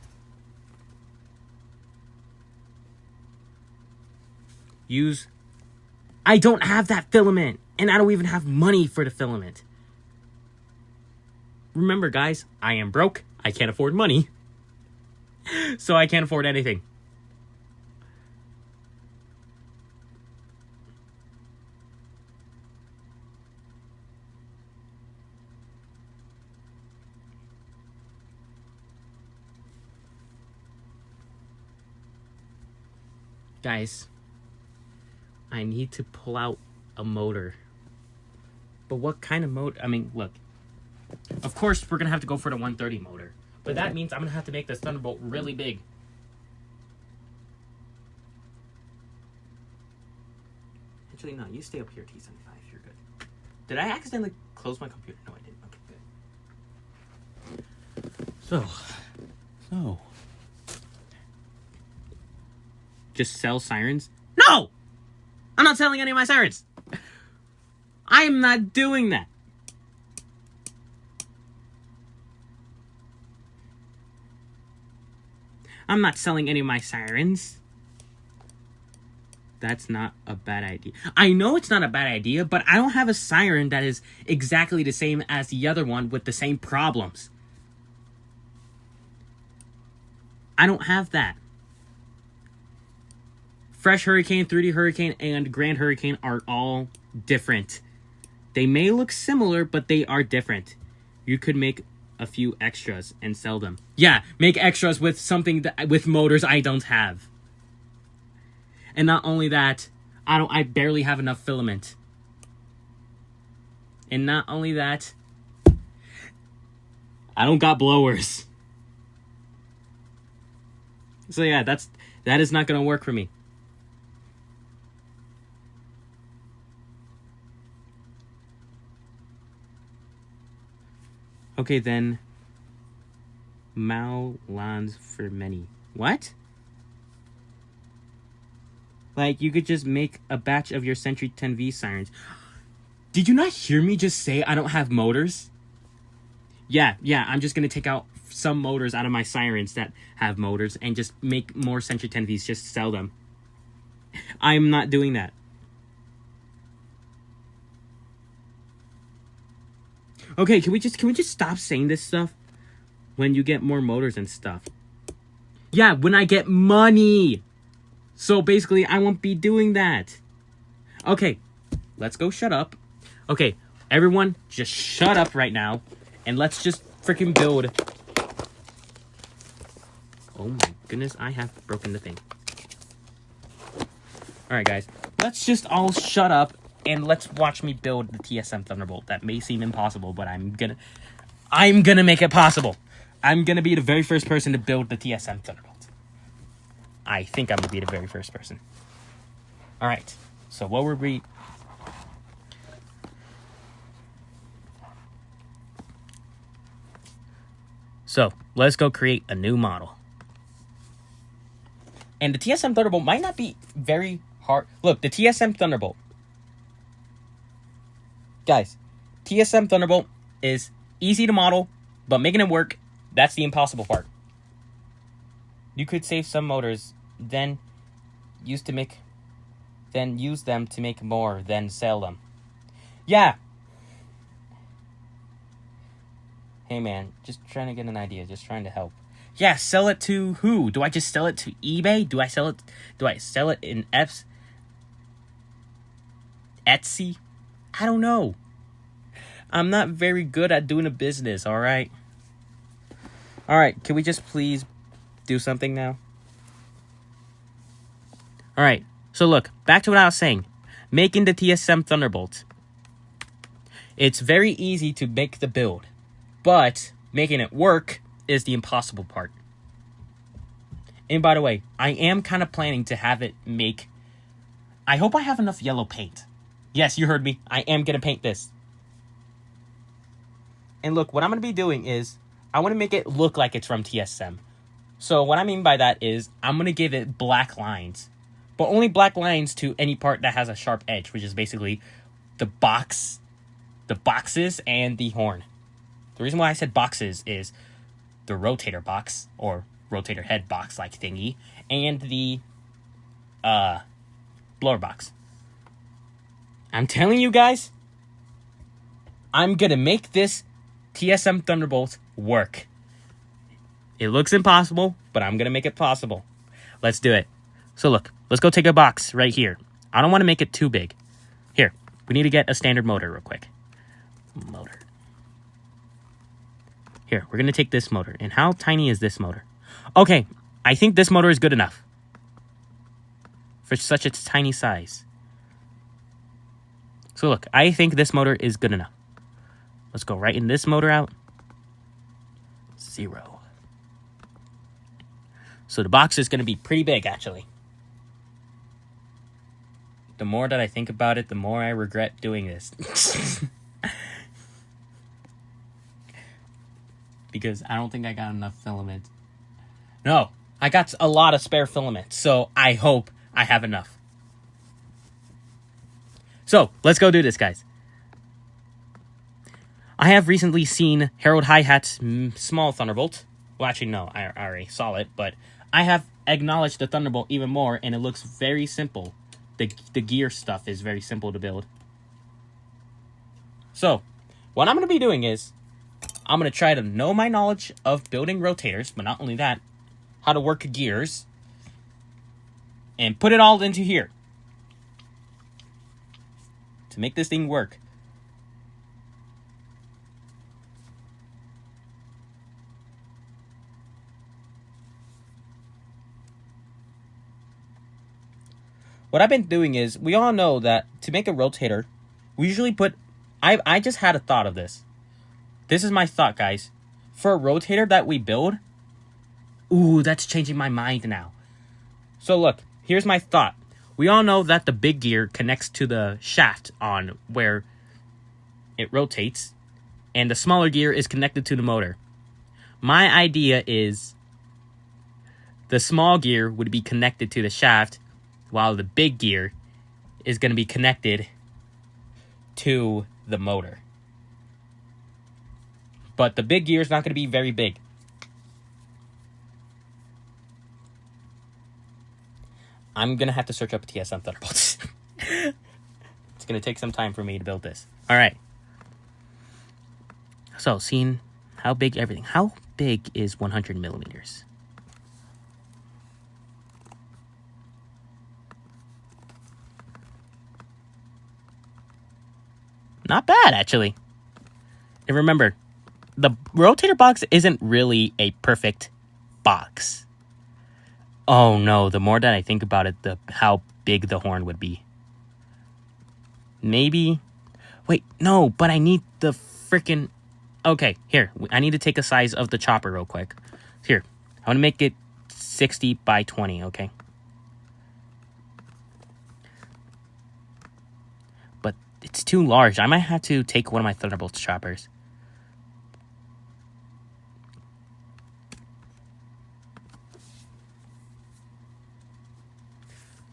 Use... I don't have that filament! And I don't even have money for the filament. Remember, guys, I am broke. I can't afford money. So I can't afford anything. Guys, I need to pull out a motor. But what kind of motor? I mean, look. Of course, we're going to have to go for the 130 motor. But that means I'm going to have to make this Thunderbolt really big. Actually, no. You stay up here, T-75. You're good. Did I accidentally close my computer? No, I didn't. Okay, good. So. Just sell sirens? No! I'm not selling any of my sirens. I'm not doing that. I'm not selling any of my sirens. That's not a bad idea. I know it's not a bad idea, but I don't have a siren that is exactly the same as the other one with the same problems. I don't have that. Fresh Hurricane, 3D Hurricane, and Grand Hurricane are all different. They may look similar, but they are different. You could make a few extras and sell them. Yeah, make extras with something with motors I don't have. And not only that, I barely have enough filament. And not only that, I don't got blowers. So yeah, that is not gonna work for me. Okay then. Mao lands for many. What? Like, you could just make a batch of your Sentry 10V sirens. Did you not hear me just say I don't have motors? Yeah, I'm just going to take out some motors out of my sirens that have motors and just make more Sentry 10Vs, just sell them. I'm not doing that. Okay, can we just stop saying this stuff? When you get more motors and stuff. Yeah, when I get money. So basically, I won't be doing that. Okay, let's go shut up. Okay, everyone, just shut up right now. And let's just freaking build. Oh my goodness, I have broken the thing. Alright, guys. Let's just all shut up and let's watch me build the TSM Thunderbolt. That may seem impossible, but I'm gonna make it possible. I'm gonna be the very first person to build the TSM Thunderbolt. I think I'm gonna be the very first person. Alright, so what were we... So, let's go create a new model. And the TSM Thunderbolt might not be very hard. Look, the TSM Thunderbolt. Guys, TSM Thunderbolt is easy to model, but making it work, that's the impossible part. You could save some motors, then use them to make more, then sell them. Yeah. Hey man, just trying to get an idea, just trying to help. Yeah, sell it to who? Do I just sell it to eBay? Do I sell it in Etsy? I don't know. I'm not very good at doing a business, alright? Alright, can we just please do something now? Alright, so look, back to what I was saying. Making the TSM Thunderbolt. It's very easy to make the build, but making it work is the impossible part. And by the way, I am kind of planning to have it make... I hope I have enough yellow paint. Yes, you heard me. I am going to paint this. And look, what I'm going to be doing is, I want to make it look like it's from TSM. So what I mean by that is, I'm going to give it black lines. But only black lines to any part that has a sharp edge, which is basically the boxes and the horn. The reason why I said boxes is the rotator box, or rotator head box like thingy, and the blower box. I'm telling you guys, I'm going to make this TSM Thunderbolt work. It looks impossible, but I'm going to make it possible. Let's do it. So look, let's go take a box right here. I don't want to make it too big. Here, we need to get a standard motor real quick. Motor. Here, we're going to take this motor. And how tiny is this motor? Okay, I think this motor is good enough for such a tiny size. So look, I think this motor is good enough. Let's go right in this motor out. 0. So the box is going to be pretty big, actually. The more that I think about it, the more I regret doing this. Because I don't think I got enough filament. No, I got a lot of spare filament, so I hope I have enough. So, let's go do this, guys. I have recently seen Harold Hi-Hat's small Thunderbolt. Well, actually, no, I already saw it, but I have acknowledged the Thunderbolt even more, and it looks very simple. the gear stuff is very simple to build. So, what I'm going to be doing is, I'm going to try to know my knowledge of building rotators, but not only that, how to work gears, and put it all into here to make this thing work. What I've been doing is, we all know that to make a rotator, we usually put... I just had a thought of this. This is my thought, guys. For a rotator that we build... Ooh, that's changing my mind now. So look, here's my thought. We all know that the big gear connects to the shaft on where it rotates, and the smaller gear is connected to the motor. My idea is the small gear would be connected to the shaft, while the big gear is going to be connected to the motor. But the big gear is not going to be very big. I'm going to have to search up TSM Thunderbolts. It's going to take some time for me to build this. All right. So, seeing how big everything. How big is 100 millimeters? Not bad, actually. And remember, the rotator box isn't really a perfect box. Oh no, the more that I think about it, how big the horn would be. Maybe... Wait, no, but I need the freaking... Okay, here. I need to take a size of the chopper real quick. Here, I want to make it 60 by 20, okay? But it's too large. I might have to take one of my Thunderbolts choppers.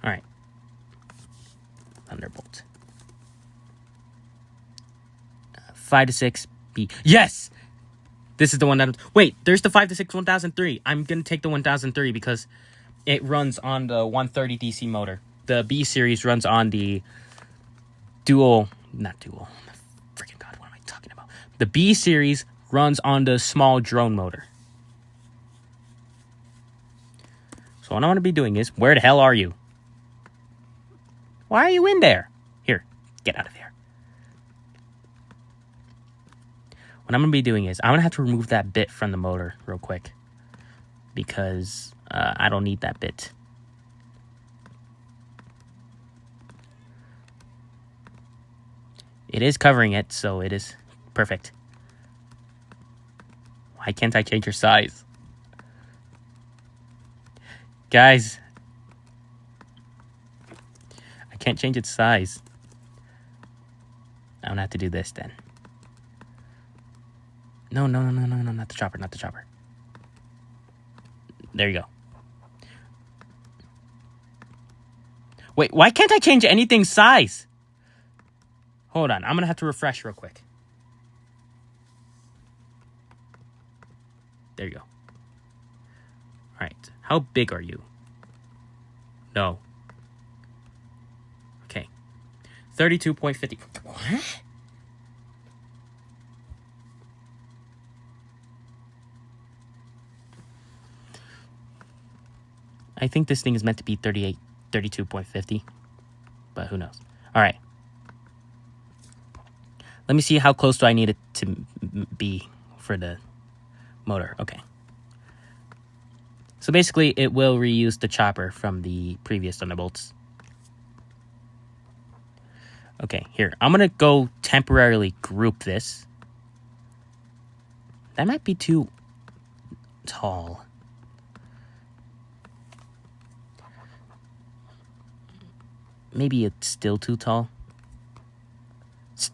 Alright. Thunderbolt. 5 to 6 B. Yes! This is the one that... Wait, there's the 5 to 6 1003. I'm going to take the 1003 because it runs on the 130 DC motor. The B series runs on the dual... Not dual. Freaking God, what am I talking about? The B series runs on the small drone motor. So what I want to be doing is... Where the hell are you? Why are you in there? Here, get out of there. What I'm going to be doing is, I'm going to have to remove that bit from the motor real quick. Because I don't need that bit. It is covering it, so it is perfect. Why can't I change your size? Guys. I can't change its size. I'm going to have to do this then. No, not the chopper, not the chopper. There you go. Wait, why can't I change anything's size? Hold on, I'm going to have to refresh real quick. There you go. Alright, how big are you? No. Okay. 32.50. What? I think this thing is meant to be 32.50, but who knows. All right. Let me see how close do I need it to be for the motor. Okay. So basically, it will reuse the chopper from the previous Thunderbolts. Okay, here. I'm going to go temporarily group this. That might be too tall. Maybe it's still too tall.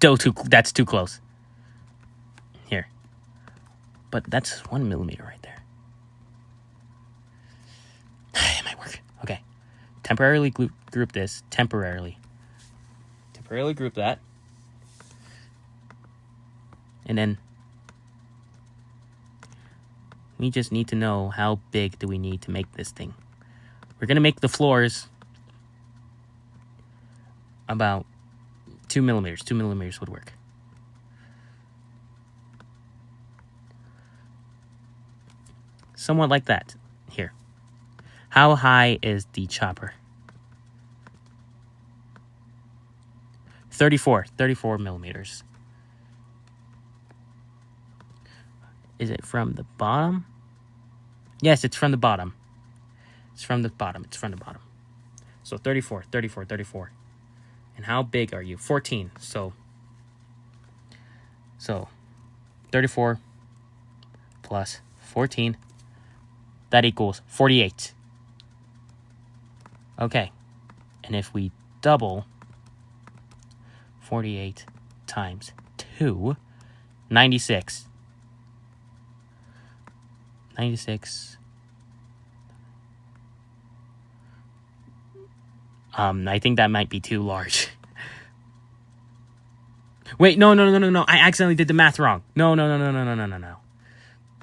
That's too close. Here. But that's 1 millimeter right there. It might work. Okay. Temporarily group this. Temporarily group that. And then we just need to know how big do we need to make this thing. We're going to make the floors about 2 millimeters. 2 millimeters would work. Somewhat like that. Here. How high is the chopper? 34 millimeters. Is it from the bottom? Yes, it's from the bottom. It's from the bottom. So 34. And how big are you? 14. So 34 plus 14. That equals 48. Okay. And if we double 48 times 2, 96. 96. I think that might be too large. Wait, no. I accidentally did the math wrong. No.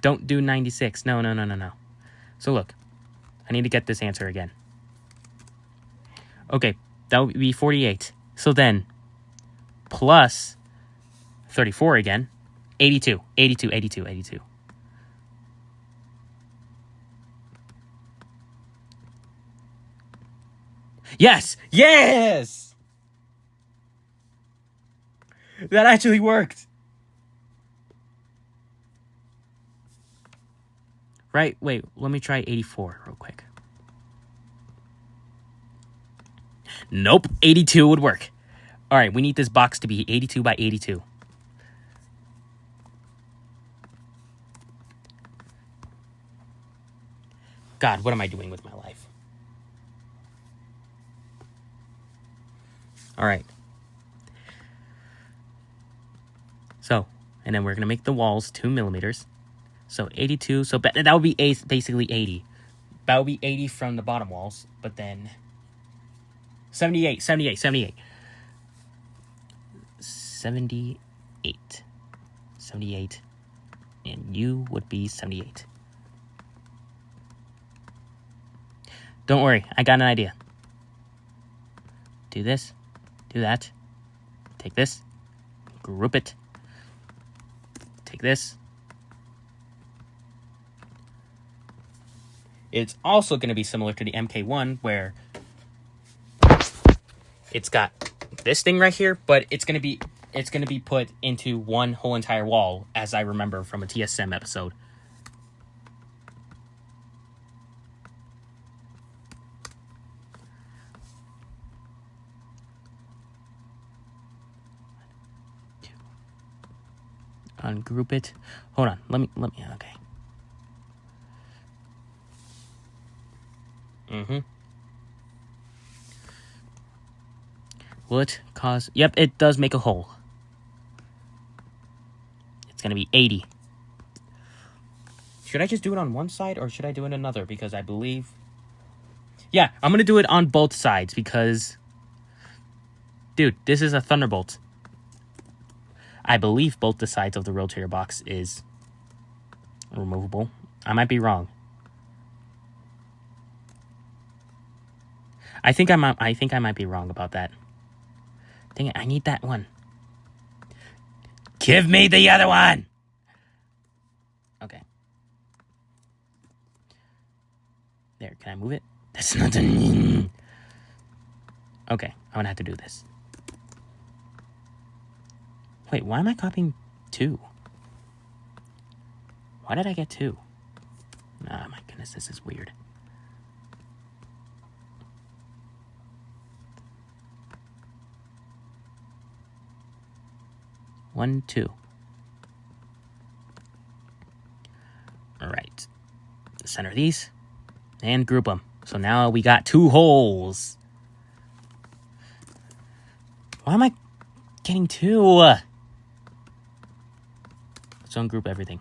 Don't do 96. No. So look, I need to get this answer again. Okay, that would be 48. So then, plus 34 again, 82. Yes! That actually worked. Right? Wait, let me try 84 real quick. Nope, 82 would work. All right, we need this box to be 82 by 82. God, what am I doing with my life? All right. So, and then we're going to make the walls 2 millimeters. So 82, so that would be basically 80. That would be 80 from the bottom walls, but then 78. 78. And you would be 78. Don't worry, I got an idea. Do this, do that. Take this, group it. Take this. It's also going to be similar to the MK1 where it's got this thing right here, but it's going to be put into one whole entire wall, as I remember from a TSM episode. Ungroup it. Hold on. Let me. Okay. Will it cause... Yep, it does make a hole. It's going to be 80. Should I just do it on one side or should I do it another? Because I believe... Yeah, I'm going to do it on both sides because... Dude, this is a Thunderbolt. I believe both the sides of the rotator box is removable. I might be wrong. I think I might be wrong about that. Dang it, I need that one. Give me the other one! Okay. There, can I move it? That's not the... Okay, I'm gonna have to do this. Wait, why am I copying 2? Why did I get 2? Oh my goodness, this is weird. One, 2. All right. Center these and group them. So now we got 2 holes. Why am I getting 2? Let's ungroup everything.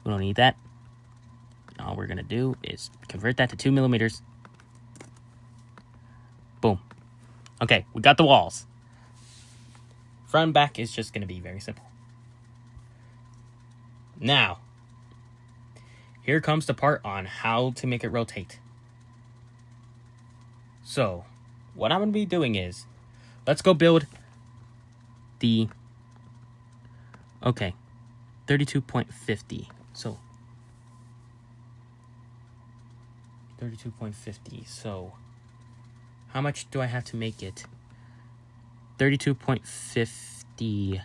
We don't need that. All we're going to do is convert that to 2 millimeters. Boom. Okay, we got the walls. Front and back is just going to be very simple. Now, here comes the part on how to make it rotate. So, what I'm going to be doing is, let's go build the, okay, 32.50. So, 32.50. So, how much do I have to make it? 32.50.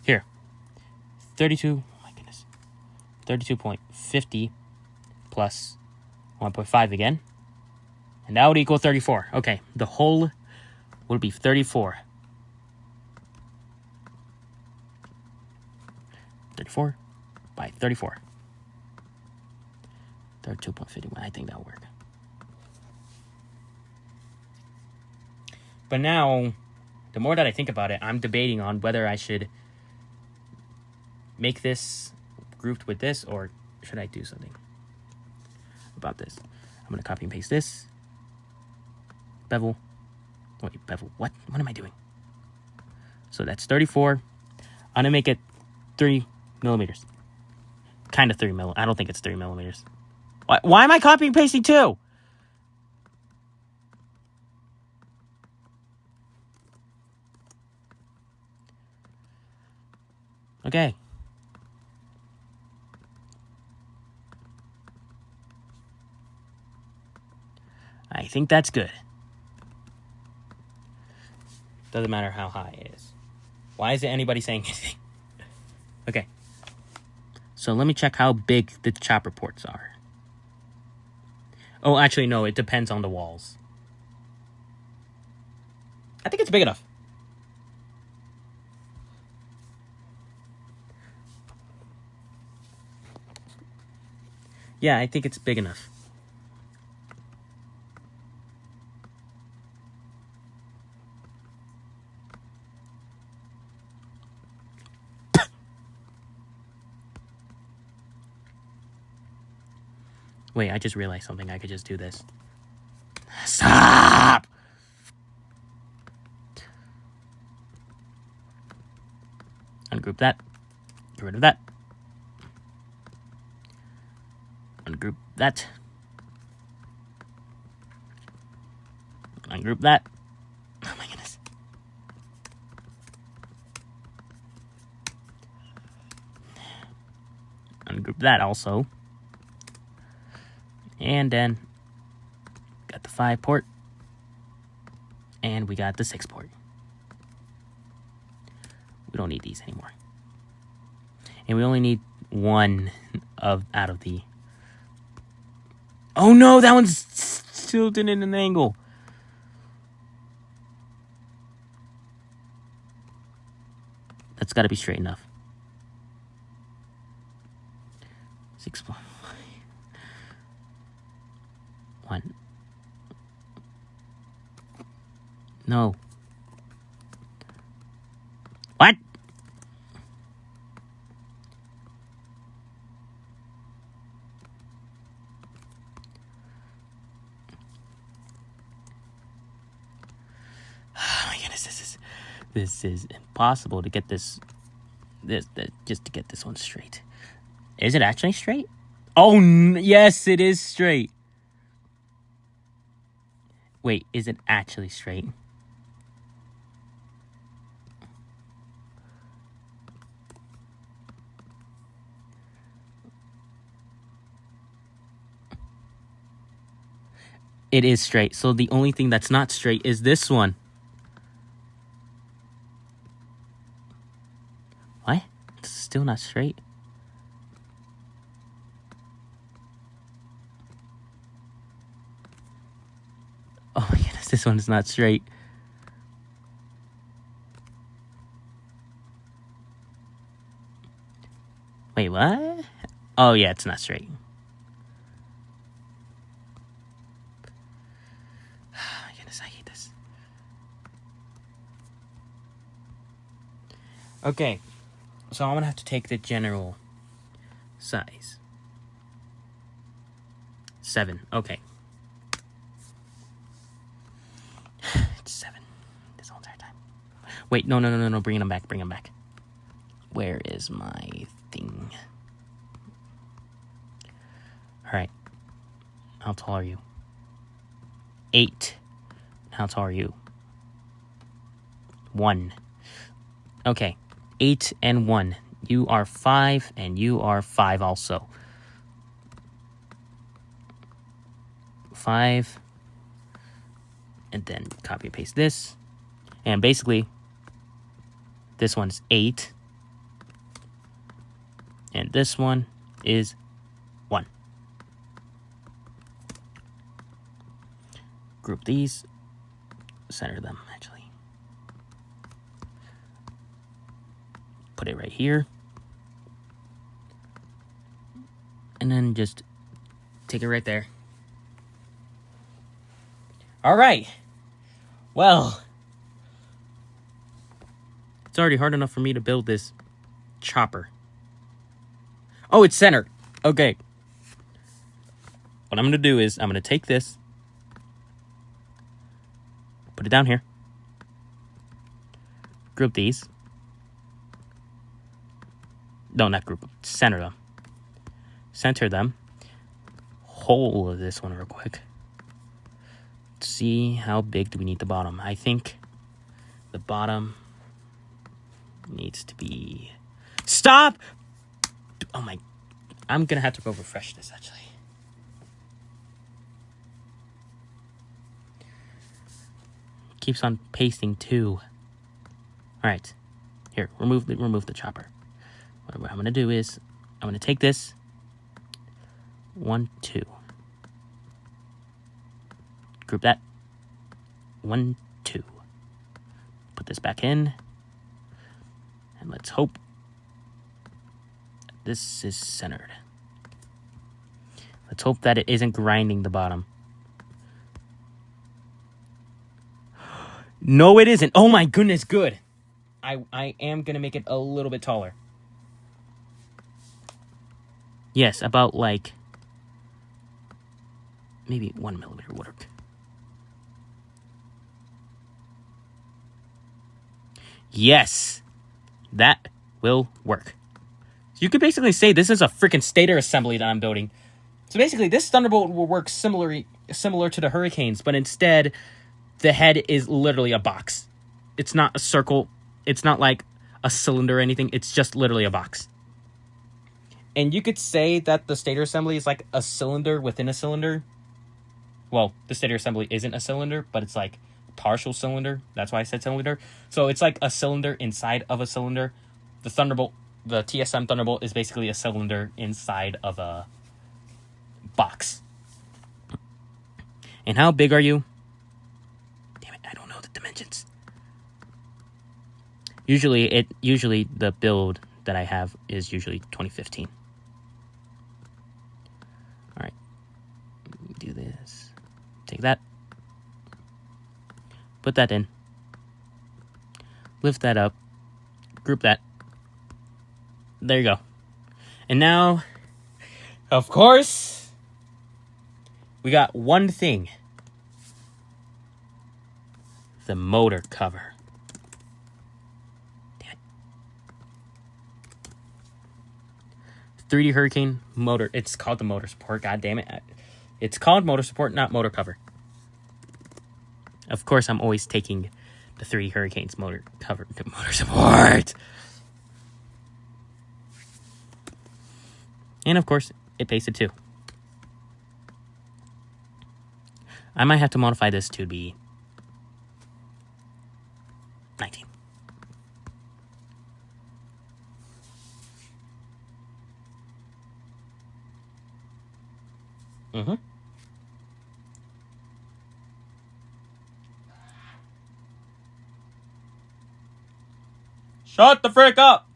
Here. 32, oh my goodness. 32.50 plus 1.5 again. And that would equal 34. Okay, the whole would be 34. 34 by 34. 32.51. I think that'll work. But now, the more that I think about it, I'm debating on whether I should make this grouped with this, or should I do something about this? I'm going to copy and paste this. Bevel. Wait, bevel. What? What am I doing? So that's 34. I'm going to make it 3 millimeters. Kind of 3 millimeters. I don't think it's 3 millimeters. Why am I copying and pasting too? Okay. I think that's good. Doesn't matter how high it is. Why isn't anybody saying anything? Okay. So let me check how big the chopper ports are. Oh, actually, no. It depends on the walls. I think it's big enough. Yeah, I think it's big enough. Wait, I just realized something. I could just do this. Stop! Ungroup that. Get rid of that. Ungroup that. Ungroup that. Oh my goodness. Ungroup that also. And then got the 5 port. And we got the 6 port. We don't need these anymore. And we only need one out of the... Oh no, that one's tilted in an angle. That's got to be straight enough. 6. 1. No. What? Oh my goodness, this is impossible to get this just to get this one straight. Is it actually straight? Oh, yes, it is straight. Wait, is it actually straight? It is straight. So the only thing that's not straight is this one. What? It's still not straight? Oh my goodness, this one is not straight. Wait, what? Oh yeah, it's not straight. Oh my goodness, I hate this. Okay, so I'm gonna have to take the general size. 7, okay. It's 7 this whole entire time. Wait, no, bring them back. Where is my thing? Alright. How tall are you? 8. How tall are you? 1. Okay. 8 and 1. You are 5, and you are 5 also. 5. And then copy and paste this. And basically, this one's 8. And this one is 1. Group these. Center them, actually. Put it right here. And then just take it right there. All right. Well, it's already hard enough for me to build this chopper. Oh, it's centered. Okay. What I'm going to do is I'm going to take this, put it down here, group these. No, not group them. Center them. Center them. Hold this one real quick. See how big do we need the bottom. I think the bottom needs to be... Stop! Oh my... I'm gonna have to go refresh this, actually. Keeps on pasting too. Alright. Here, remove the chopper. What I'm gonna do is I'm gonna take this 1, 2. Group that 1, 2. Put this back in, and let's hope this is centered. Let's hope that it isn't grinding the bottom. No, it isn't. Oh my goodness, good. I am gonna make it a little bit taller. Yes, about like maybe 1 millimeter would work. Yes, that will work. So you could basically say this is a freaking stator assembly that I'm building. So basically, this Thunderbolt will work similar to the Hurricanes, but instead, the head is literally a box. It's not a circle. It's not like a cylinder or anything. It's just literally a box. And you could say that the stator assembly is like a cylinder within a cylinder. Well, the stator assembly isn't a cylinder, but it's like partial cylinder. That's why I said cylinder. So it's like a cylinder inside of a cylinder. The Thunderbolt, the TSM Thunderbolt, is basically a cylinder inside of a box. And how big are you? Damn it, I don't know the dimensions. Usually the build that I have is usually 2015. All right, do this. Take that. Put that in. Lift that up. Group that. There you go. And now, of course, we got one thing. The motor cover. Damn it. 3D Hurricane motor. It's called the motor support. God damn it. It's called motor support, not motor cover. Of course, I'm always taking the 3D Hurricanes motor cover. Motor support. And of course, it pasted too. I might have to modify this to be 19. Mm-hmm. Shut the frick up!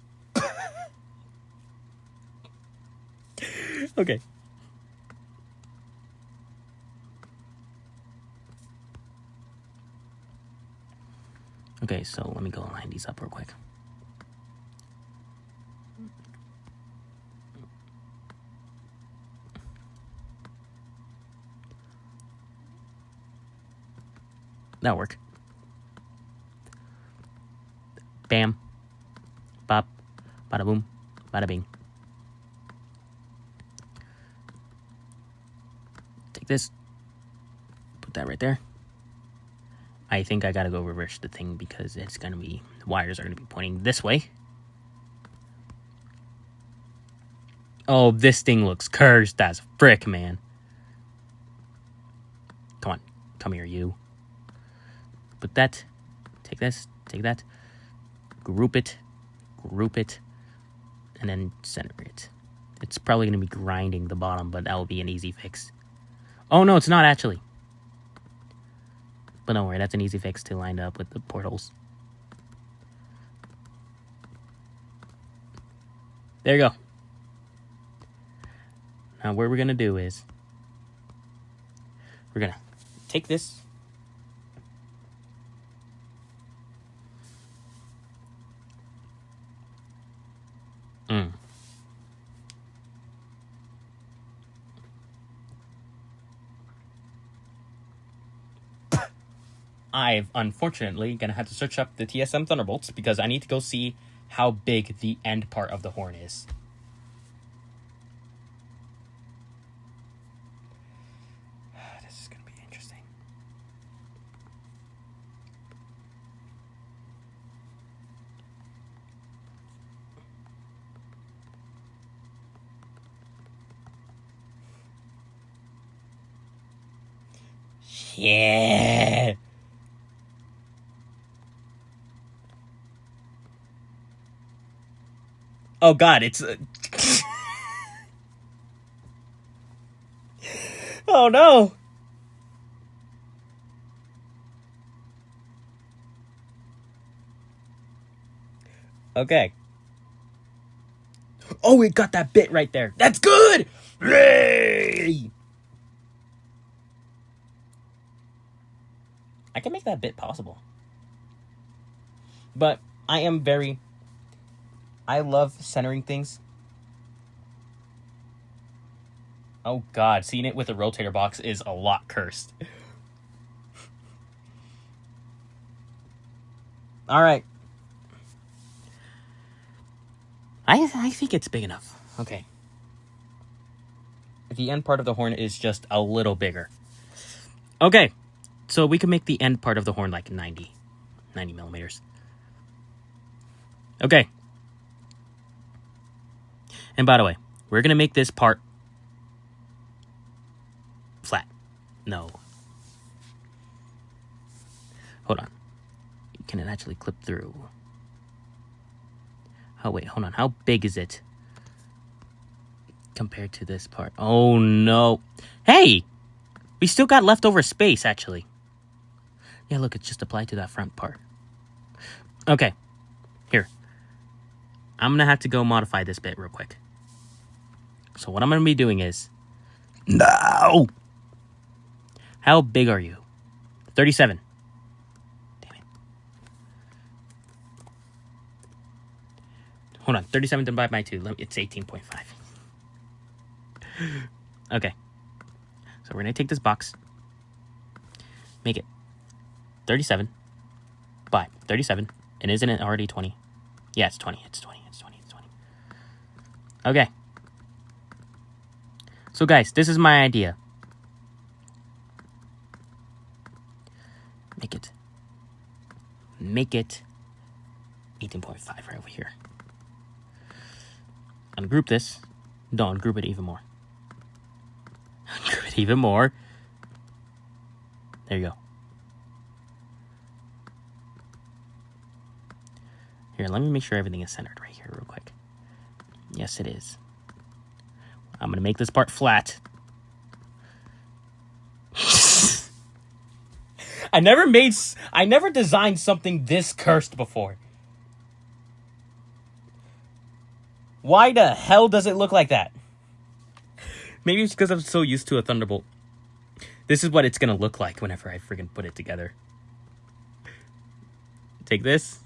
Okay. Okay, so let me go line these up real quick. That'll work. Bam. Bop. Bada boom. Bada bing. Take this. Put that right there. I think I gotta go reverse the thing because it's gonna be, the wires are gonna be pointing this way. Oh, this thing looks cursed as frick, man. Come on, come here, you. Put that, take this, take that, group it, and then center it. It's probably gonna be grinding the bottom, but that will be an easy fix. Oh no, it's not actually. But don't worry, that's an easy fix to line up with the portholes. There you go. Now what we're going to do is, we're going to take this. I've unfortunately going to have to search up the TSM Thunderbolts because I need to go see how big the end part of the horn is. This is going to be interesting. Yeah. Oh God, it's oh no. Okay. Oh, it got that bit right there. That's good. Yay! I can make that bit possible. But I love centering things. Oh God, seeing it with a rotator box is a lot cursed. All right. I think it's big enough. Okay. The end part of the horn is just a little bigger. Okay. So we can make the end part of the horn like 90 millimeters. Okay. And by the way, we're going to make this part flat. No. Hold on. Can it actually clip through? Oh, wait, hold on. How big is it compared to this part? Oh, no. Hey! We still got leftover space, actually. Yeah, look, it's just applied to that front part. Okay. Here. I'm going to have to go modify this bit real quick. So what I'm going to be doing is... No! How big are you? 37. Damn it. Hold on. 37 divided by 2. It's 18.5. Okay. So we're going to take this box. Make it 37 by 37. And isn't it already 20? Yeah, it's 20. It's 20. It's 20. It's 20. Okay. So guys, this is my idea. Make it 18.5 right over here. Ungroup this. No, ungroup it even more. Ungroup it even more. There you go. Here, let me make sure everything is centered right here real quick. Yes, it is. I'm going to make this part flat. I never designed something this cursed before. Why the hell does it look like that? Maybe it's because I'm so used to a Thunderbolt. This is what it's going to look like whenever I friggin' put it together. Take this.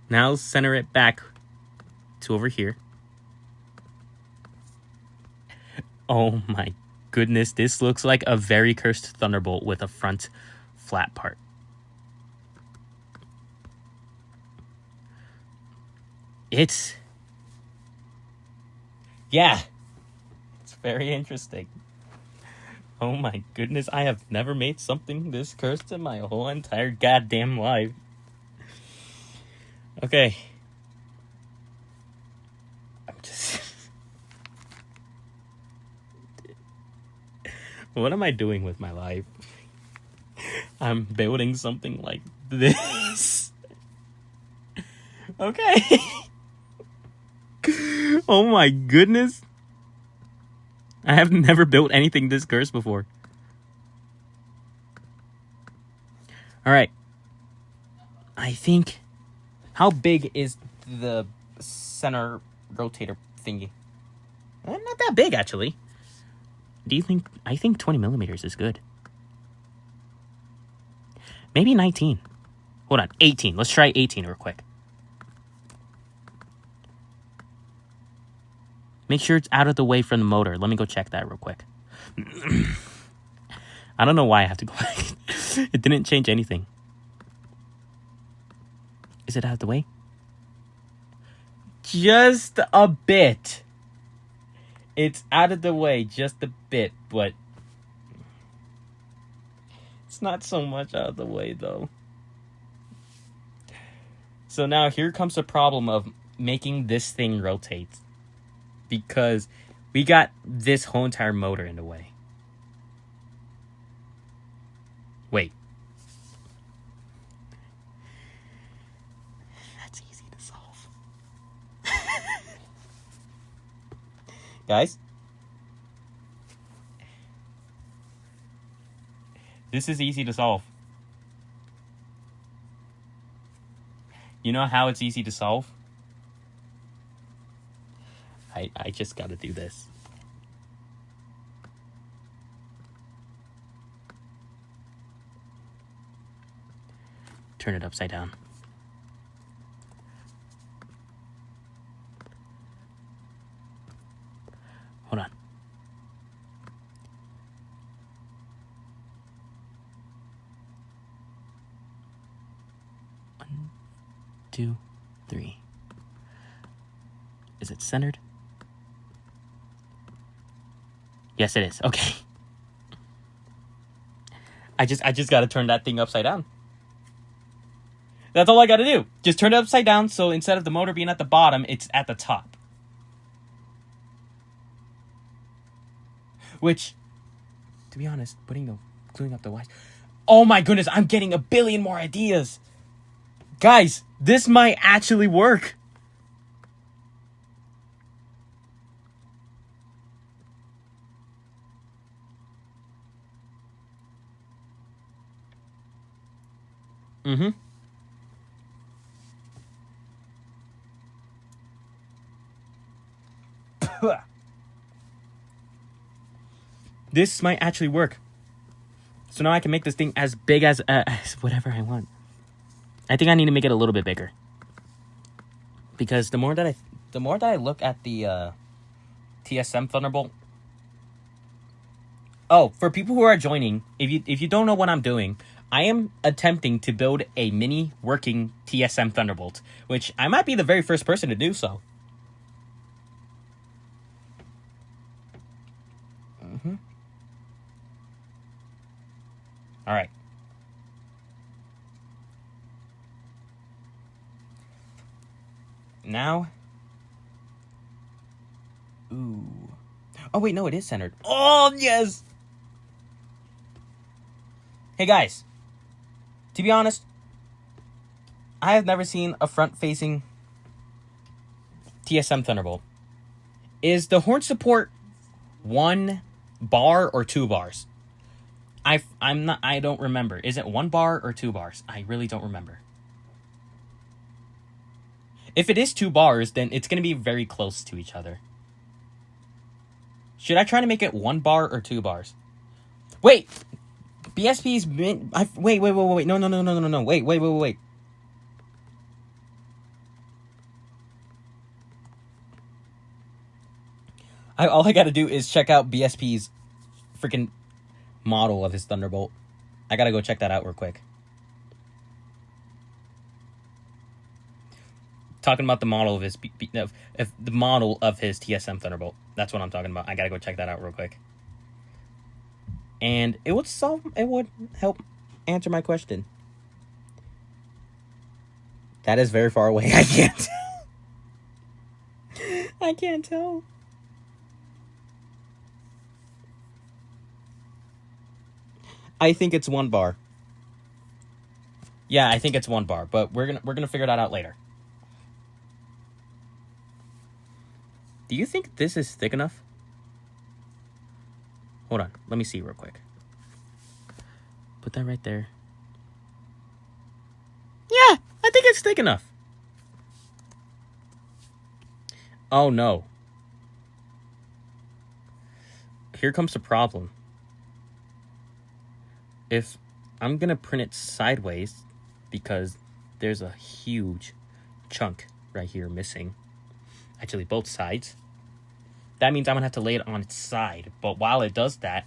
Now center it back to over here. Oh my goodness, this looks like a very cursed Thunderbolt with a front flat part. Yeah, it's very interesting. Oh my goodness, I have never made something this cursed in my whole entire goddamn life. Okay. I'm just... What am I doing with my life? I'm building something like this. Okay. Oh my goodness. I have never built anything this cursed before. Alright. I think... How big is the center rotator thingy? Not that big, actually. Do you think... I think 20 millimeters is good. Maybe 19. Hold on, 18. Let's try 18 real quick. Make sure it's out of the way from the motor. Let me go check that real quick. I don't know why I have to go back. It didn't change anything. Is it out of the way? Just a bit. It's out of the way just a bit, but it's not so much out of the way, though. So now here comes the problem of making this thing rotate. Because we got this whole entire motor in the way. Wait. That's easy to solve. Guys? This is easy to solve. You know how it's easy to solve? I just gotta do this. Turn it upside down. Hold on. 1, 2, 3. Is it centered? Yes, it is. Okay. I just gotta turn that thing upside down. That's all I gotta do. Just turn it upside down, so instead of the motor being at the bottom, it's at the top. Which, to be honest, gluing up the wires. Oh my goodness, I'm getting a billion more ideas. Guys, this might actually work. Mm-hmm. This might actually work. So now I can make this thing as big as whatever I want. I think I need to make it a little bit bigger. Because the more that I look at the TSM Thunderbolt. Oh, for people who are joining, if you don't know what I'm doing, I am attempting to build a mini working TSM Thunderbolt, which I might be the very first person to do so. Mm-hmm. All right. Now. Ooh. Oh, wait, no, it is centered. Oh, yes! Hey, guys. To be honest, I have never seen a front-facing TSM Thunderbolt. Is the horn support 1 bar or 2 bars? I don't remember. Is it 1 bar or 2 bars? I really don't remember. If it is 2 bars, then it's going to be very close to each other. Should I try to make it 1 bar or 2 bars? Wait! BSP's... Wait. No. Wait. All I gotta do is check out BSP's freaking model of his Thunderbolt. I gotta go check that out real quick. Talking about the model of his... the model of his TSM Thunderbolt. That's what I'm talking about. I gotta go check that out real quick. And it would help answer my question. That is very far away. I can't. I can't tell. I think it's 1 bar. Yeah, I think it's 1 bar, but we're gonna figure that out later. Do you think this is thick enough? Hold on, let me see real quick. Put that right there. Yeah, I think it's thick enough. Oh no. Here comes the problem. If I'm gonna print it sideways, because there's a huge chunk right here missing. Actually, both sides. That means I'm gonna have to lay it on its side. But while it does that,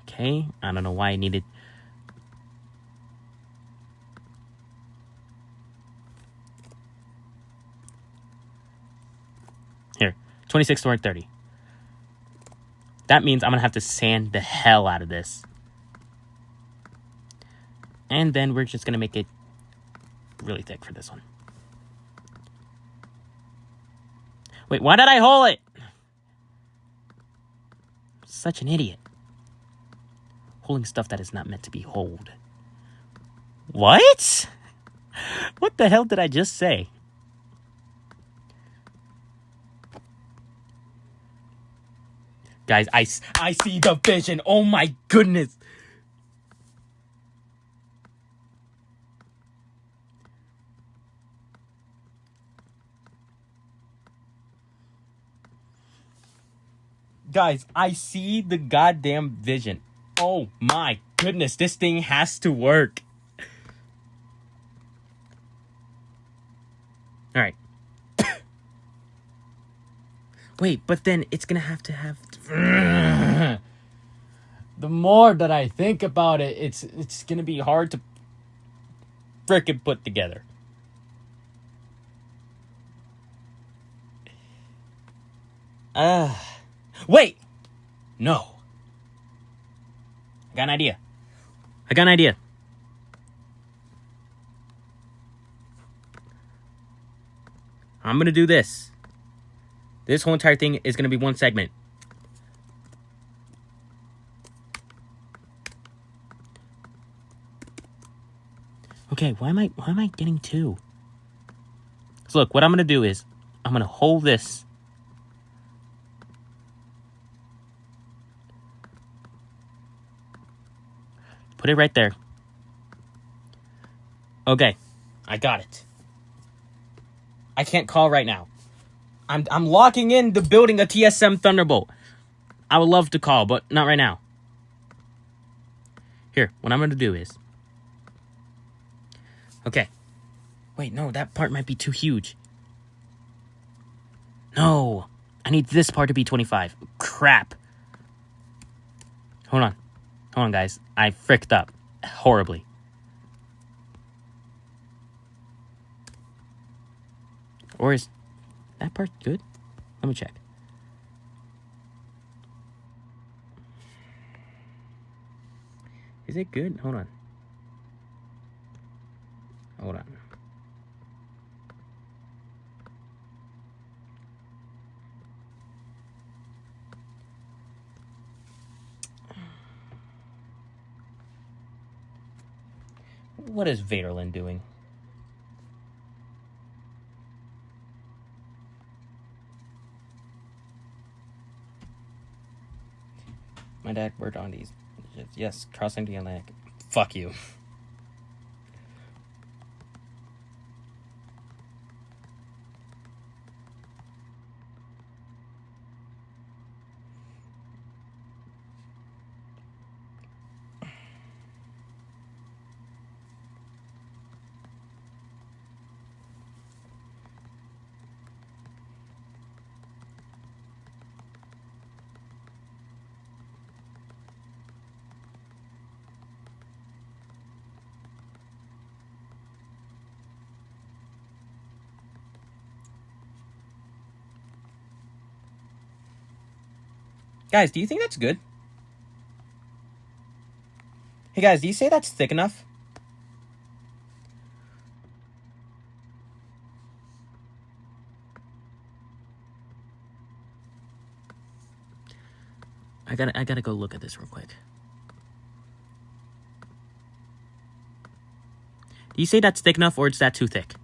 okay, I don't know why I needed. Here, 26 to 30. That means I'm gonna have to sand the hell out of this. And then we're just gonna make it really thick for this one. Wait, why did I hold it? Such an idiot. Holding stuff that is not meant to be hold. What? What the hell did I just say? Guys, I see the vision. Oh my goodness. Guys, I see the goddamn vision. Oh my goodness, this thing has to work. All right. Wait, but then it's gonna have to have. The more that I think about it, it's gonna be hard to frickin' put together. Wait! No. I got an idea. I'm gonna do this. This whole entire thing is gonna be one segment. Okay, why am I getting 2? So look, what I'm gonna do is I'm gonna hold this. Put it right there. Okay, I got it. I can't call right now. I'm locking in the building a TSM Thunderbolt. I would love to call, but not right now. Here, what I'm going to do is... Okay. Wait, no, that part might be too huge. No. I need this part to be 25. Crap. Hold on, guys. I fricked up horribly. Or is that part good? Let me check. Is it good? Hold on. What is Vaderland doing? My dad worked on these. Yes, crossing the Atlantic. Fuck you. Guys, do you think that's good? Hey guys, do you say that's thick enough? I gotta go look at this real quick. Do you say that's thick enough, or is that too thick?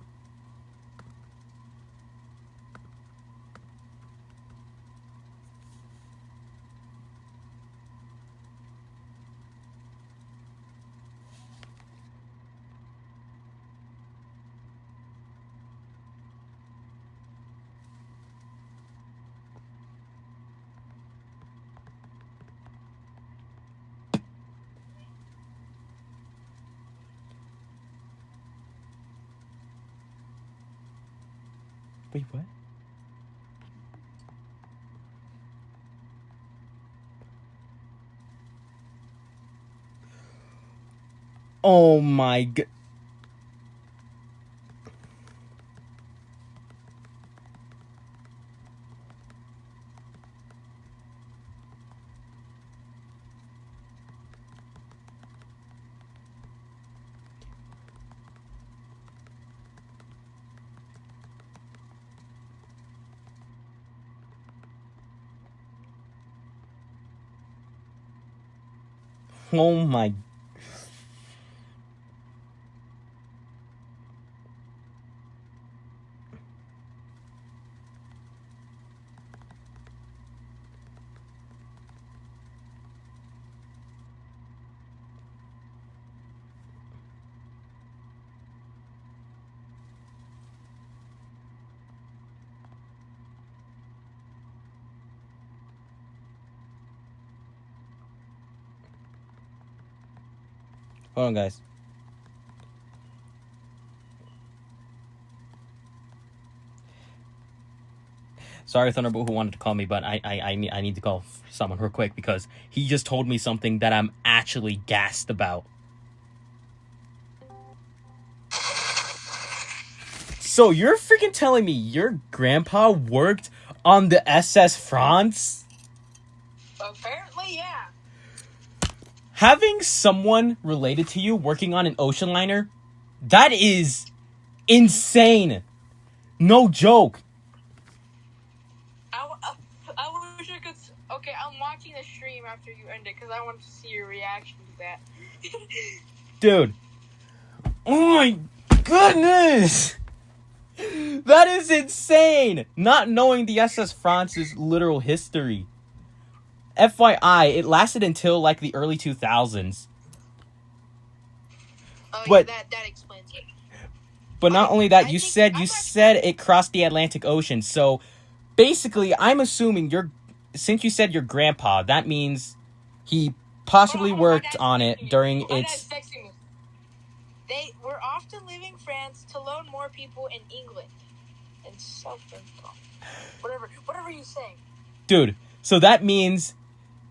Wait, what? Oh my god. Oh my. Hold on, guys. Sorry, Thunderbolt, who wanted to call me, but I need to call someone real quick because he just told me something that I'm actually gassed about. So you're freaking telling me your grandpa worked on the SS France? Apparently, yeah. Having someone related to you working on an ocean liner, that is insane. No joke. I wish I could. Okay, I'm watching the stream after you end it because I want to see your reaction to that. Dude. Oh my goodness. That is insane. Not knowing the SS France's literal history. FYI, it lasted until like the early 2000s. Oh, But- yeah, that explains it. But not only that, you said it crossed the Atlantic Ocean. So basically, I'm assuming since you said your grandpa, that means he possibly worked on it during its. They were off to living France to loan more people in England and something. Whatever you saying. Dude, so that means,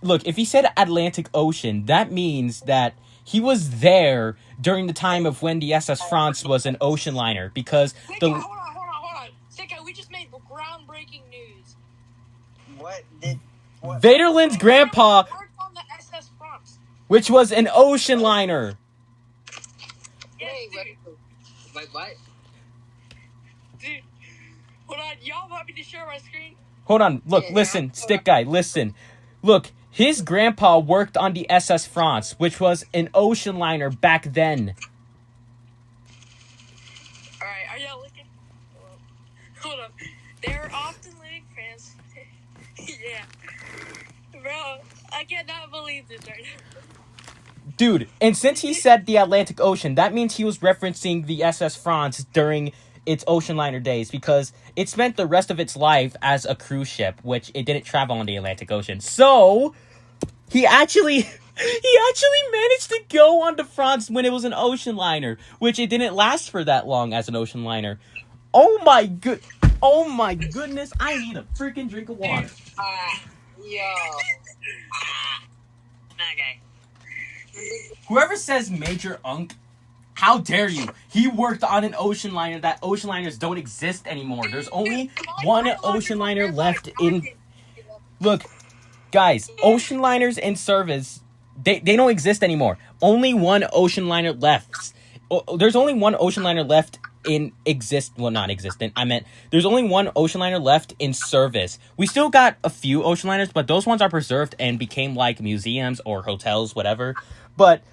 look, if he said Atlantic Ocean, that means that he was there during the time of when the SS France was an ocean liner, because Hold on. Sika, we just made groundbreaking news. What? Vaderland's grandpa, Worked on the SS France. which was an ocean liner. Yes, dude. Wait, what? Dude, hold on. Y'all want me to share my screen? Hold on, look, Yeah. listen, stick guy, listen. Look, his grandpa worked on the SS France, which was an ocean liner back then. Alright, are y'all looking? Hold up. They were often leaving France. Yeah. Bro, I cannot believe this right now. Dude, and since he said the Atlantic Ocean, that means he was referencing the SS France during its ocean liner days, because it spent the rest of its life as a cruise ship, which it didn't travel on the Atlantic Ocean. So, he actually managed to go on to France when it was an ocean liner, which it didn't last for that long as an ocean liner. Oh my goodness, I need a freaking drink of water. Yo. Okay. Whoever says Major Unk, how dare you? He worked on an ocean liner that ocean liners don't exist anymore. There's only one ocean liner left in... Look, Guys, ocean liners in service, they don't exist anymore. Only one ocean liner left. There's only one ocean liner left not existent. I meant there's only one ocean liner left in service. We still got a few ocean liners, but those ones are preserved and became like museums or hotels, whatever. But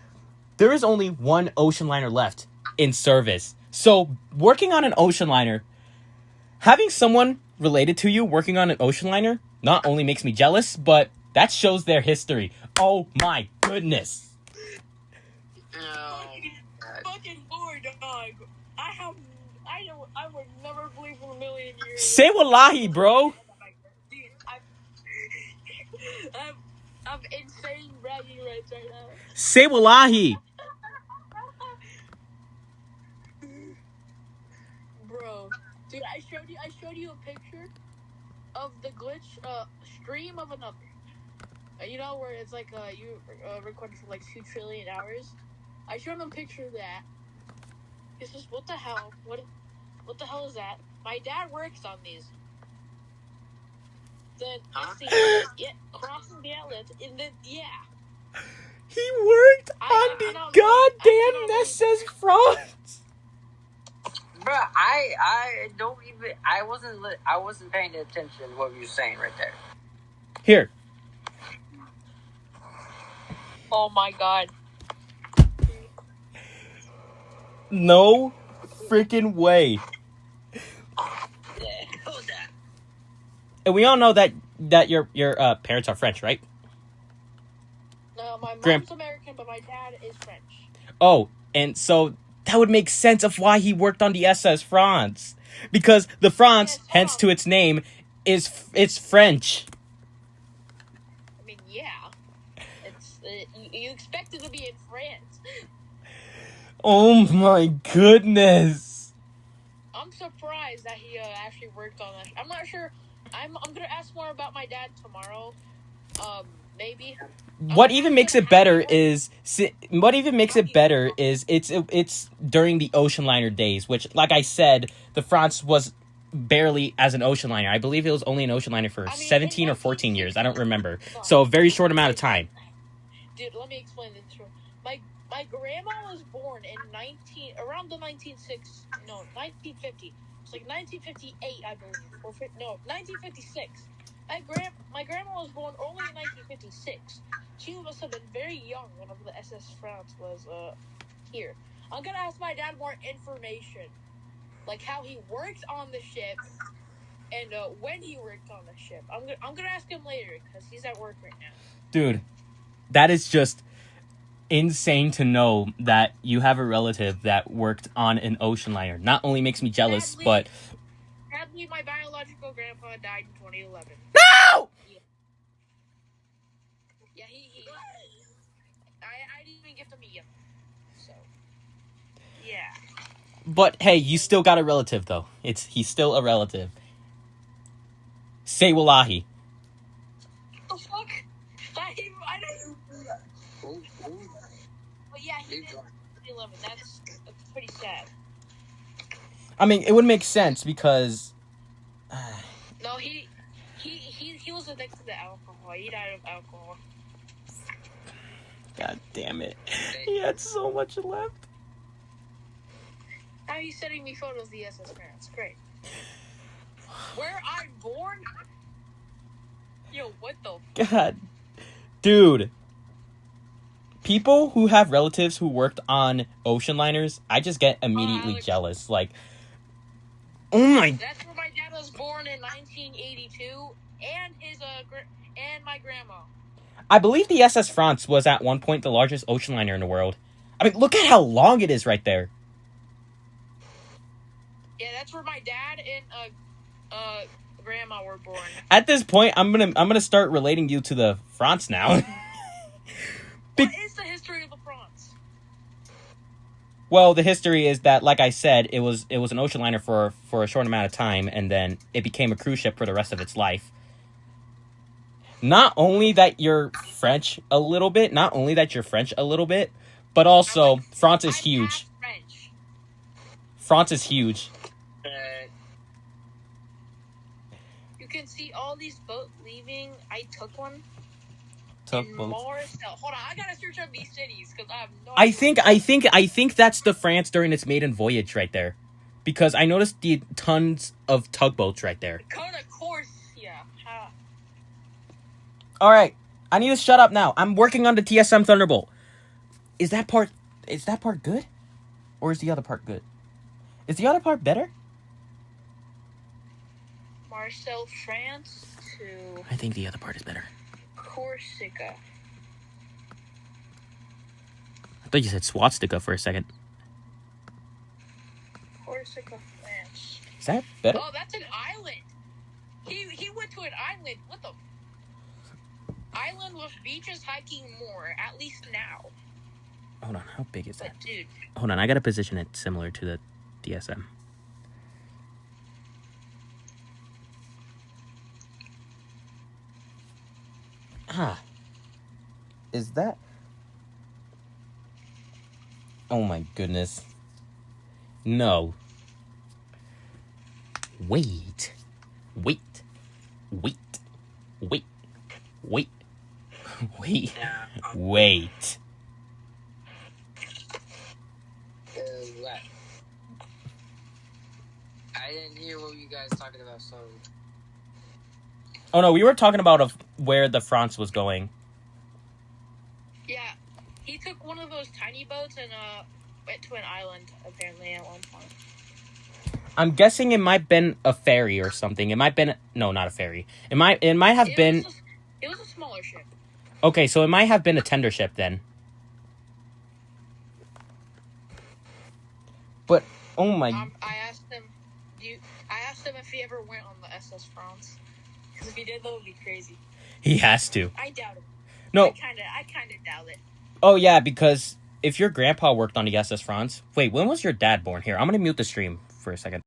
there is only one ocean liner left in service. So working on an ocean liner, having someone related to you working on an ocean liner not only makes me jealous, but that shows their history. Oh my goodness. Fucking bored, dog. I would never believe in a million years. Say wallahi, bro. Dude, I'm insane bragging rights right now. Say wallahi. Bro, dude, I showed you a picture of the glitch stream of another. You know where it's like you recorded for like 2 trillion hours. I showed him a picture of that. It's just what the hell? What the hell is that? My dad works on these. Then let's see, crossing the outlet, and then He worked on the goddamn SS France. Bro, I don't even. I wasn't paying attention to what you were saying right there. Here. Oh my god. No freaking way. Hold that. And we all know that your parents are French, right? No, my mom's American, but my dad is French. Oh, and so that would make sense of why he worked on the SS France. Because the France, hence to its name, it's French. I mean, yeah. It's you expect it to be in France. Oh my goodness. I'm surprised that he actually worked on that. I'm not sure. I'm gonna ask more about my dad tomorrow. Maybe. What even makes it better is it's during the ocean liner days, which, like I said, the France was barely as an ocean liner. I believe it was only an ocean liner for 17 or 14 years. I don't remember. So a very short amount of time. Dude, let me explain this. My grandma was born in around the 1950. It's like 1958, I believe, 1956. My grandma was born only in 1956. She must have been very young whenever the SS France was here. I'm gonna ask my dad more information, like how he worked on the ship and when he worked on the ship. I'm gonna ask him later because he's at work right now. Dude, that is just insane to know that you have a relative that worked on an ocean liner. Not only makes me jealous, but sadly, my biological grandpa died in 2011. No! Yeah, I didn't even get to meet him. So, yeah. But hey, you still got a relative though. He's still a relative. Say wallahi. What the fuck? I don't. But yeah, he did 2011. That's pretty sad. I mean, it would make sense because No, he was addicted to alcohol. He died of alcohol. God damn it. He had so much left. Now he's sending me photos of the SS France. Great. Where I'm born? Yo, what the? God. Dude. People who have relatives who worked on ocean liners, I just get immediately jealous. Like, oh my. That's where my dad was born in 1982, and and my grandma. I believe the SS France was at one point the largest ocean liner in the world. I mean, look at how long it is right there. Yeah, that's where my dad and grandma were born. At this point, I'm gonna start relating you to the France now. What is the history of the France? Well, the history is that, like I said, it was an ocean liner for a short amount of time, and then it became a cruise ship for the rest of its life. Not only that you're French a little bit, but also France is huge. French. France is huge. You can see all these boats leaving. I took one. tugboats. Marcel. Hold on, I gotta search up these cities because I have no I idea. think that's the France during its maiden voyage right there, because I noticed the tons of tugboats right there. Of course, yeah. All right, I need to shut up now. I'm working on the TSM Thunderbolt. Is that part good, or is the other part good? Is the other part better? Marcel, France to I think the other part is better. Corsica. I thought you said swastika for a second. Corsica, France. Is that better? Oh, that's an island. He went to an island. What the? Island with beaches, hiking, more. At least now. Hold on, how big is that? But dude, Hold on, I gotta position it similar to the DSM. Is that? Oh my goodness. No. Wait. Wait. Wait. Wait. Wait. Wait. Wait. What? I didn't hear what you guys talking about. So. Oh no, we were talking about where the France was going. yeah, he took one of those tiny boats and went to an island apparently at one point. I'm guessing it might have been a ferry or something. It might have been no, not a ferry. It might have been. It was a smaller ship. Okay, so it might have been a tender ship then. But oh my! I asked him if he ever went on the SS France. Because if he did, that would be crazy. He has to. I doubt it. No. I kind of doubt it. Oh yeah, because if your grandpa worked on the SS France, wait, when was your dad born? Here, I'm gonna mute the stream for a second.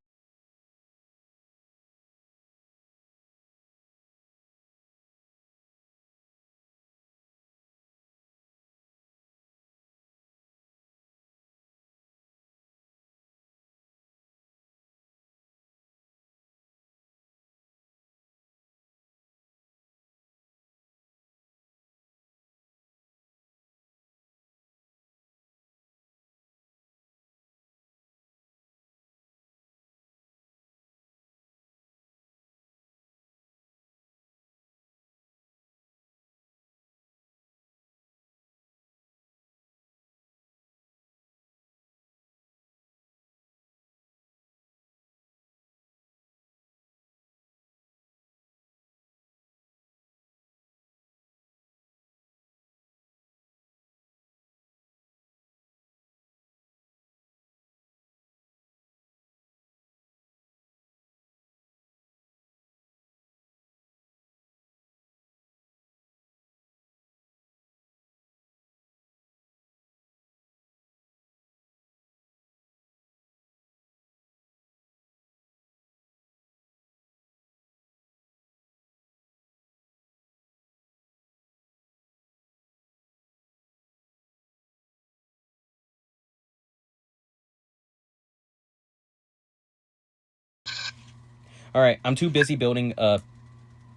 All right, I'm too busy building a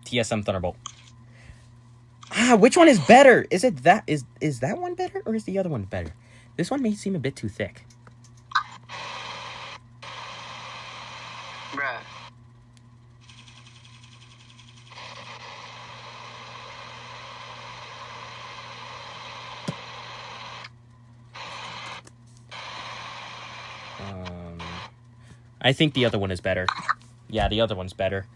TSM Thunderbolt. Which one is better? Is it that is that one better or is the other one better? This one may seem a bit too thick. Bruh. I think the other one is better. Yeah, the other one's better.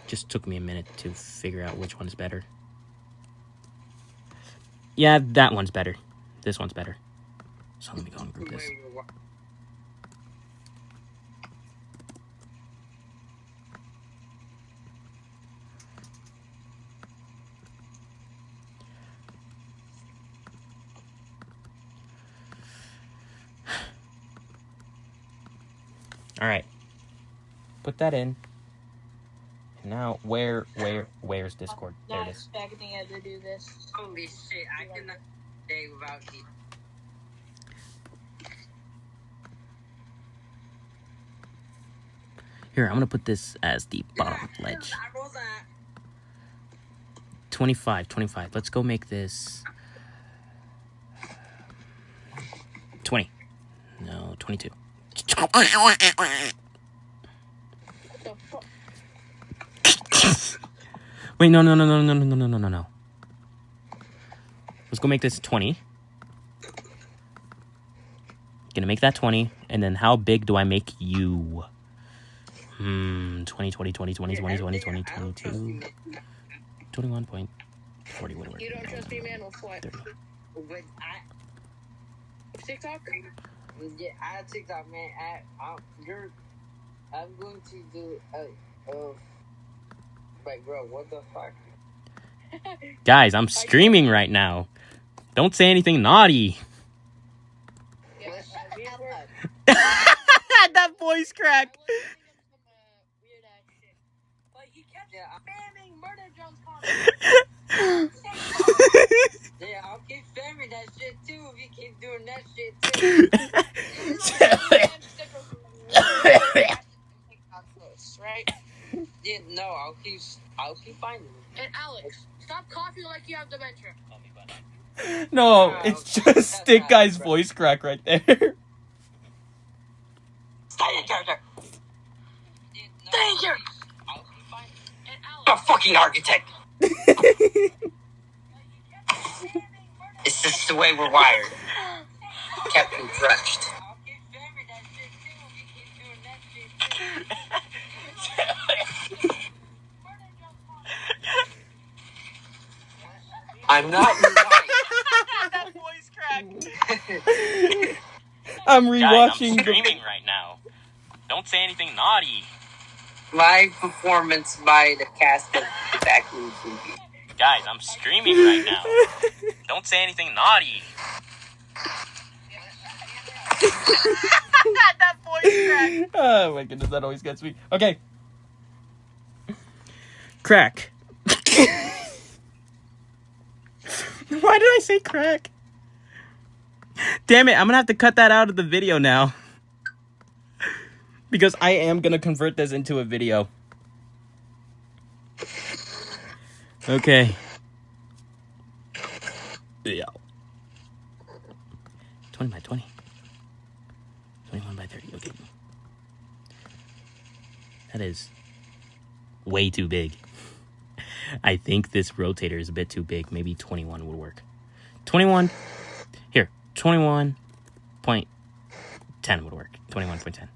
Just took me a minute to figure out which one's better. Yeah, that one's better. This one's better. So let me go and group this. All right. Put that in. And now, where's Discord? There Not it is. expecting it to do this. Holy shit! I cannot stay without you. Here, I'm gonna put this as the bottom ledge. 25. Let's go make this 20. No, 22. The fuck? Wait, no. Let's go make this 20. Gonna make that 20, and then how big do I make you? 20, 22. 21.40, whatever. You don't trust me, man? With what? 30. But TikTok? yeah, I have TikTok, man. I'm going to do like, bro, what the fuck? Guys, I'm streaming right now. Don't say anything naughty. Yeah, That voice crack. weird ass shit. But he kept spamming Murder Jones comments. Yeah, I'll keep spamming that shit too if you keep doing that shit too. Right? Yeah, no, I'll keep finding them. And Alex, stop coughing like you have dementia. No, it's just Stick Guy's voice crack right there. Stay in character. Stay in here. I'll keep finding them. And I'm a Alex, fucking architect. It's just the way we're wired. Captain Crushed. I'll keep spamming that shit too if you keep doing that shit too. I'm not your wife. That voice crack. I'm rewatching. I'm streaming right now. Don't say anything naughty. Live performance by the cast of the Vacuum Movie. Guys, I'm streaming right now. Don't say anything naughty. That voice crack. Oh my goodness, that always gets me. Okay. Crack. Why did I say crack? Damn it, I'm gonna have to cut that out of the video now. Because I am gonna convert this into a video. Okay. Yeah. 20 by 20. 21 by 30. Okay. That is way too big. I think this rotator is a bit too big. Maybe 21 would work. 21. Here. 21.10 would work. 21.10.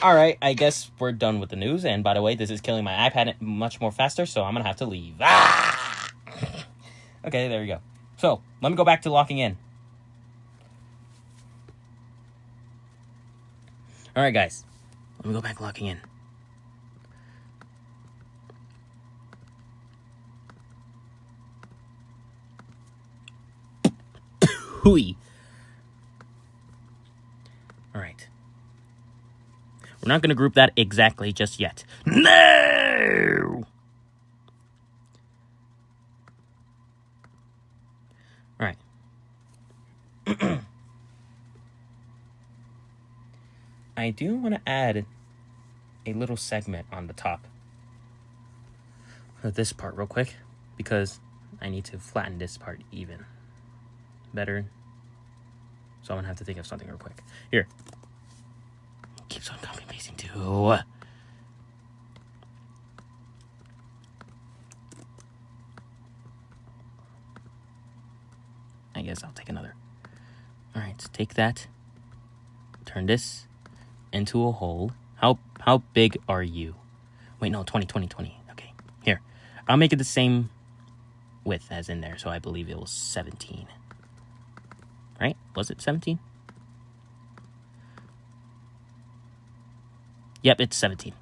All right, I guess we're done with the news. And by the way, this is killing my iPad much more faster, so I'm going to have to leave. Ah! Okay, there we go. So, let me go back to locking in. All right, guys. Let me go back locking in. Hooey. All right. We're not going to group that exactly just yet. No! All right. I do want to add a little segment on the top of this part real quick because I need to flatten this part even better. So I'm going to have to think of something real quick. Here. Keeps on copy pasting too. I guess I'll take another. All right, take that. Turn this into a hole. How big are you? Wait, no, 20. Okay, here. I'll make it the same width as in there, so I believe it was 17. Right? Was it 17? Yep, it's 17.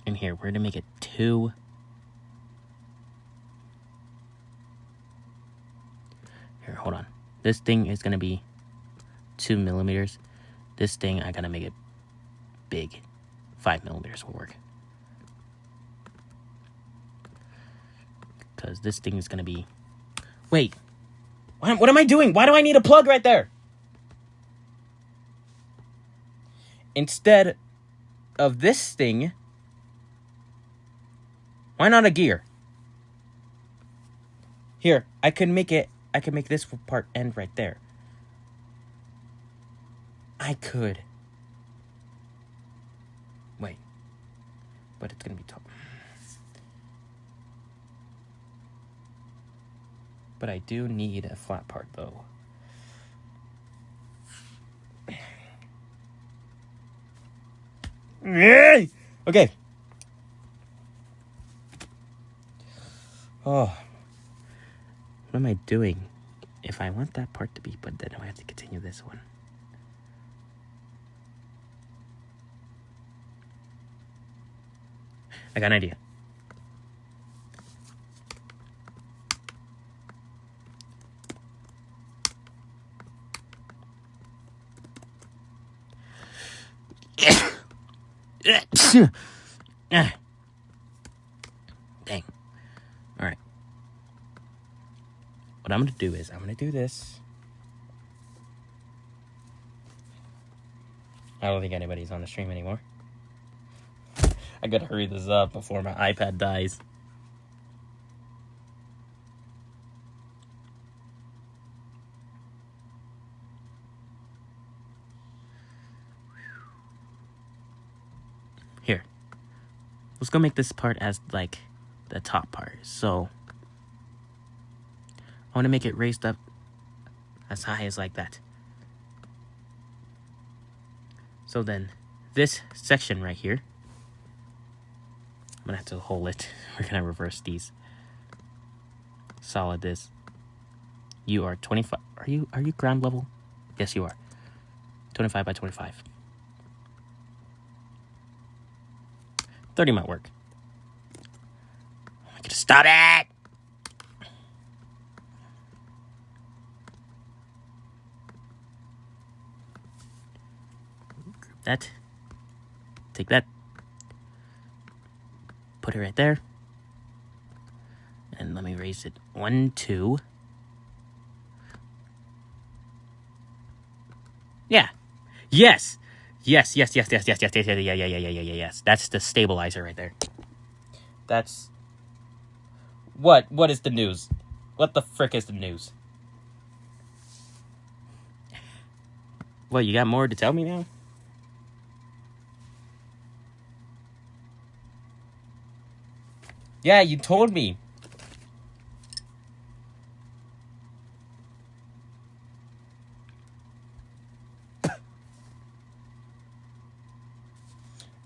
And here, we're going to make it 2. Here, hold on. This thing is going to be 2 millimeters. This thing, I got to make it big. 5 millimeters will work. Because this thing is going to be Wait. What am I doing? Why do I need a plug right there? Instead of this thing, why not a gear? Here, I could make this part end right there. I could. Wait. But it's gonna be tough. But I do need a flat part, though. Okay. Oh. What am I doing? If I want that part to be, but then I have to continue this one. I got an idea. Dang. Alright. What I'm going to do is, I'm going to do this. I don't think anybody's on the stream anymore. I gotta hurry this up before my iPad dies. Here. Let's go make this part as, like, the top part. So, I want to make it raised up as high as like that. So then, this section right here, I'm gonna have to hold it. We're gonna reverse these. Solid this. You are 25. Are you ground level? Yes, you are. 25 by 25. 30 might work. I'm gonna stop it! Group that. Take that. Put it right there. And let me raise it. 1, 2. Yeah. Yes. Yes. That's the stabilizer right there. That's... What is the news? What the frick is the news? What, you got more to tell me now? Yeah, you told me.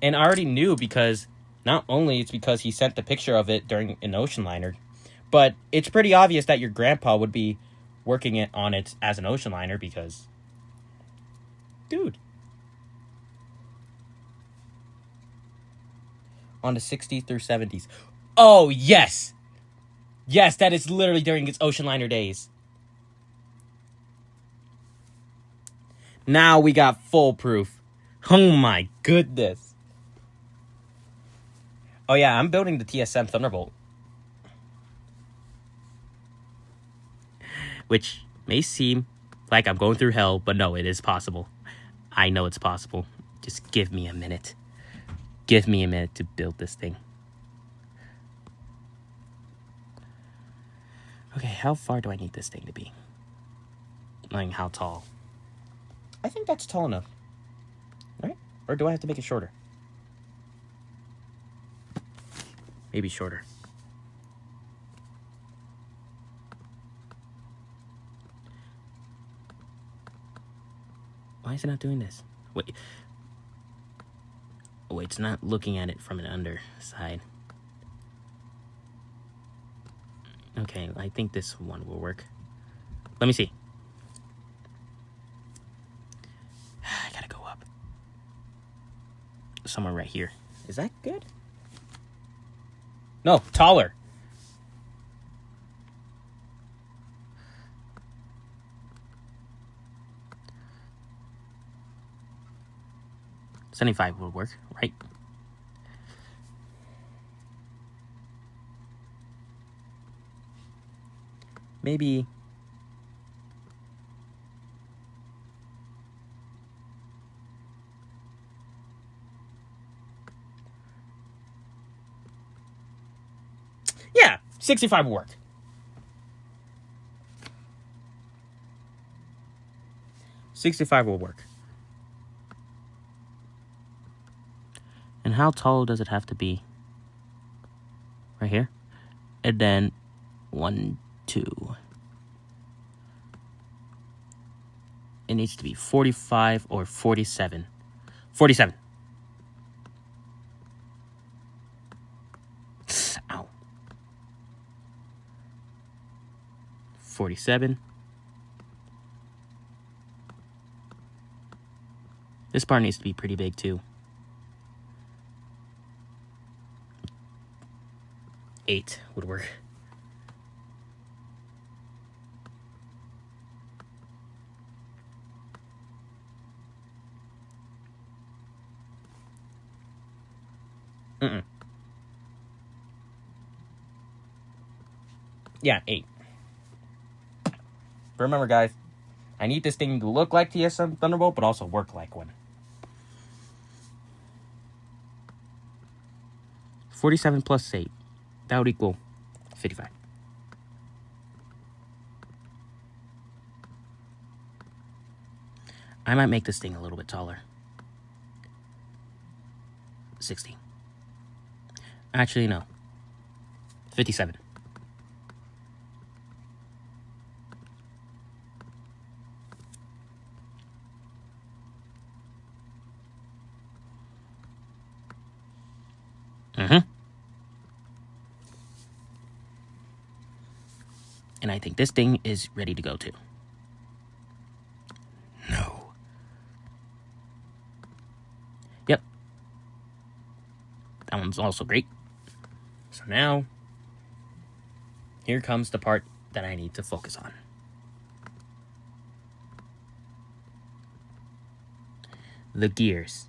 And I already knew because not only it's because he sent the picture of it during an ocean liner, but it's pretty obvious that your grandpa would be working on it as an ocean liner because, dude. On the 60s through 70s. Oh, yes. Yes, that is literally during its ocean liner days. Now we got full proof. Oh my goodness. Oh yeah, I'm building the TSM Thunderbolt. Which may seem like I'm going through hell, but no, it is possible. I know it's possible. Just give me a minute. Give me a minute to build this thing. Okay, how far do I need this thing to be? Like, how tall? I think that's tall enough. Right? Or do I have to make it shorter? Maybe shorter. Why is it not doing this? Wait. Oh, it's not looking at it from an underside. Okay, I think this one will work. Let me see. I gotta go up. Somewhere right here. Is that good? No, taller. $75 will work, right? Maybe... Yeah, 65 will work. $65 will work. And how tall does it have to be? Right here. And then 1, 2. It needs to be 45 or 47. 47. Ow. 47. This part needs to be pretty big too. 8 would work. Yeah, 8. But remember, guys, I need this thing to look like TSM Thunderbolt, but also work like one. 47 plus 8. That would equal 55. I might make this thing a little bit taller. 60. Actually, no. 57. And I think this thing is ready to go too. No. Yep. That one's also great. So now, here comes the part that I need to focus on. The gears.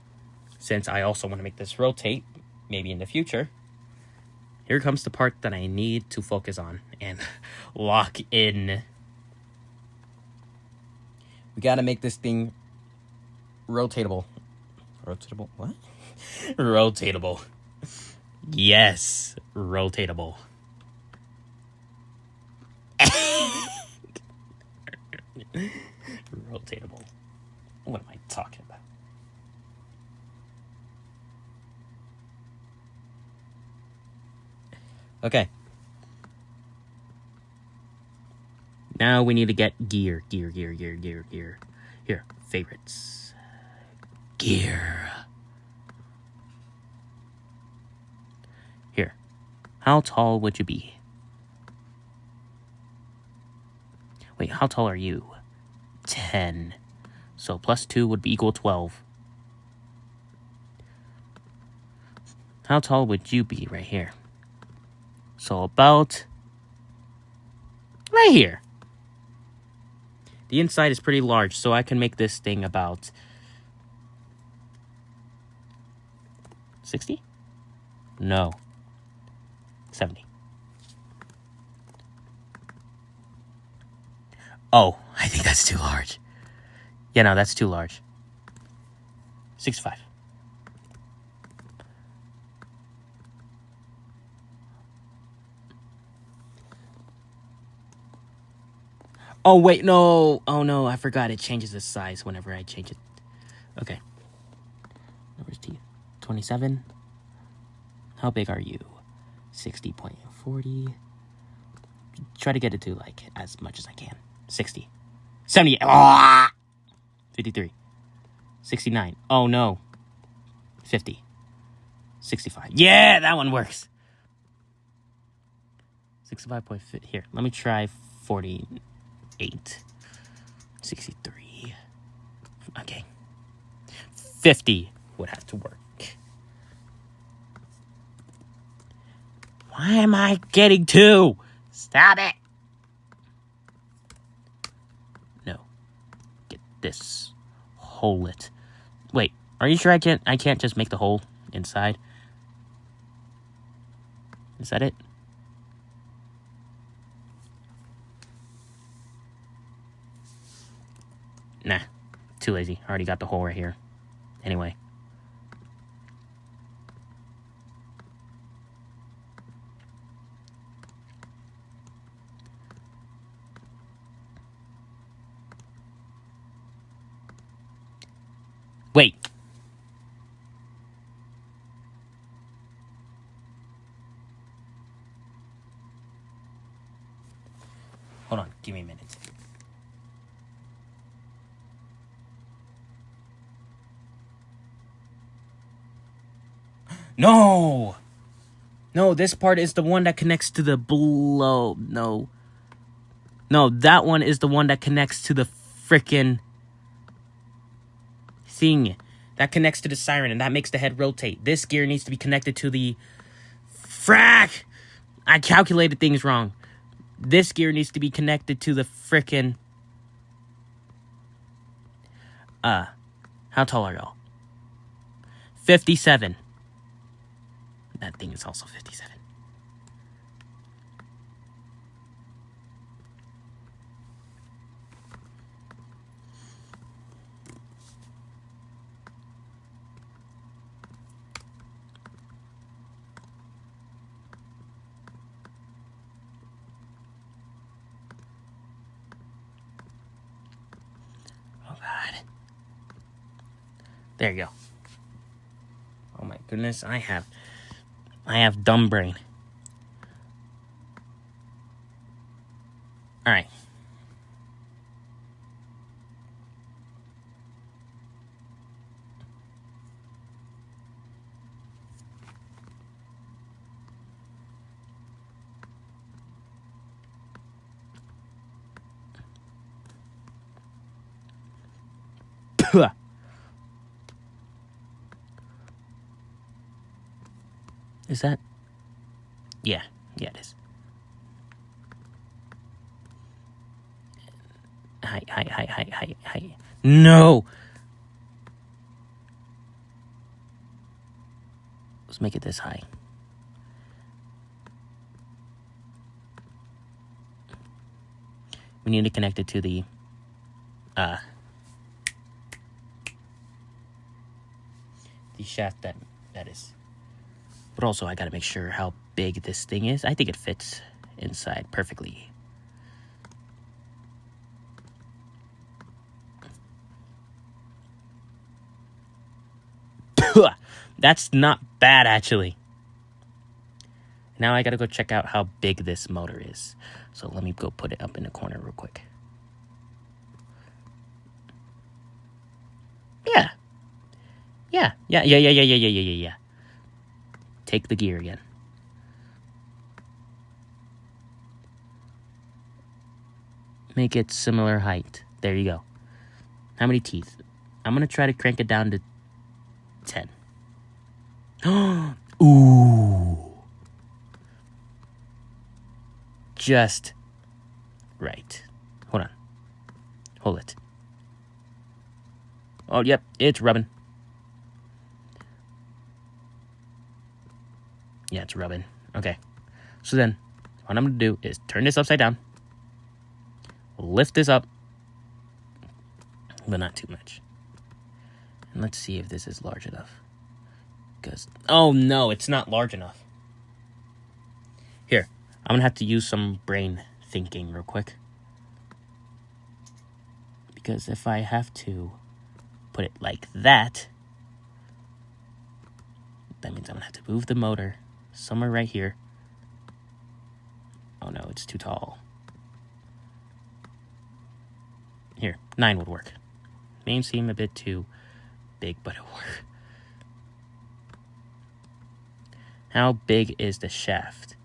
Since I also want to make this rotate, maybe in the future, here comes the part that I need to focus on and lock in. We gotta make this thing rotatable. Rotatable? What? Rotatable. Yes, rotatable. Rotatable. What am I talking about? Okay. Now we need to get gear. Gear. Here, favorites. Gear. Here. How tall would you be? Wait, how tall are you? 10. So plus 2 would be equal 12. How tall would you be right here? So about right here. The inside is pretty large, so I can make this thing about 60? No. 70. Oh, I think that's too large. Yeah, no, that's too large. 65. Oh, wait, no. Oh, no, I forgot. It changes the size whenever I change it. Okay. Where's T? 27. How big are you? 60.40. Try to get it to, like, as much as I can. 60. 70. Oh! 53. 69. Oh, no. 50. 65. Yeah, that one works. 65.50. Here, let me try 48. 63. Okay. 50 would have to work. Why am I getting 2? Stop it. No. Get this. Hole it. Wait, are you sure I can't just make the hole inside? Is that it? too lazy. I already got the hole right here. Anyway. Wait. Hold on. Give me a minute. No! No, this part is the one that connects to the below. No. No, that one is the one that connects to the frickin' thing. That connects to the siren, and that makes the head rotate. This gear needs to be connected to the... Frack! I calculated things wrong. This gear needs to be connected to the frickin'... How tall are y'all? 57. That thing is also 57. Oh, God. There you go. Oh, my goodness. I have dumb brain. All right. Is that? Yeah, it is. Hi. No! Let's make it this high. We need to connect it to the, shaft that is. But also, I gotta make sure how big this thing is. I think it fits inside perfectly. That's not bad, actually. Now I gotta go check out how big this motor is. So let me go put it up in the corner real quick. Yeah. Take the gear again. Make it similar height. There you go. How many teeth? I'm gonna try to crank it down to 10. Ooh. Just right. Hold on. Hold it. Oh, yep, it's rubbing. Yeah, it's rubbing. Okay. So then, what I'm going to do is turn this upside down. Lift this up. But not too much. And let's see if this is large enough. Because, oh no, it's not large enough. Here, I'm going to have to use some brain thinking real quick. Because if I have to put it like that, that means I'm going to have to move the motor somewhere right here. Oh no, it's too tall. Here, 9 would work. May seem a bit too big, but it'll work. How big is the shaft?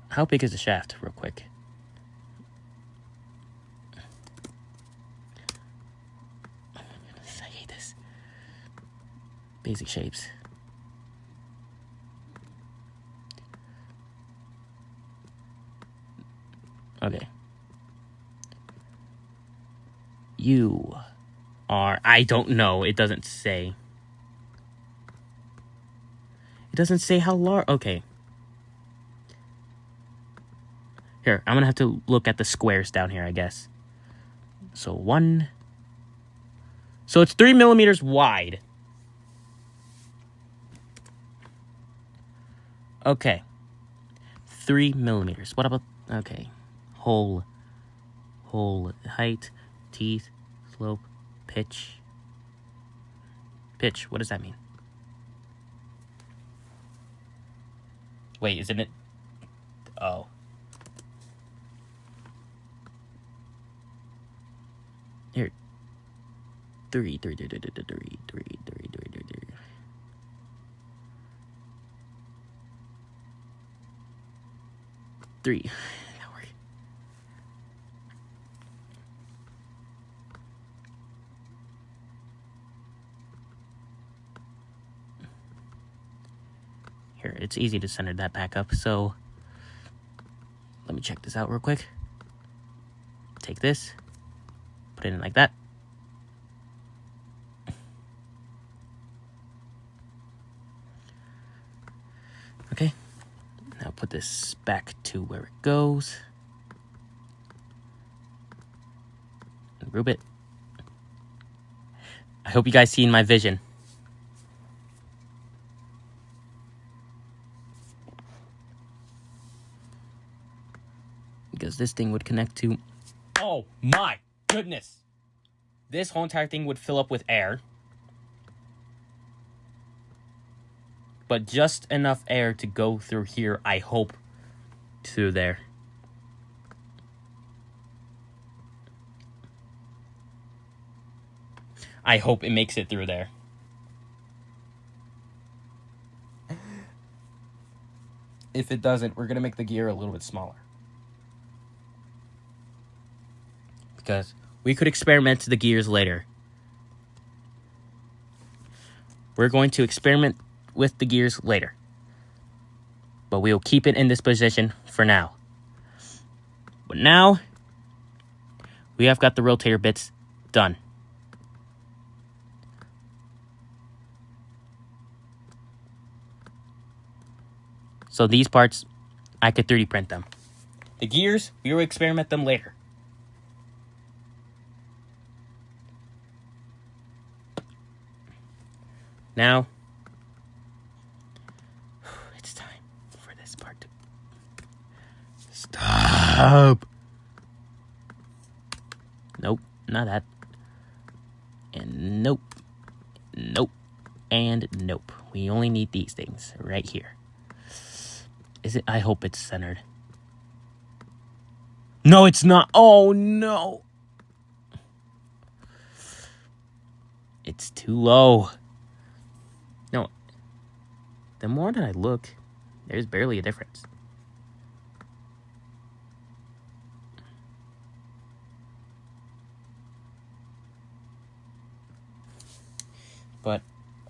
How big is the shaft, real quick? I hate this. Basic shapes. Okay. You are... I don't know. It doesn't say. It doesn't say how large... Okay. Here, I'm going to have to look at the squares down here, I guess. So 1. So it's 3 millimeters wide. Okay. 3 millimeters. What about... Okay. Hole height, teeth, slope, pitch. Pitch, what does that mean? Wait, isn't it? Oh. Here. 3. 3. That worked. Here, it's easy to center that back up, so let me check this out real quick. Take this, put it in like that. Okay, now put this back to where it goes. And group it. I hope you guys see in my vision. Because this thing would connect to... Oh my goodness! This whole entire thing would fill up with air. But just enough air to go through here, I hope, to there. I hope it makes it through there. If it doesn't, we're going to make the gear a little bit smaller. Because we could experiment the gears later. We're going to experiment with the gears later. But we'll keep it in this position for now. But now, we have got the rotator bits done. So these parts, I could 3D print them. The gears, we will experiment them later. Now, it's time for this part to stop. Nope, not that. And nope, nope, and nope. We only need these things right here. Is it? I hope it's centered. No, it's not. Oh, no. It's too low. No. The more that I look, there's barely a difference. But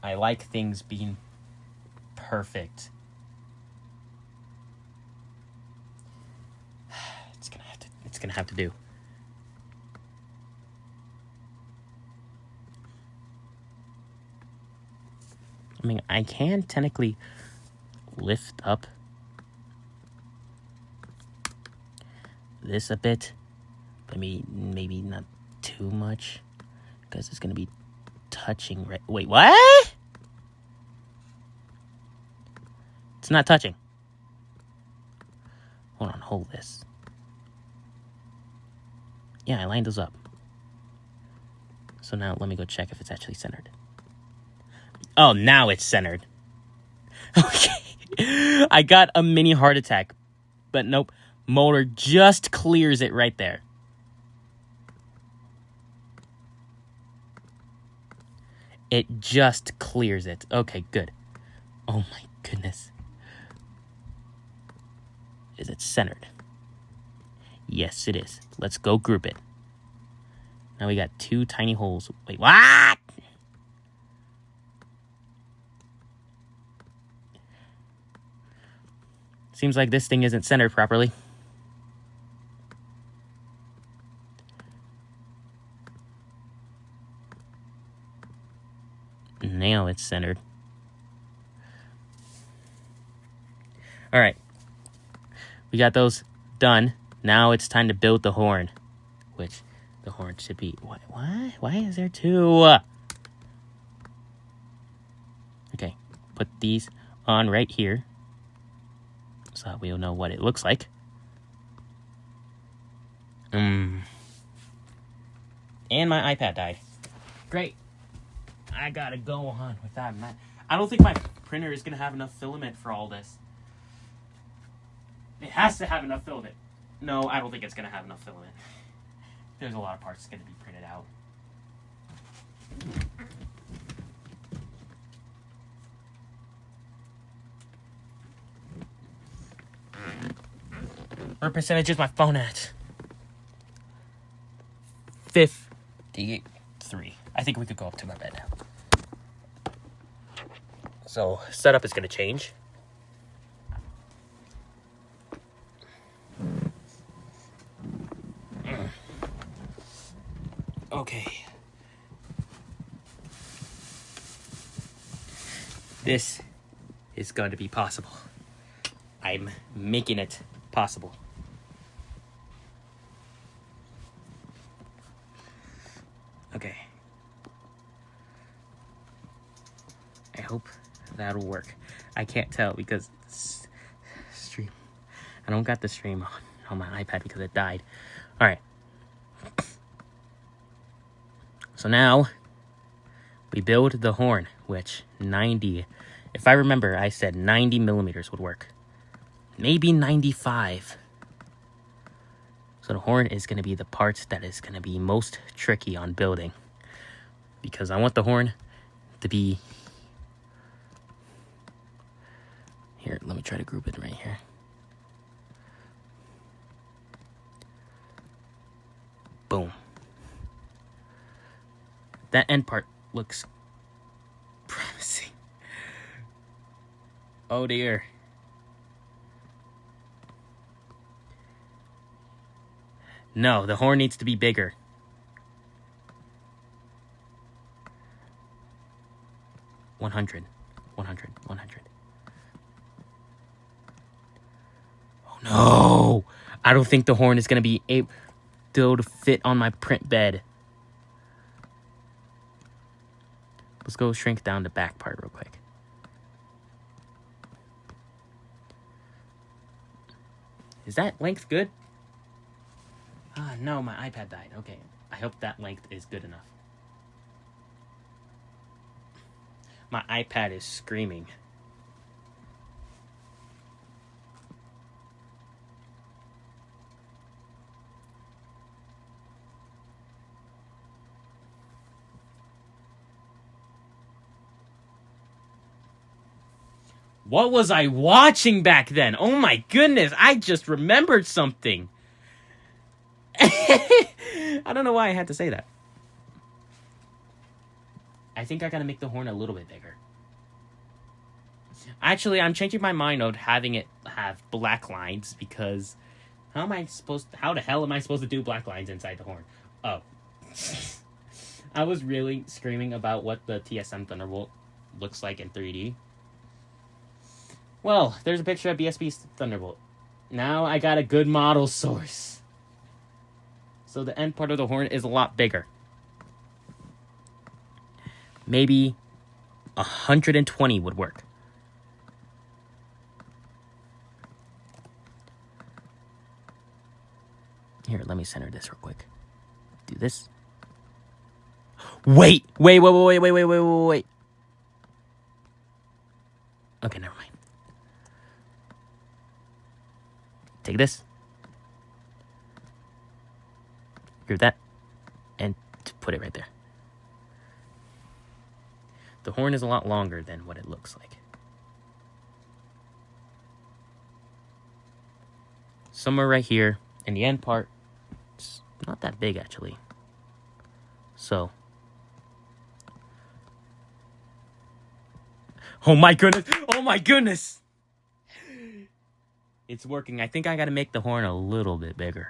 I like things being perfect. It's gonna have to do. I mean, I can technically lift up this a bit, but maybe not too much, because it's gonna be touching right. Wait, what? It's not touching. Hold on, hold this. Yeah, I lined those up. So now let me go check if it's actually centered. Oh, now it's centered. Okay. I got a mini heart attack. But nope. Motor just clears it right there. It just clears it. Okay, good. Oh my goodness. Is it centered? Yes, it is. Let's go group it. Now we got 2 tiny holes. Wait, what? Seems like this thing isn't centered properly. Now it's centered. All right. We got those done. Now it's time to build the horn, which The horn should be... What? Why is there two? Okay, put these on right here. So that we'll know what it looks like. And my iPad died. Great. I gotta go on with that. I don't think my printer is gonna have enough filament for all this. It has to have enough filament. No, I don't think it's gonna have enough filament. There's a lot of parts gonna be printed out. What percentage is my phone at? 53. I think we could go up to my bed now. So, setup is going to change. Okay. This is going to be possible. I'm making it possible. Okay. I hope that'll work. I can't tell because stream. I don't got the stream on my iPad because it died. All right. So now we build the horn, which 90. If I remember, I said 90 millimeters would work. Maybe 95. So the horn is going to be the part that is going to be most tricky on building. Because I want the horn to be... Here, let me try to group it right here. Boom. That end part looks promising. Oh dear. No, the horn needs to be bigger. $100. Oh no! I don't think the horn is going to be able to fit on my print bed. Let's go shrink down the back part real quick. Is that length good? No, my iPad died. Okay, I hope that length is good enough. My iPad is screaming. What was I watching back then? Oh my goodness, I just remembered something. I don't know why I had to say that. I think I gotta make the horn a little bit bigger. Actually, I'm changing my mind of having it have black lines because how the hell am I supposed to do black lines inside the horn? Oh. I was really screaming about what the TSM Thunderbolt looks like in 3D. Well, there's a picture of BSB's Thunderbolt. Now I got a good model source. So the end part of the horn is a lot bigger. Maybe 120 would work. Here, let me center this real quick. Do this. Wait. Okay, never mind. Take this. Grab that. And put it right there. The horn is a lot longer than what it looks like. Somewhere right here. And the end part, it's not that big actually. So. Oh my goodness! It's working. I think I gotta make the horn a little bit bigger.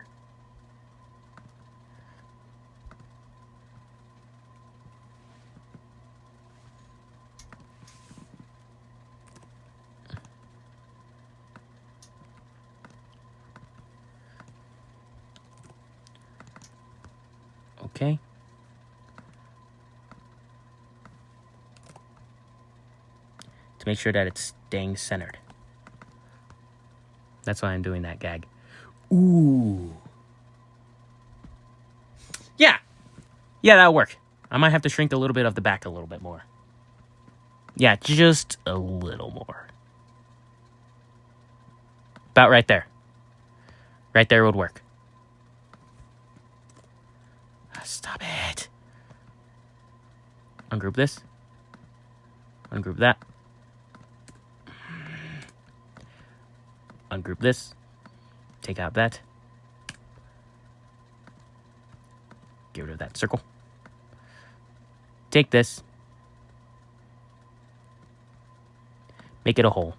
Okay. To make sure that it's staying centered. That's why I'm doing that gag. Ooh. Yeah. Yeah, that'll work. I might have to shrink a little bit of the back a little bit more. Yeah, just a little more. About right there. Right there would work. Stop it. Ungroup this. Ungroup that. Ungroup this. Take out that. Get rid of that circle. Take this. Make it a hole.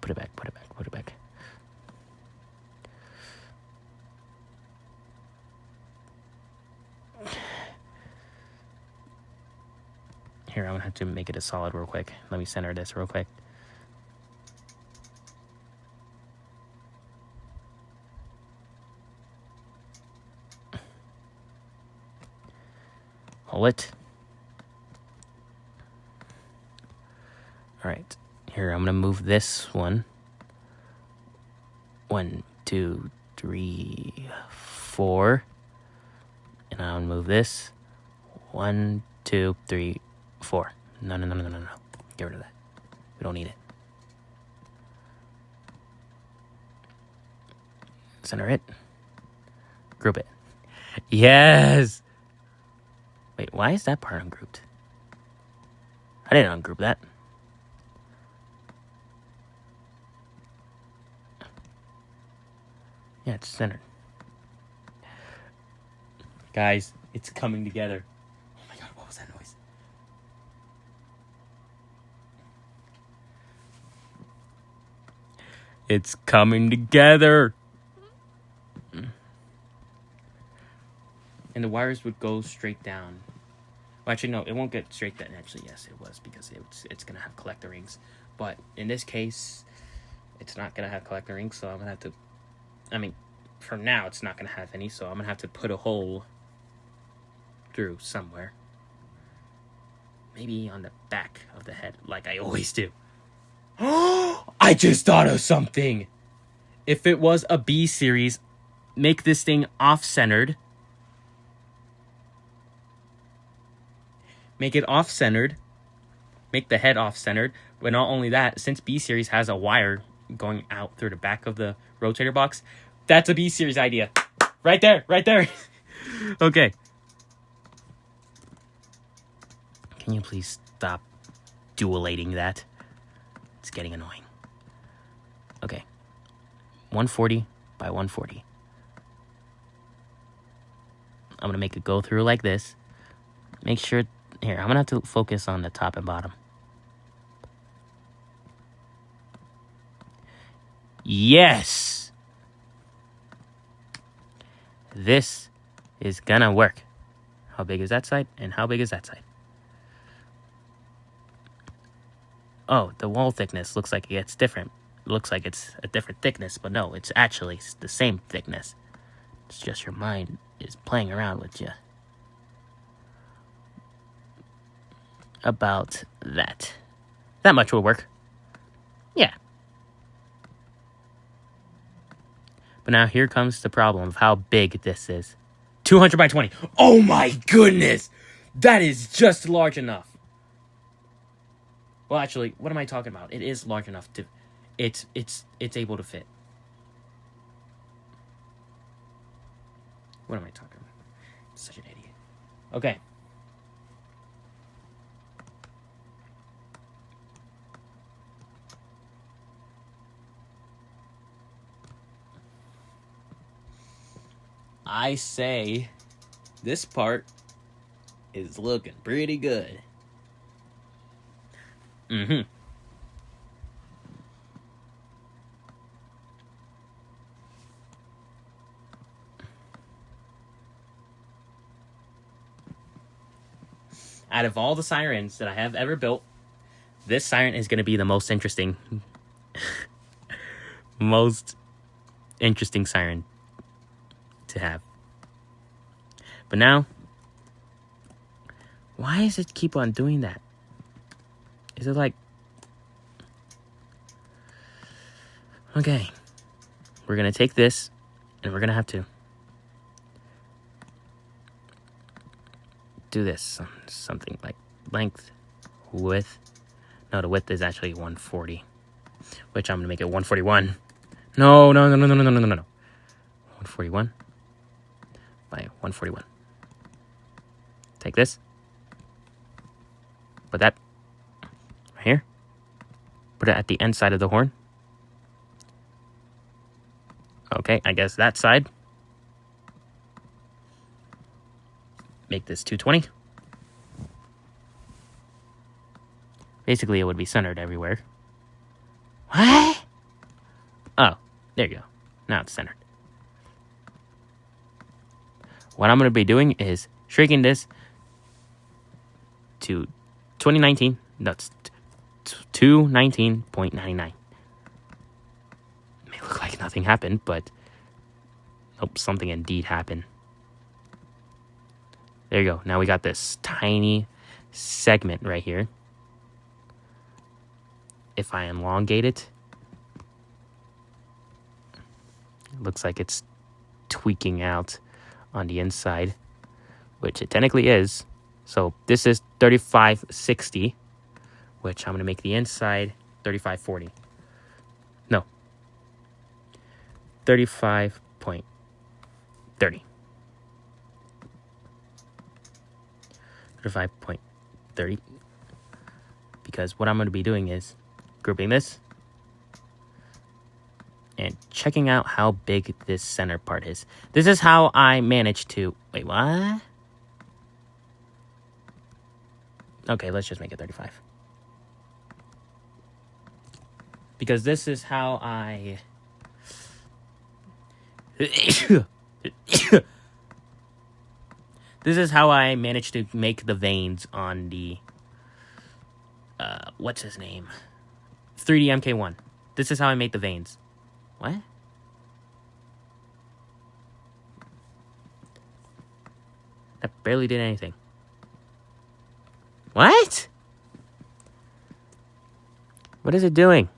Put it back, put it back, put it back. Here, I'm gonna have to make it a solid real quick. Let me center this real quick. Hold it. All right. Here, I'm gonna move this one. 1, 2, 3, 4. And I'll move this. 1, 2, 3, 4. No. Get rid of that. We don't need it. Center it. Group it. Yes! Wait, why is that part ungrouped? I didn't ungroup that. Yeah, it's centered. Guys, it's coming together. Oh my god, what was that noise? It's coming together. And the wires would go straight down. Well, actually, no, it won't get straight down. Actually, yes, it was, because it's going to have collector rings. But in this case, it's not going to have collector rings, so I'm going to have to... I mean, for now, it's not going to have any, so I'm going to have to put a hole through somewhere. Maybe on the back of the head, like I always do. I just thought of something! If it was a B series, make this thing off-centered. Make it off-centered. Make the head off-centered. But not only that, since B series has a wire going out through the back of the rotator box, that's a B series idea. Right there, right there. Okay. Can you please stop duelating that? It's getting annoying. Okay. 140 by 140. I'm going to make it go through like this. Make sure... Here, I'm going to have to focus on the top and bottom. Yes! This is going to work. How big is that side? And how big is that side? Oh, the wall thickness looks like it gets different. It looks like it's a different thickness, but no, it's actually the same thickness. It's just your mind is playing around with you. About that. That much will work. Yeah. But now here comes the problem of how big this is. 200 by 20. Oh my goodness! That is just large enough. Well, actually, what am I talking about? It is large enough to... It's able to fit. What am I talking about? I'm such an idiot. Okay. I say this part is looking pretty good. Mm-hmm. Out of all the sirens that I have ever built, this siren is going to be the most interesting. Most interesting siren. to have. But now, why does it keep on doing that? Is it like... Okay. We're going to take this, and we're going to have to do this. Something like length, width. No, the width is actually 140. Which I'm going to make it 141. No. 141 by 141. Take this. Put that right here. Put it at the end side of the horn. Okay, I guess that side. Make this 220. Basically, it would be centered everywhere. What? Oh, there you go. Now it's centered. What I'm going to be doing is shrinking this to 2019. That's 219.99. May look like nothing happened, but nope, something indeed happened. There you go. Now we got this tiny segment right here. If I elongate it, looks like it's tweaking out on the inside, which it technically is. So this is 3560, which I'm going to make the inside 3540. No. 35.30. .30, because what I'm going to be doing is grouping this and checking out how big this center part is. This is how I managed to... Wait, what? Okay, let's just make it 35. Because this is how I... This is how I managed to make the veins on the, what's his name? 3D MK1. This is how I made the veins. What? That barely did anything. What? What is it doing?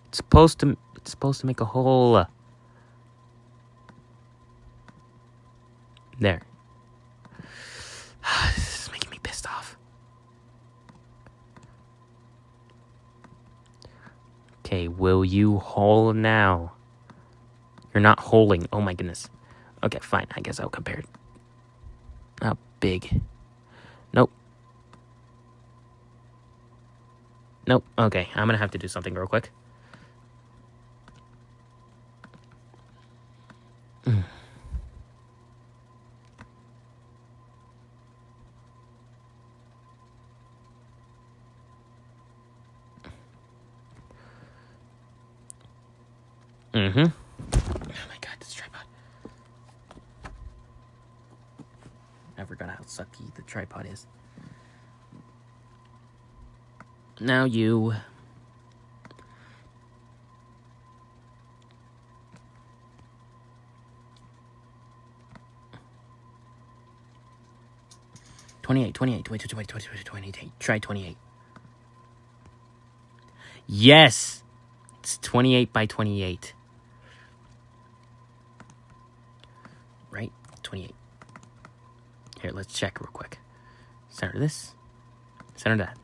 It's supposed to make a hole. There. This is making me pissed off. Okay, will you hole now? You're not holing. Oh my goodness. Okay, fine. I guess I'll compare it. How big? Nope. Nope. Okay, I'm gonna have to do something real quick. Oh my god, this tripod. I forgot how sucky the tripod is. Now you... Twenty-eight. Try 28. Yes! It's 28 by 28. Right? 28. Here, let's check real quick. Center this. Center that.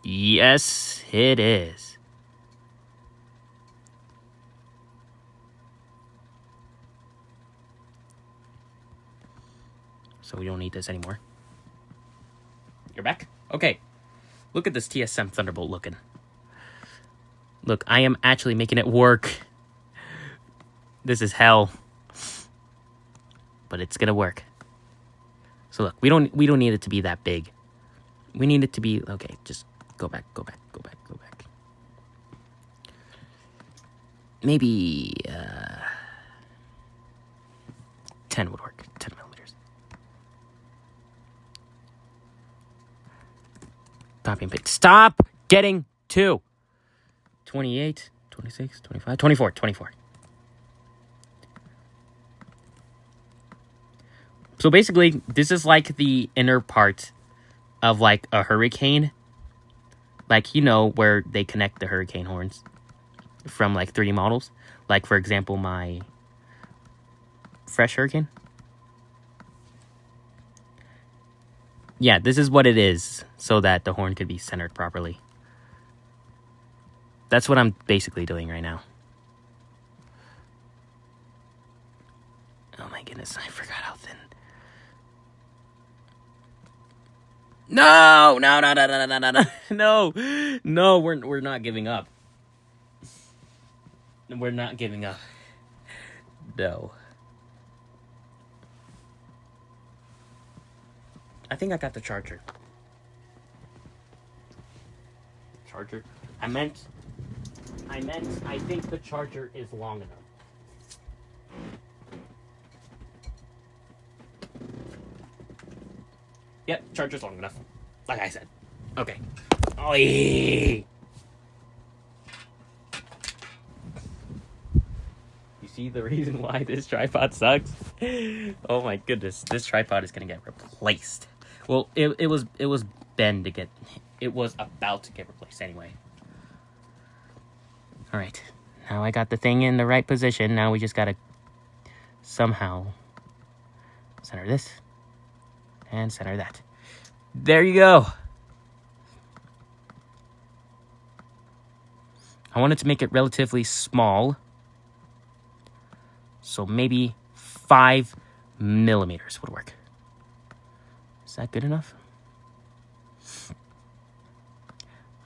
Yes, it is. So we don't need this anymore. You're back? Okay. Look at this TSM Thunderbolt looking. Look, I am actually making it work. This is hell. But it's gonna work. So look, we don't need it to be that big. We need it to be... Okay, just go back. Maybe 10 would work. 10 millimeters. Copy and paste. Stop getting 2. 28, 26, 25, 24. So basically, this is like the inner part of like a hurricane. Like, you know, where they connect the hurricane horns from like 3D models. Like, for example, my Fresh Hurricane. Yeah, this is what it is so that the horn could be centered properly. That's what I'm basically doing right now. Oh my goodness, I forgot how thin. No, we're not giving up. We're not giving up. No. I think I got the charger. Charger? I think the charger is long enough. Yep, charger's long enough. Like I said. Okay. Oh, yeah. You see the reason why this tripod sucks? Oh my goodness, this tripod is gonna get replaced. Well, it was bent to get. It was about to get replaced anyway. All right, now I got the thing in the right position. Now we just gotta somehow center this and center that. There you go. I wanted to make it relatively small. So maybe 5 millimeters would work. Is that good enough?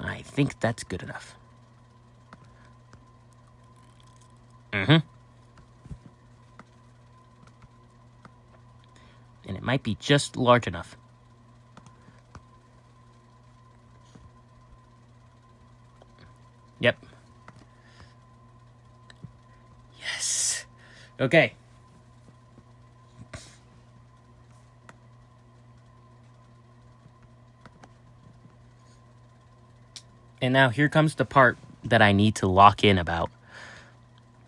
I think that's good enough. And it might be just large enough. Yep. Yes. Okay. And now here comes the part that I need to lock in about.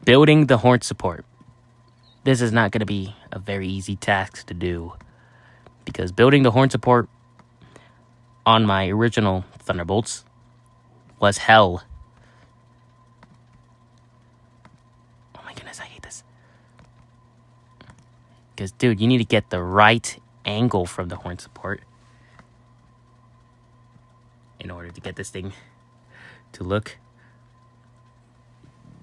Building the horn support. This is not going to be a very easy task to do. Because building the horn support on my original Thunderbolts was hell. Oh my goodness, I hate this. Because, dude, you need to get the right angle from the horn support in order to get this thing to look.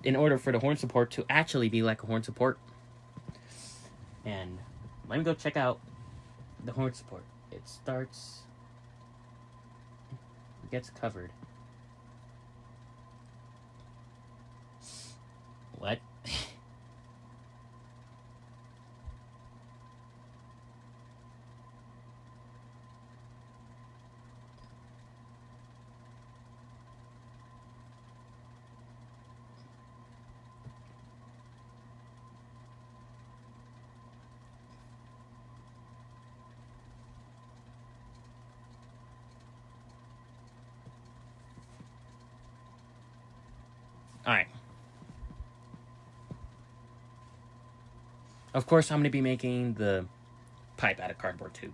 In order for the horn support to actually be like a horn support. And let me go check out the horn support. It starts... It gets covered. What? Alright. Of course, I'm going to be making the pipe out of cardboard tube.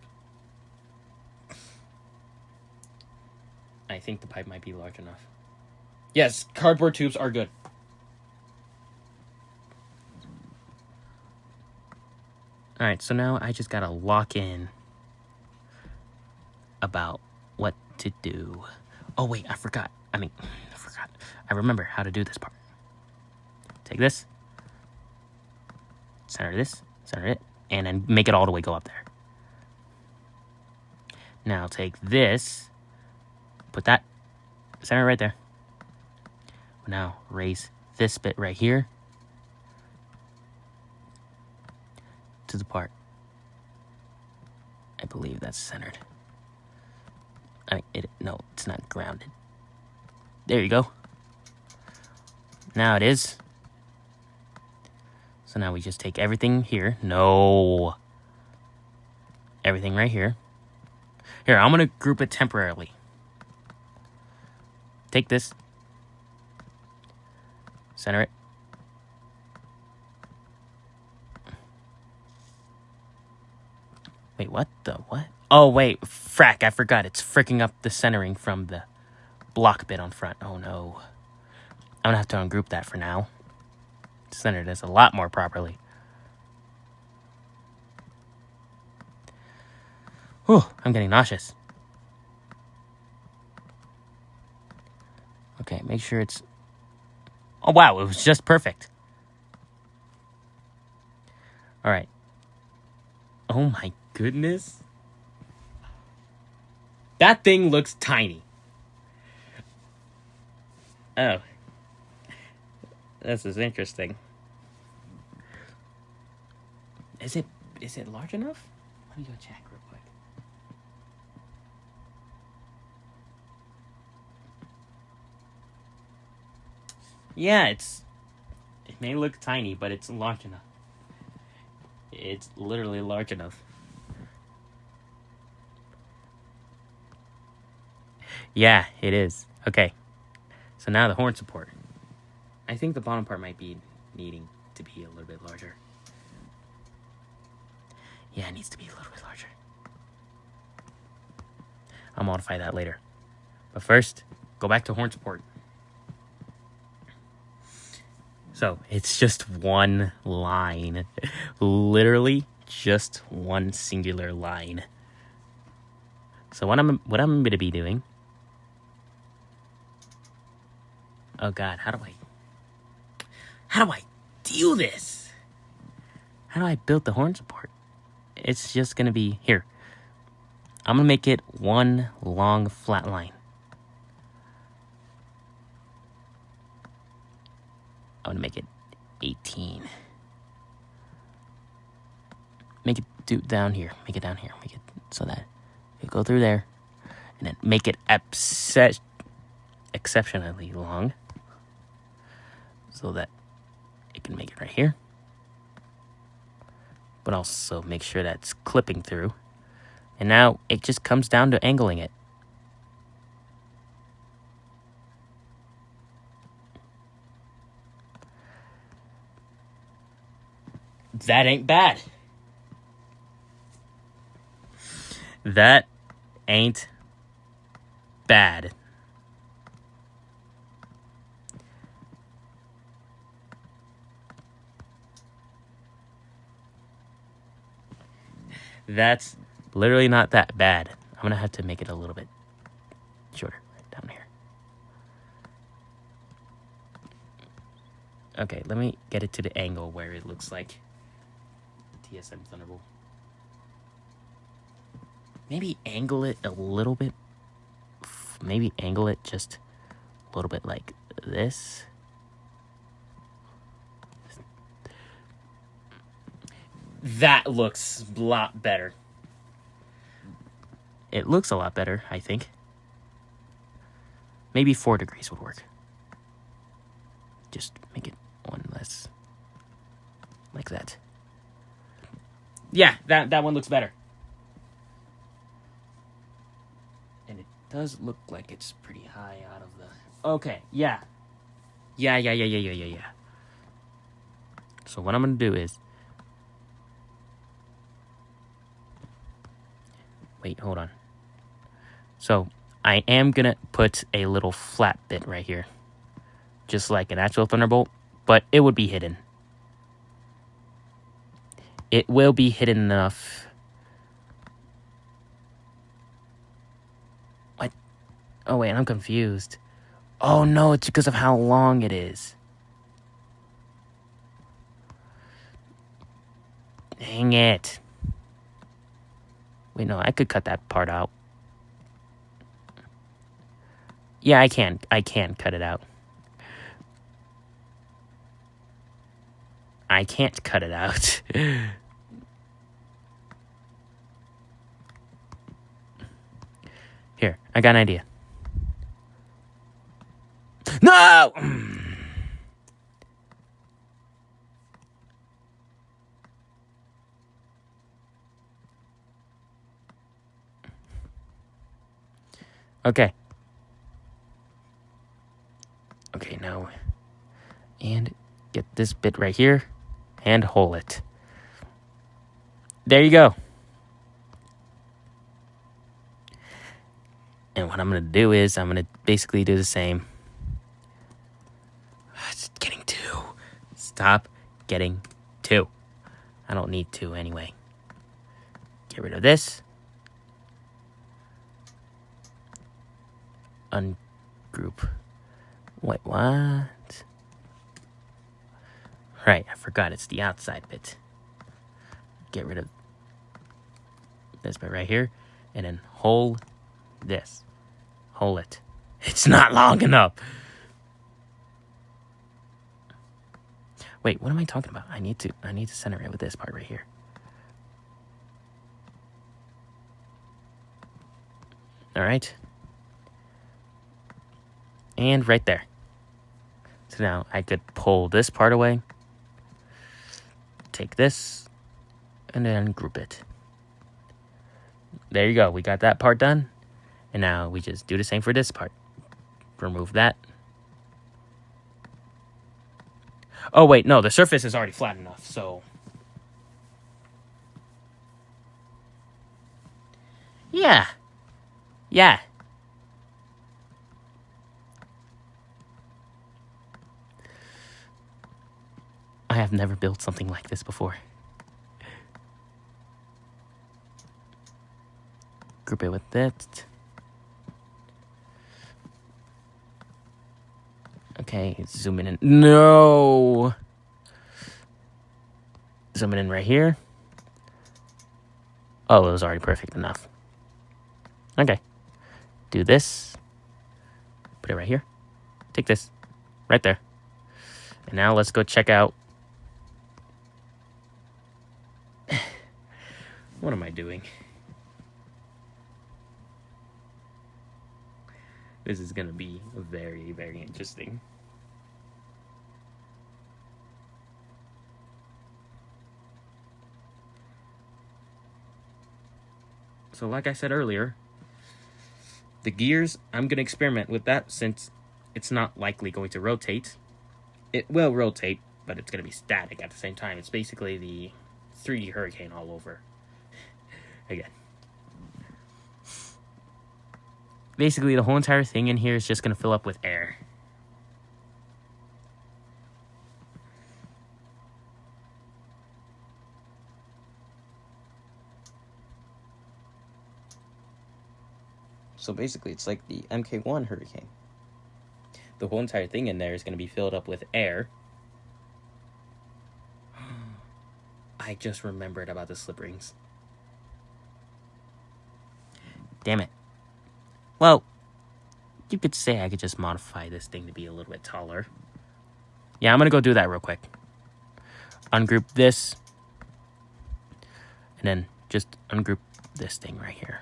I think the pipe might be large enough. Yes, cardboard tubes are good. Alright, so now I just got to lock in about what to do. Oh, wait, I forgot. I remember how to do this part. Take this, center it, and then make it all the way go up there. Now take this, put that, center it right there. Now raise this bit right here to the part. I believe that's centered. No, it's not grounded. There you go. Now it is. So now we just take everything here. No. Everything right here. Here, I'm going to group it temporarily. Take this. Center it. Wait, what the what? Oh, wait. Frack, I forgot. It's fricking up the centering from the block bit on front. Oh, no. I'm gonna have to ungroup that for now. Center this a lot more properly. Whew, I'm getting nauseous. Okay, make sure it's... Oh, wow, it was just perfect. All right. Oh, my goodness. That thing looks tiny. Oh. This is interesting. Is it large enough? Let me go check real quick. Yeah, it may look tiny, but it's large enough. It's literally large enough. Yeah, it is. Okay. So now the horn support. I think the bottom part might be needing to be a little bit larger. Yeah, it needs to be a little bit larger. I'll modify that later. But first, go back to horn support. So, it's just one line. Literally just one singular line. So what I'm going to be doing... Oh god, how do I do this? How do I build the horn support? It's just going to be here. I'm going to make it one long flat line. I'm going to make it 18. Make it down here. Make it down here. Make it so that it go through there. And then make it exceptionally long. So that it can make it right here. But also make sure that's clipping through. And now it just comes down to angling it. That ain't bad. That ain't bad. That's literally not that bad. I'm going to have to make it a little bit shorter right down here. Okay, let me get it to the angle where it looks like TSM Thunderbolt. Maybe angle it a little bit. Maybe angle it just a little bit like this. That looks a lot better. It looks a lot better, I think. Maybe 4 degrees would work. Just make it one less. Like that. Yeah, that one looks better. And it does look like it's pretty high out of the... Okay, yeah. Yeah. So what I'm going to do is... Wait, hold on. So, I am going to put a little flat bit right here. Just like an actual Thunderbolt, but it would be hidden. It will be hidden enough. What? Oh, wait, I'm confused. Oh, no, it's because of how long it is. Dang it. Wait, no, I could cut that part out. Yeah, I can cut it out. I can't cut it out. Here, I got an idea. No! Okay. Okay, now. And get this bit right here. And hold it. There you go. And what I'm going to do is I'm going to basically do the same. It's getting 2. Stop getting 2. I don't need 2 anyway. Get rid of this. Ungroup. Wait, what? Right, I forgot it's the outside bit. Get rid of this bit right here. And then hole this. Hole it. It's not long enough. Wait, what am I talking about? I need to center it with this part right here. All right. And right there. So now I could pull this part away. Take this. And then group it. There you go. We got that part done. And now we just do the same for this part. Remove that. Oh, wait. No, the surface is already flat enough. So. Yeah. Yeah. I have never built something like this before. Group it with that. Okay, zoom in. No! Zoom in right here. Oh, it was already perfect enough. Okay. Do this. Put it right here. Take this. Right there. And now let's go check out. What am I doing? This is going to be very, very interesting. So like I said earlier, the gears, I'm going to experiment with that since it's not likely going to rotate. It will rotate, but it's going to be static at the same time. It's basically the 3D Hurricane all over. Again. Basically, the whole entire thing in here is just going to fill up with air. So basically, it's like the MK1 Hurricane. The whole entire thing in there is going to be filled up with air. I just remembered about the slip rings. Damn it. Well, you could say I could just modify this thing to be a little bit taller. Yeah, I'm going to go do that real quick. Ungroup this. And then just ungroup this thing right here.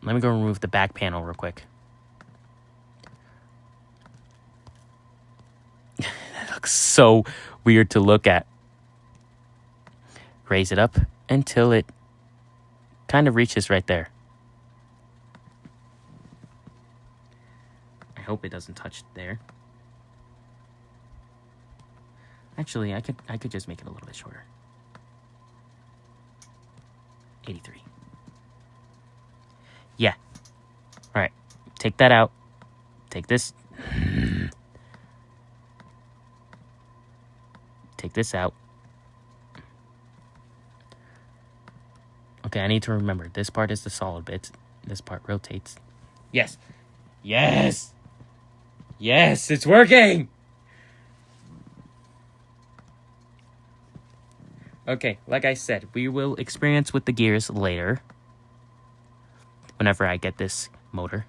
Let me go remove the back panel real quick. That looks so weird to look at. Raise it up until it kind of reaches right there. I hope it doesn't touch there. Actually, I could just make it a little bit shorter. 83. Yeah. All right. Take that out. Take this. Take this out. Okay, I need to remember. This part is the solid bit. This part rotates. Yes. Yes. Yes, it's working. Okay, like I said, we will experience with the gears later. Whenever I get this motor.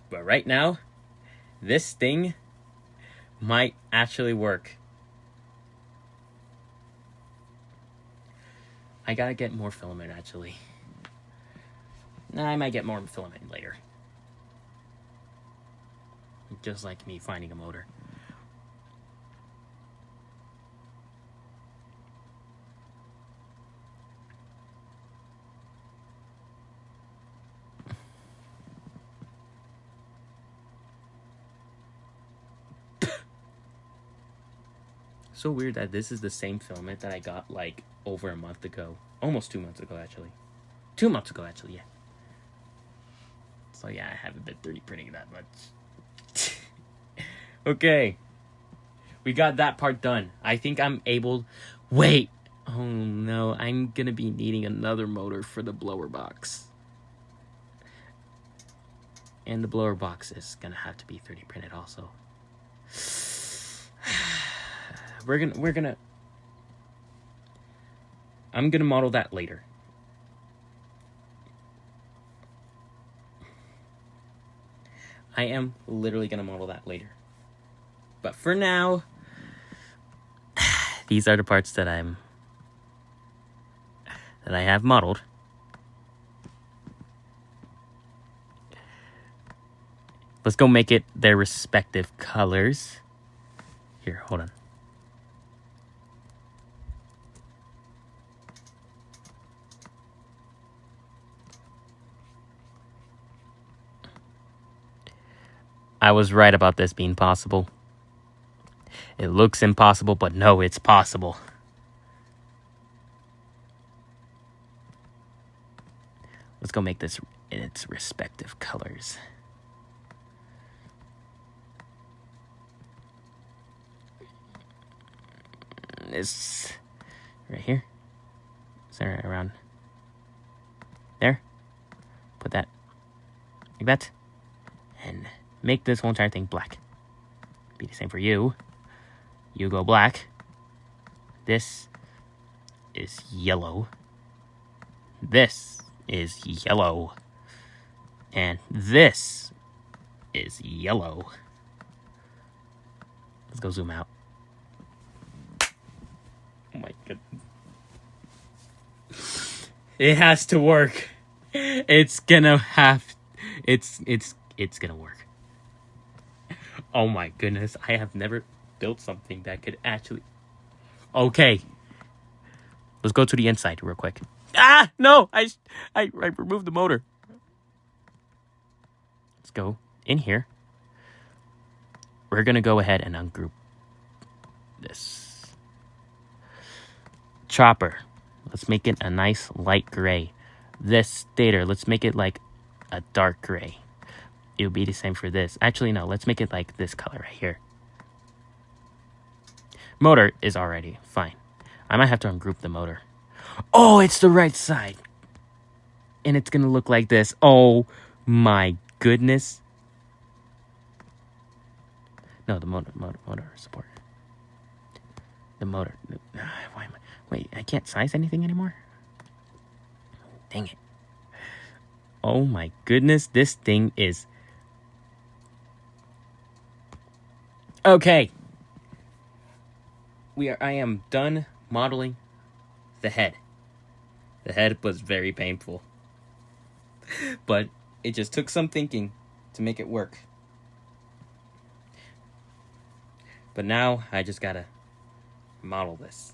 But right now, this thing might actually work. I gotta get more filament, actually. Nah, I might get more filament later. Just like me finding a motor. So weird that this is the same filament that I got like over a month ago. Almost 2 months ago, actually. 2 months ago, actually, yeah. So, yeah, I haven't been 3D printing that much. Okay. We got that part done. I think I'm able... Wait! Oh, no. I'm gonna be needing another motor for the blower box. And the blower box is gonna have to be 3D printed also. I'm gonna model that later. I am literally gonna model that later. But for now, these are the parts that I have modeled. Let's go make it their respective colors. Here, hold on. I was right about this being possible. It looks impossible, but no, it's possible. Let's go make this in its respective colors. This right here. Center around there. Put that like that. And make this whole entire thing black. Be the same for you. You go black. This is yellow. This is yellow. And this is yellow. Let's go zoom out. Oh my goodness. It has to work. It's gonna work. Oh my goodness. I have never built something that could actually... Okay. Let's go to the inside real quick. Ah! No! I removed the motor. Let's go in here. We're gonna go ahead and ungroup this. Chopper. Let's make it a nice light gray. This stator, let's make it like a dark gray. It'll be the same for this. Actually, no, let's make it like this color right here. Motor is already fine. I might have to ungroup the motor. Oh, it's the right side. And it's gonna look like this. Oh my goodness. No, the motor support. The motor. Why am I... Wait, I can't size anything anymore? Dang it. Oh my goodness, this thing is... Okay. I am done modeling the head. The head was very painful. But it just took some thinking to make it work. But now I just gotta model this.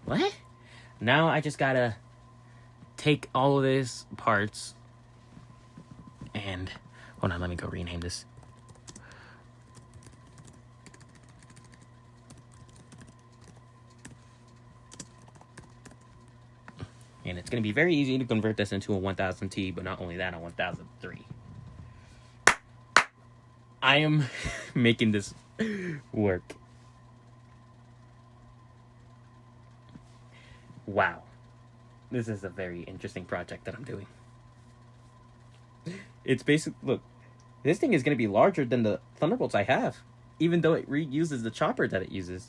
What? Now I just gotta take all of these parts and... Hold on, let me go rename this. And it's going to be very easy to convert this into a 1000T, but not only that, a 1003. I am making this work. Wow. This is a very interesting project that I'm doing. It's basic. Look, this thing is going to be larger than the Thunderbolts I have, even though it reuses the chopper that it uses.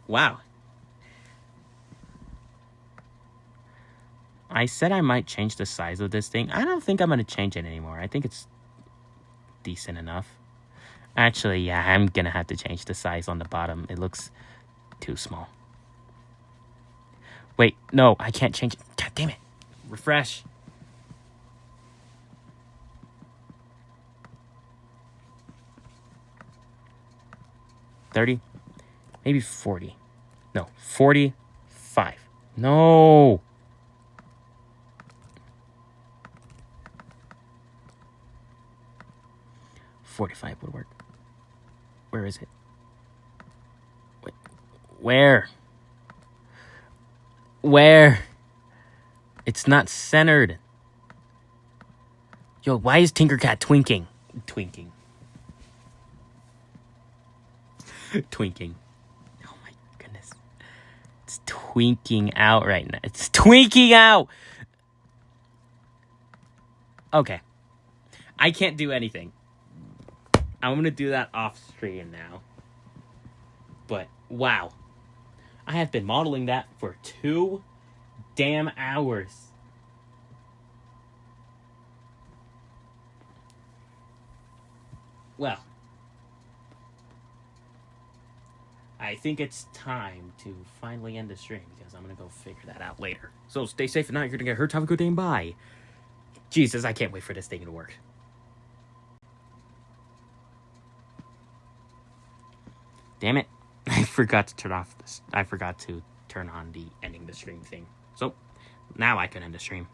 Wow. I said I might change the size of this thing. I don't think I'm going to change it anymore. I think it's decent enough. Actually, yeah, I'm going to have to change the size on the bottom. It looks too small. Wait, no, I can't change it. God damn it. Refresh. $30, maybe 40. No, 45. No. $45 would work. Where is it? Wait, where? It's not centered. Yo, why is Tinkercat twinking? Twinking. Twinking. Oh my goodness. It's twinking out right now. It's twinking out! Okay. I can't do anything. I'm gonna do that off stream now. But, wow. I have been modeling that for 2 damn hours. Well, I think it's time to finally end the stream because I'm going to go figure that out later. So stay safe and not you're going to get hurt. Have a good day and bye. Jesus, I can't wait for this thing to work. Damn it. I forgot to turn off this. I forgot to turn on the ending the stream thing. So now I can end the stream.